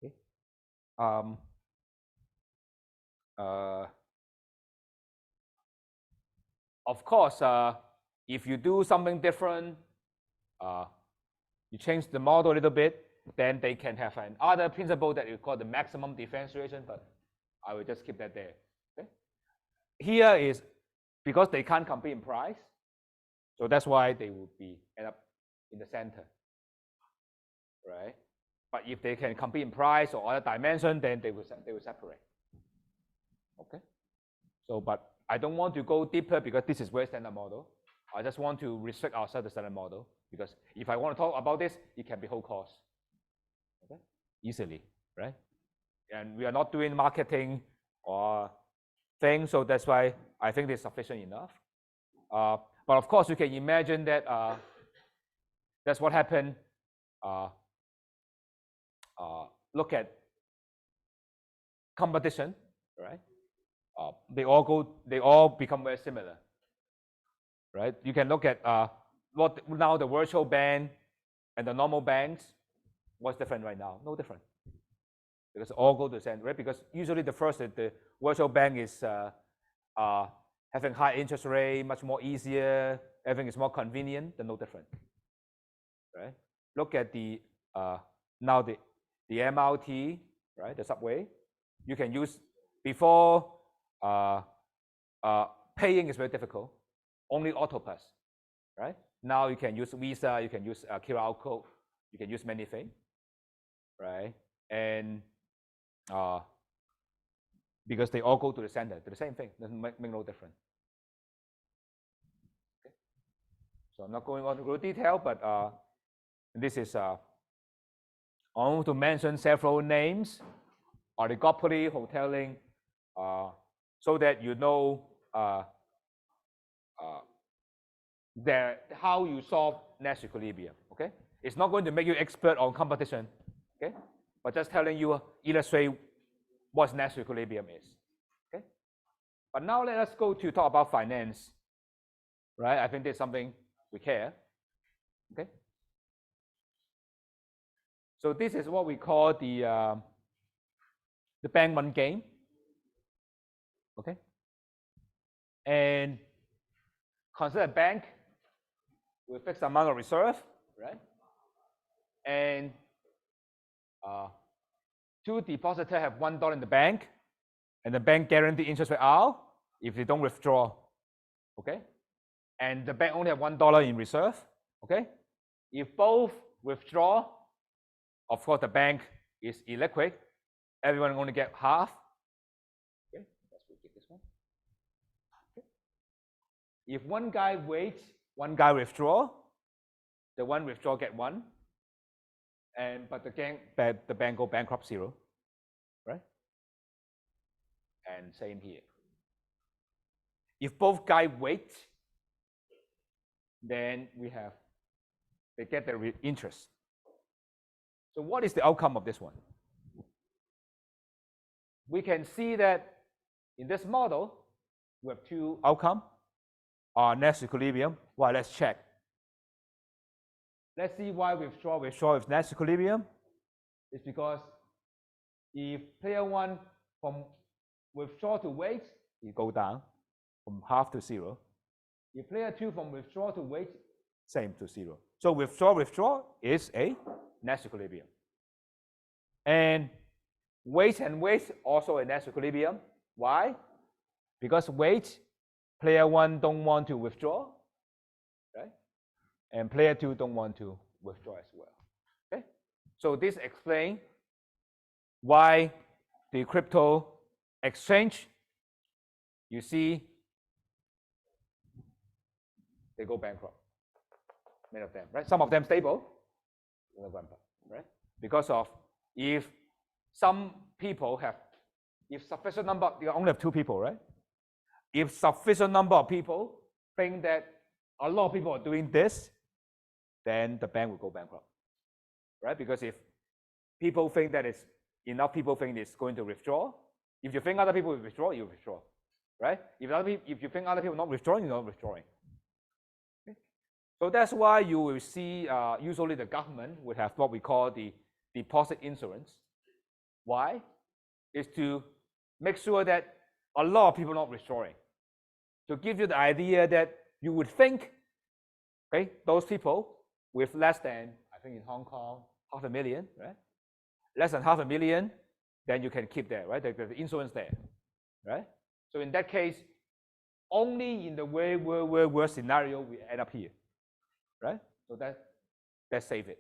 Okay. Of course, if you do something different, you change the model a little bit, then they can have another principle that you call the maximum differentiation, but I will just keep that there. Okay? Here is because they can't compete in price, so that's why they will be end up in the center, right? But if they can compete in price or other dimension, then they will separate. Okay. So, but I don't want to go deeper because this is very standard model. I just want to restrict ourselves to standard model because if I want to talk about this, it can be whole course. Okay, easily, right? And we are not doing marketing or things, so that's why I think it's sufficient enough. But of course, you can imagine that that's what happened. Look at competition, right? They all become very similar, right? You can look at what now the virtual bank and the normal banks. What's different right now? No different, because all go to the same, right? Because usually the virtual bank is having high interest rate, much more easier, everything is more convenient. Then no different, right? Look at the now the MRT, right? The subway. You can use before. Paying is very difficult. Only Autopass, right? Now you can use Visa, you can use QR code, you can use many things, right? And because they all go to the center, to the same thing, doesn't make no difference. Okay. So I'm not going on to detail, but this is I want to mention several names: oligopoly, hoteling, so that you know that how you solve Nash equilibrium. Okay, it's not going to make you expert on competition. Okay, but just telling you illustrate what Nash equilibrium is. Okay, but now let us go to talk about finance. Right, I think there's something we care. Okay, so this is what we call the bank one game. Okay, and consider a bank with fixed amount of reserve, right? And two depositors have $1 in the bank, and the bank guarantee interest rate R if they don't withdraw. Okay, and the bank only have $1 in reserve. Okay, if both withdraw, of course the bank is illiquid. Everyone only get half. Okay, let's repeat this one. Okay. If one guy waits, one guy withdraw, the one withdraw get 1, but the bank go bankrupt 0, right? And same here. If both guys wait, then they get the interest. So what is the outcome of this one? We can see that in this model, we have two outcomes. Nash equilibrium. Well, let's check. Let's see why withdraw with Nash equilibrium. It's because if player 1 from withdraw to wait, it go down from half to 0. If player 2 from withdraw to wait, same to 0. So withdraw is a Nash equilibrium. And wait also a Nash equilibrium. Why? Because wait, player 1 don't want to withdraw, right? And player 2 don't want to withdraw as well. Okay? So this explains why the crypto exchange, you see, they go bankrupt. Many of them, right? Some of them stable, right? Because of if some people have, if sufficient number, you only have 2 people, right? If sufficient number of people think that a lot of people are doing this, then the bank will go bankrupt, right? Because if people think that enough people think it's going to withdraw, If you think other people will withdraw, you withdraw, right? If you think other people not withdrawing, you're not withdrawing. Okay? So that's why you will see usually the government would have what we call the deposit insurance. Why? Is to make sure that a lot of people not withdrawing. To give you the idea that you would think, okay, those people with less than, I think in Hong Kong, 500,000, right? Less than 500,000, then you can keep there, right? The insurance there, right? So in that case, only in the very worst scenario we end up here, right? So that save it,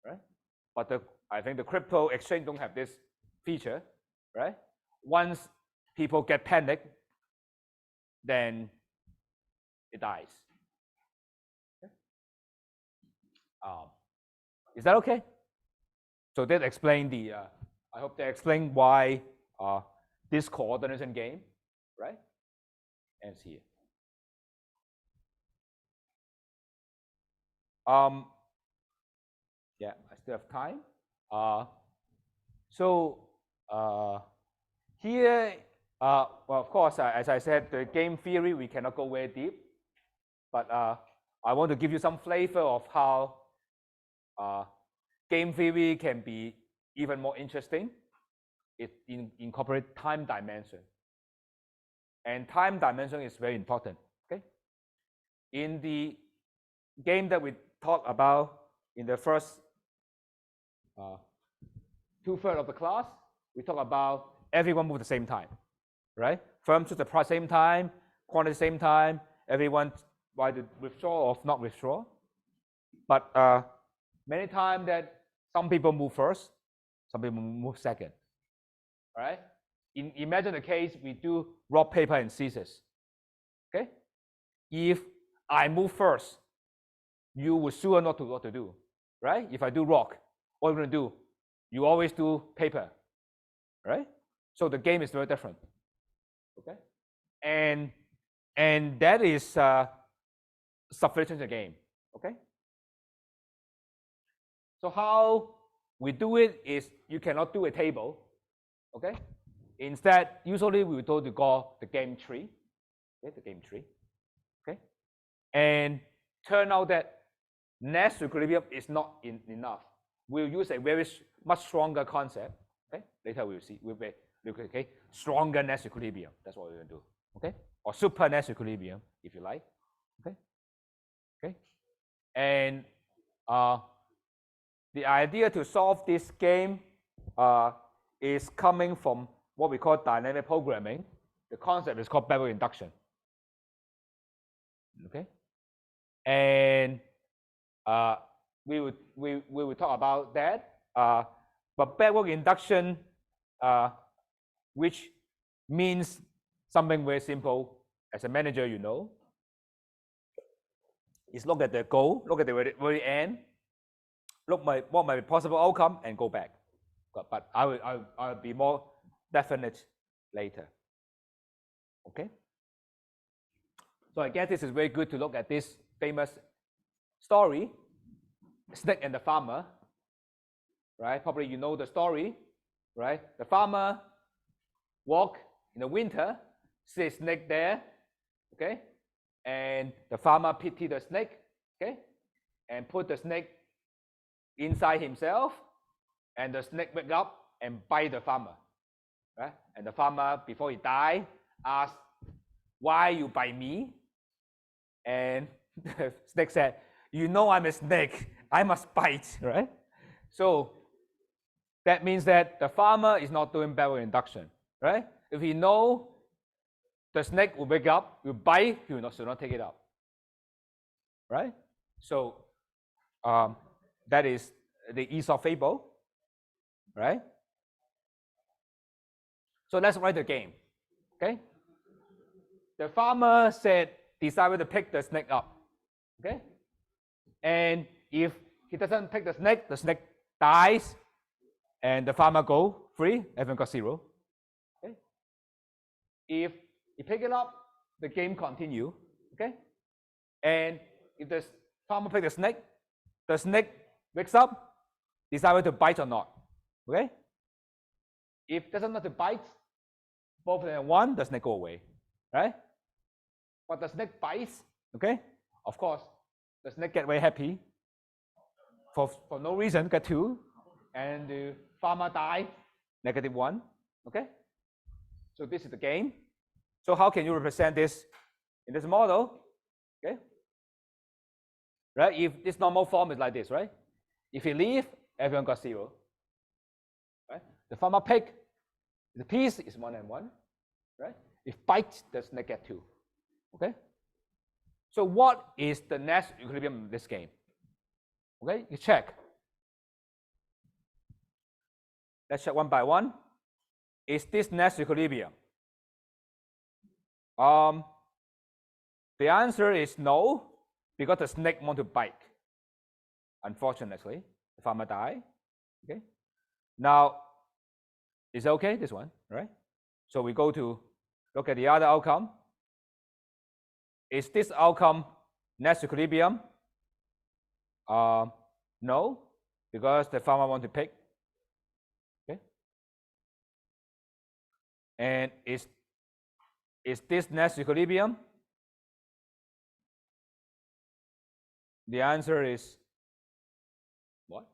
right? But I think the crypto exchange don't have this feature, right? Once people get panicked, then it dies. Okay? Is that okay? So that explain the. I hope that explain why this coordination game, right, ends here. Yeah, I still have time. Here, well, of course, as I said, the game theory we cannot go very deep, but I want to give you some flavor of how game theory can be even more interesting. It incorporates time dimension, and time dimension is very important. Okay, in the game that we talked about in the first 2/3 of the class, we talk about everyone move at the same time, right? Firms choose the price same time, quantity same time, everyone either withdraw or not withdraw. But many times that some people move first, some people move second, right? Imagine the case we do rock, paper, and scissors. Okay, if I move first, you will sure not to know what to do, right? If I do rock, what are you going to do? You always do paper, right? So the game is very different. Okay, and that is sufficient the game. Okay. So how we do it is you cannot do a table. Okay. Instead, usually we do to go the game tree. Okay, the game tree. Okay, and turn out that Nash equilibrium is not enough. We'll use a very much stronger concept. Okay, later we'll see. We'll be okay. Stronger Nash equilibrium. That's what we're going to do. Okay, or super Nash equilibrium, if you like. Okay. Okay, and the idea to solve this game is coming from what we call dynamic programming. The concept is called backward induction. Okay, and we will talk about that. But backward induction, which means something very simple. As a manager, you know, is look at the goal, look at the very end, look what might be possible outcome, and go back. But I'll be more definite later. Okay. So I guess this is very good to look at this famous story, Snake and the Farmer. Right? Probably you know the story, right? The farmer walk in the winter, see a snake there, okay? And the farmer pity the snake, okay? And put the snake inside himself, and the snake wake up and bite the farmer, right? And the farmer, before he die, asks, "Why you bite me?" And the snake said, "You know I'm a snake, I must bite," right? So that means that the farmer is not doing backward induction, right? If he know the snake will wake up, will bite, he will should not take it up, right? So that is the Aesop fable, right? So let's write the game, okay? The farmer decided to pick the snake up, okay? And if he doesn't pick the snake dies, and the farmer go free, everyone got 0. Okay? If you pick it up, the game continue. Okay? And if the farmer pick the snake wakes up, decides to bite or not. Okay? If doesn't want to bite, both than 1, the snake go away, right? But the snake bites, okay? Of course, the snake get very happy for no reason, get 2, and the farmer die, -1, okay? So this is the game. So how can you represent this in this model? Okay, right? If this normal form is like this, right? If you leave, everyone got 0, right? The farmer pick, the piece is 1 and 1, right? If bite, the snake get 2, okay? So what is the Nash equilibrium in this game? Okay, you check. Let's check one by one. Is this Nash equilibrium? The answer is no, because the snake want to bite. Unfortunately, the farmer die. Okay. Now, is it okay? This one, right? So we go to look at the other outcome. Is this outcome Nash equilibrium? No, because the farmer want to pick. Okay. And is this Nash equilibrium? The answer is what?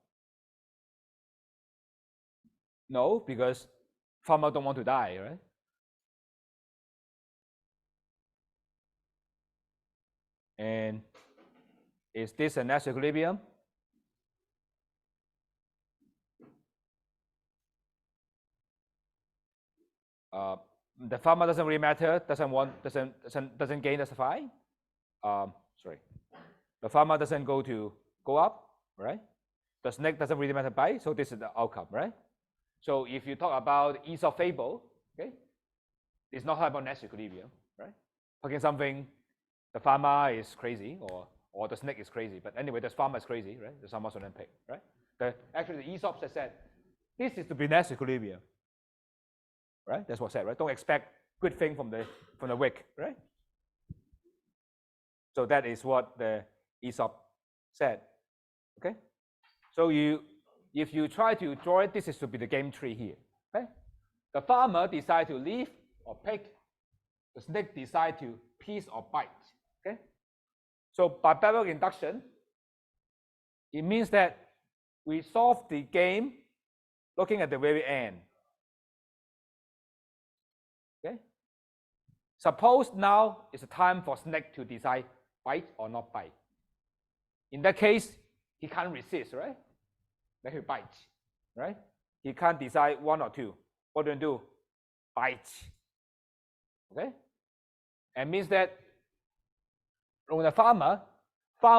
No, because farmer don't want to die, right? And is this a Nash equilibrium? The farmer doesn't really matter, doesn't gain, that's fine. Sorry. The farmer doesn't go up, right? The snake doesn't really matter bite, so this is the outcome, right? So if you talk about Aesop fable, okay, it's not about Nash equilibrium, right? Talking something, the farmer is crazy or the snake is crazy, but anyway, the farmer is crazy, right? The farmer shouldn't pick, right? Actually, the Aesop said this is to be Nash equilibrium, right? That's what said, right? Don't expect good thing from the wick, right? So that is what the Aesop said, okay? So if you try to draw it, this is to be the game tree here, okay? The farmer decide to leave or pick, the snake decide to piece or bite, okay? So by parallel induction, it means that we solve the game looking at the very end, okay? Suppose now is the time for snake to decide bite or not bite. In that case, he can't resist, right? Then he bites, right? He can't decide 1 or 2. What do you do? Bite, okay? And means that when the farmer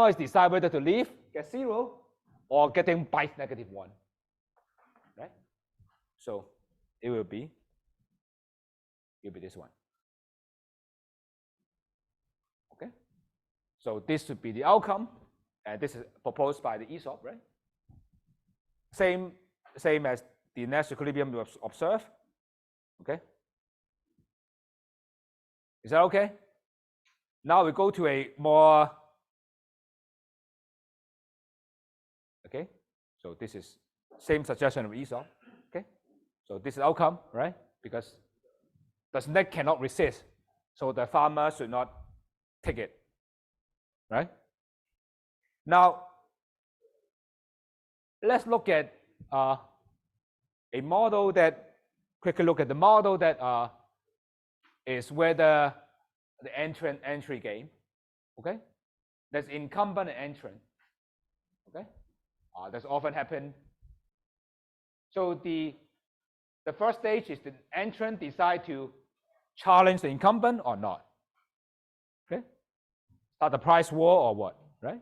is decide whether to leave, get 0, or getting bite -1, right? So it will be this one, okay? So this should be the outcome, and this is proposed by the Aesop, right? Same as the Nash equilibrium we observe, okay? Is that okay? Now we go to a more, okay? So this is same suggestion of Aesop, okay? So this is outcome, right? Because the snake cannot resist, so the farmer should not take it, right? Now, let's look at a model that, quickly look at the model that is whether the entrant entry game, okay? That's incumbent and entrant, okay? That's often happen. So the first stage is the entrant decide to challenge the incumbent or not, okay? Start the price war or what, right?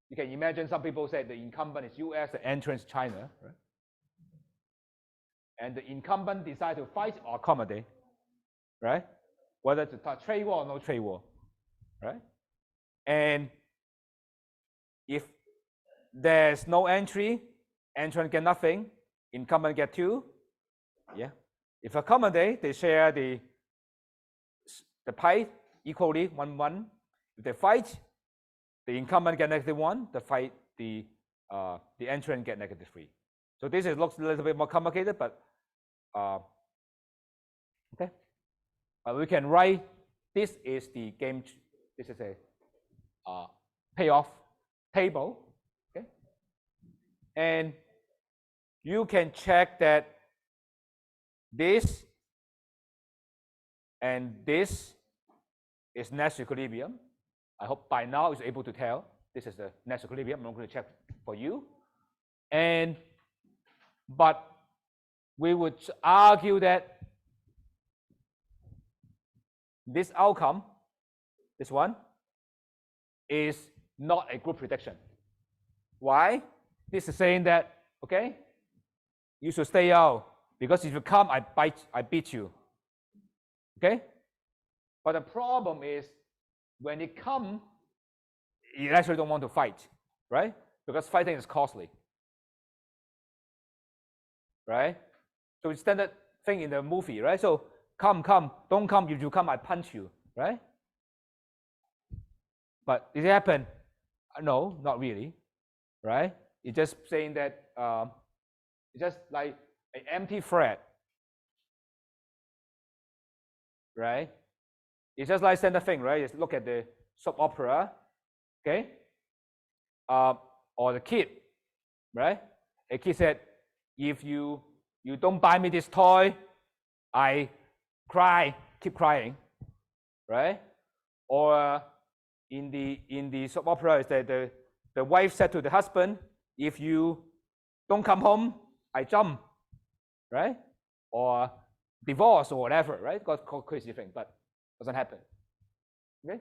You can imagine some people say the incumbent is US, the entrant is China, right? And the incumbent decide to fight or accommodate, right? Whether to start trade war or no trade war, right? And if there's no entry, entrant get nothing, incumbent get 2, yeah. If accommodate, they share the pie equally, 1-1. If they fight, the incumbent get -1, the entrant get -3. So this looks a little bit more complicated, but we can write, this is the game, this is a payoff table, okay? And you can check that this and this is Nash equilibrium. I hope by now you're able to tell this is the Nash equilibrium. I'm not going to check for you. But we would argue that this outcome, this one, is not a good prediction. Why? This is saying that, okay, you should stay out because if you come, I beat you. Okay? But the problem is when it comes, you actually don't want to fight, right? Because fighting is costly. Right? So it's standard thing in the movie, right? So come, don't come. If you come, I punch you, right? But did it happen? No, not really, right? It's just saying that it's just like an empty threat, right? It's just like standard thing, right? Just look at the soap opera, okay? Or the kid, right? A kid said, if you don't buy me this toy, I cry, keep crying, right? Or in the soap opera is that the wife said to the husband, if you don't come home, I jump, right? Or divorce or whatever, right? Got called crazy thing, but doesn't happen. Okay?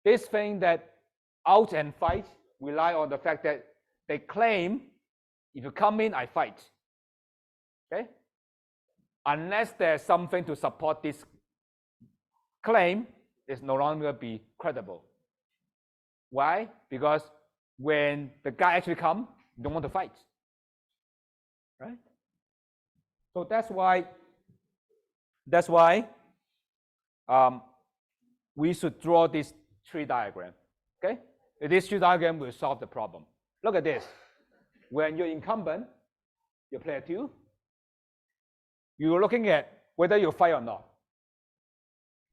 This thing that out and fight rely on the fact that they claim, if you come in, I fight. Okay? Unless there's something to support this claim, it's no longer be credible. Why? Because when the guy actually comes, you don't want to fight. Right? So that's why we should draw this tree diagram. Okay? This tree diagram will solve the problem. Look at this. When you're incumbent, you're player 2. You're looking at whether you fight or not.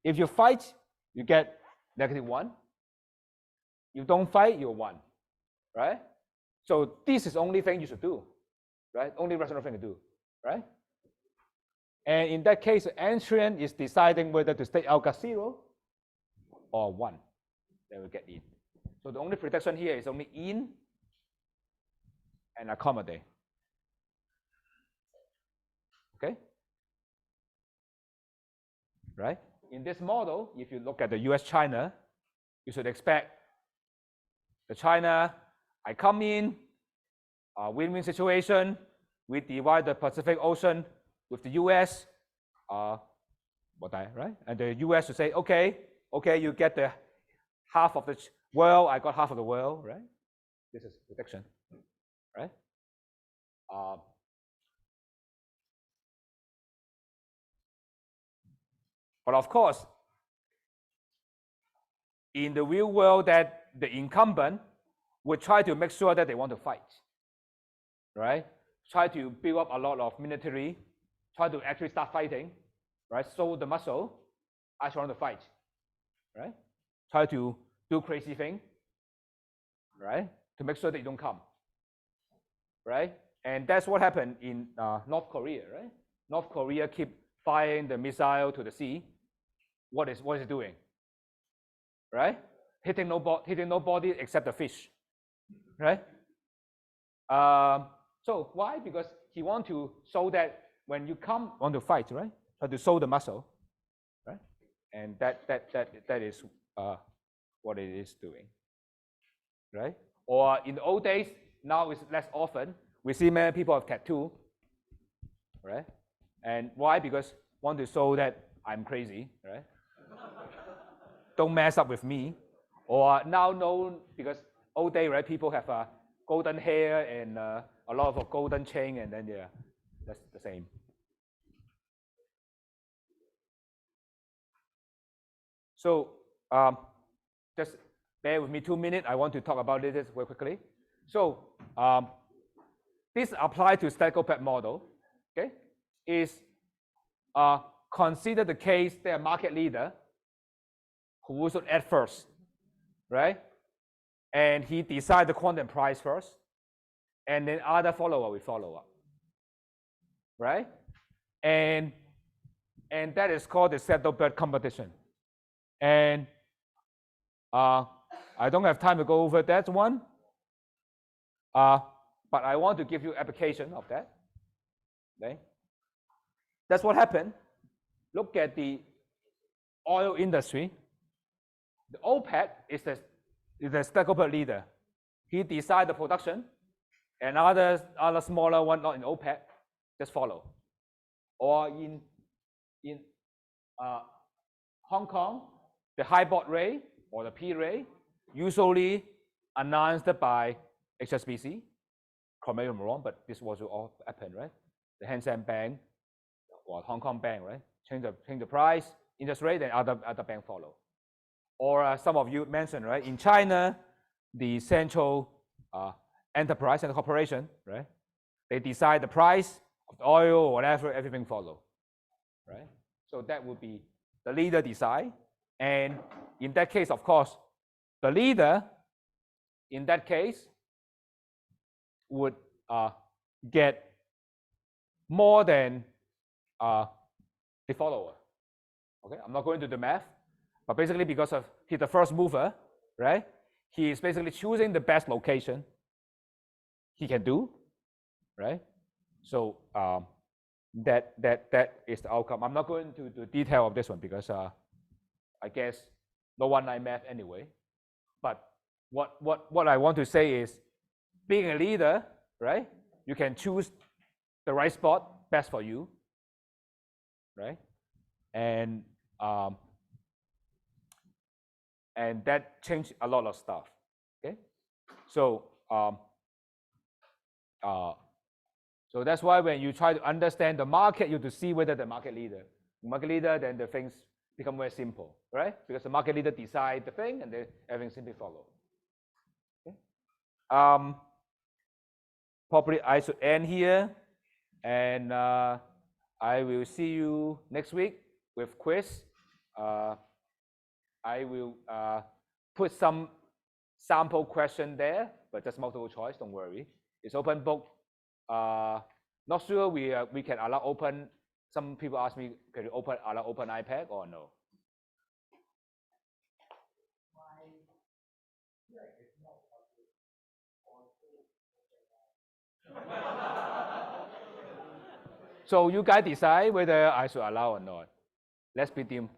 If you fight, you get -1. You don't fight, you're 1. Right? So this is the only thing you should do. Right? Only rational thing to do. Right? And in that case, the entrant is deciding whether to stay out at 0 or 1. They will get in. So the only protection here is only in and accommodate. Okay? Right? In this model, if you look at the US-China, you should expect the China, I come in, win-win situation, we divide the Pacific Ocean with the US, right? And the US should say, okay, you get the half of the world, I got half of the world, right? This is protection, right? But of course, in the real world, that the incumbent would try to make sure that they want to fight, right? Try to build up a lot of military, try to actually start fighting, right? Show the muscle, actually want to fight, right? Try to do crazy thing, right? To make sure that you don't come, right? And that's what happened in North Korea, right? North Korea keep firing the missile to the sea. What is it doing? Right? Hitting nobody except the fish, right? So why? Because he want to show that when you come want to fight, right? Try to show the muscle, right? And that is what it is doing, right? Or in the old days, now it's less often. We see many people have tattoo, right? And why? Because want to show that I'm crazy, right? Don't mess up with me. Or now known because old day, right? People have golden hair and a lot of golden chain, and then yeah, that's the same. So just bear with me 2 minutes. I want to talk about this very quickly. So this applies to statical pet model. Okay, is consider the case they're a market leader who should add first, right? And he decide the quantum price first, and then other follower will follow up, right? And that is called the saddle-belt competition. And I don't have time to go over that one, but I want to give you application of that. Okay? That's what happened. Look at the oil industry. The OPEC is the stakeholder leader. He decides the production, and other smaller one not in OPEC just follow. Or in Hong Kong, the high baud rate or the P rate usually announced by HSBC. Correct me if I'm wrong, but this was all happened, right? The Hang Seng Bank or Hong Kong Bank, right? Change the price, interest rate, and other bank follow. Or some of you mentioned, right? In China, the central enterprise and corporation, right? They decide the price of the oil or whatever, everything follow, right? So that would be the leader decide. And in that case, of course, the leader in that case would get more than the follower. Okay, I'm not going to do the math, but basically because of he's the first mover, right? He is basically choosing the best location he can do, right? So that is the outcome. I'm not going to the detail of this one because I guess no one like math anyway. But what I want to say is, being a leader, right? You can choose the right spot best for you, right? And that changed a lot of stuff. Okay, so so that's why when you try to understand the market, you have to see whether the market leader, then the things become very simple, right? Because the market leader decide the thing, and then everything simply follow. Okay? Probably I should end here, and I will see you next week with quiz. I will put some sample question there, but just multiple choice. Don't worry. It's open book. Not sure we can allow open. Some people ask me, can you allow open iPad or no? So you guys decide whether I should allow or not. Let's be team.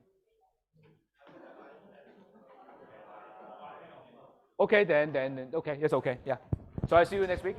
Okay, then okay, it's okay. Yeah. So I see you next week.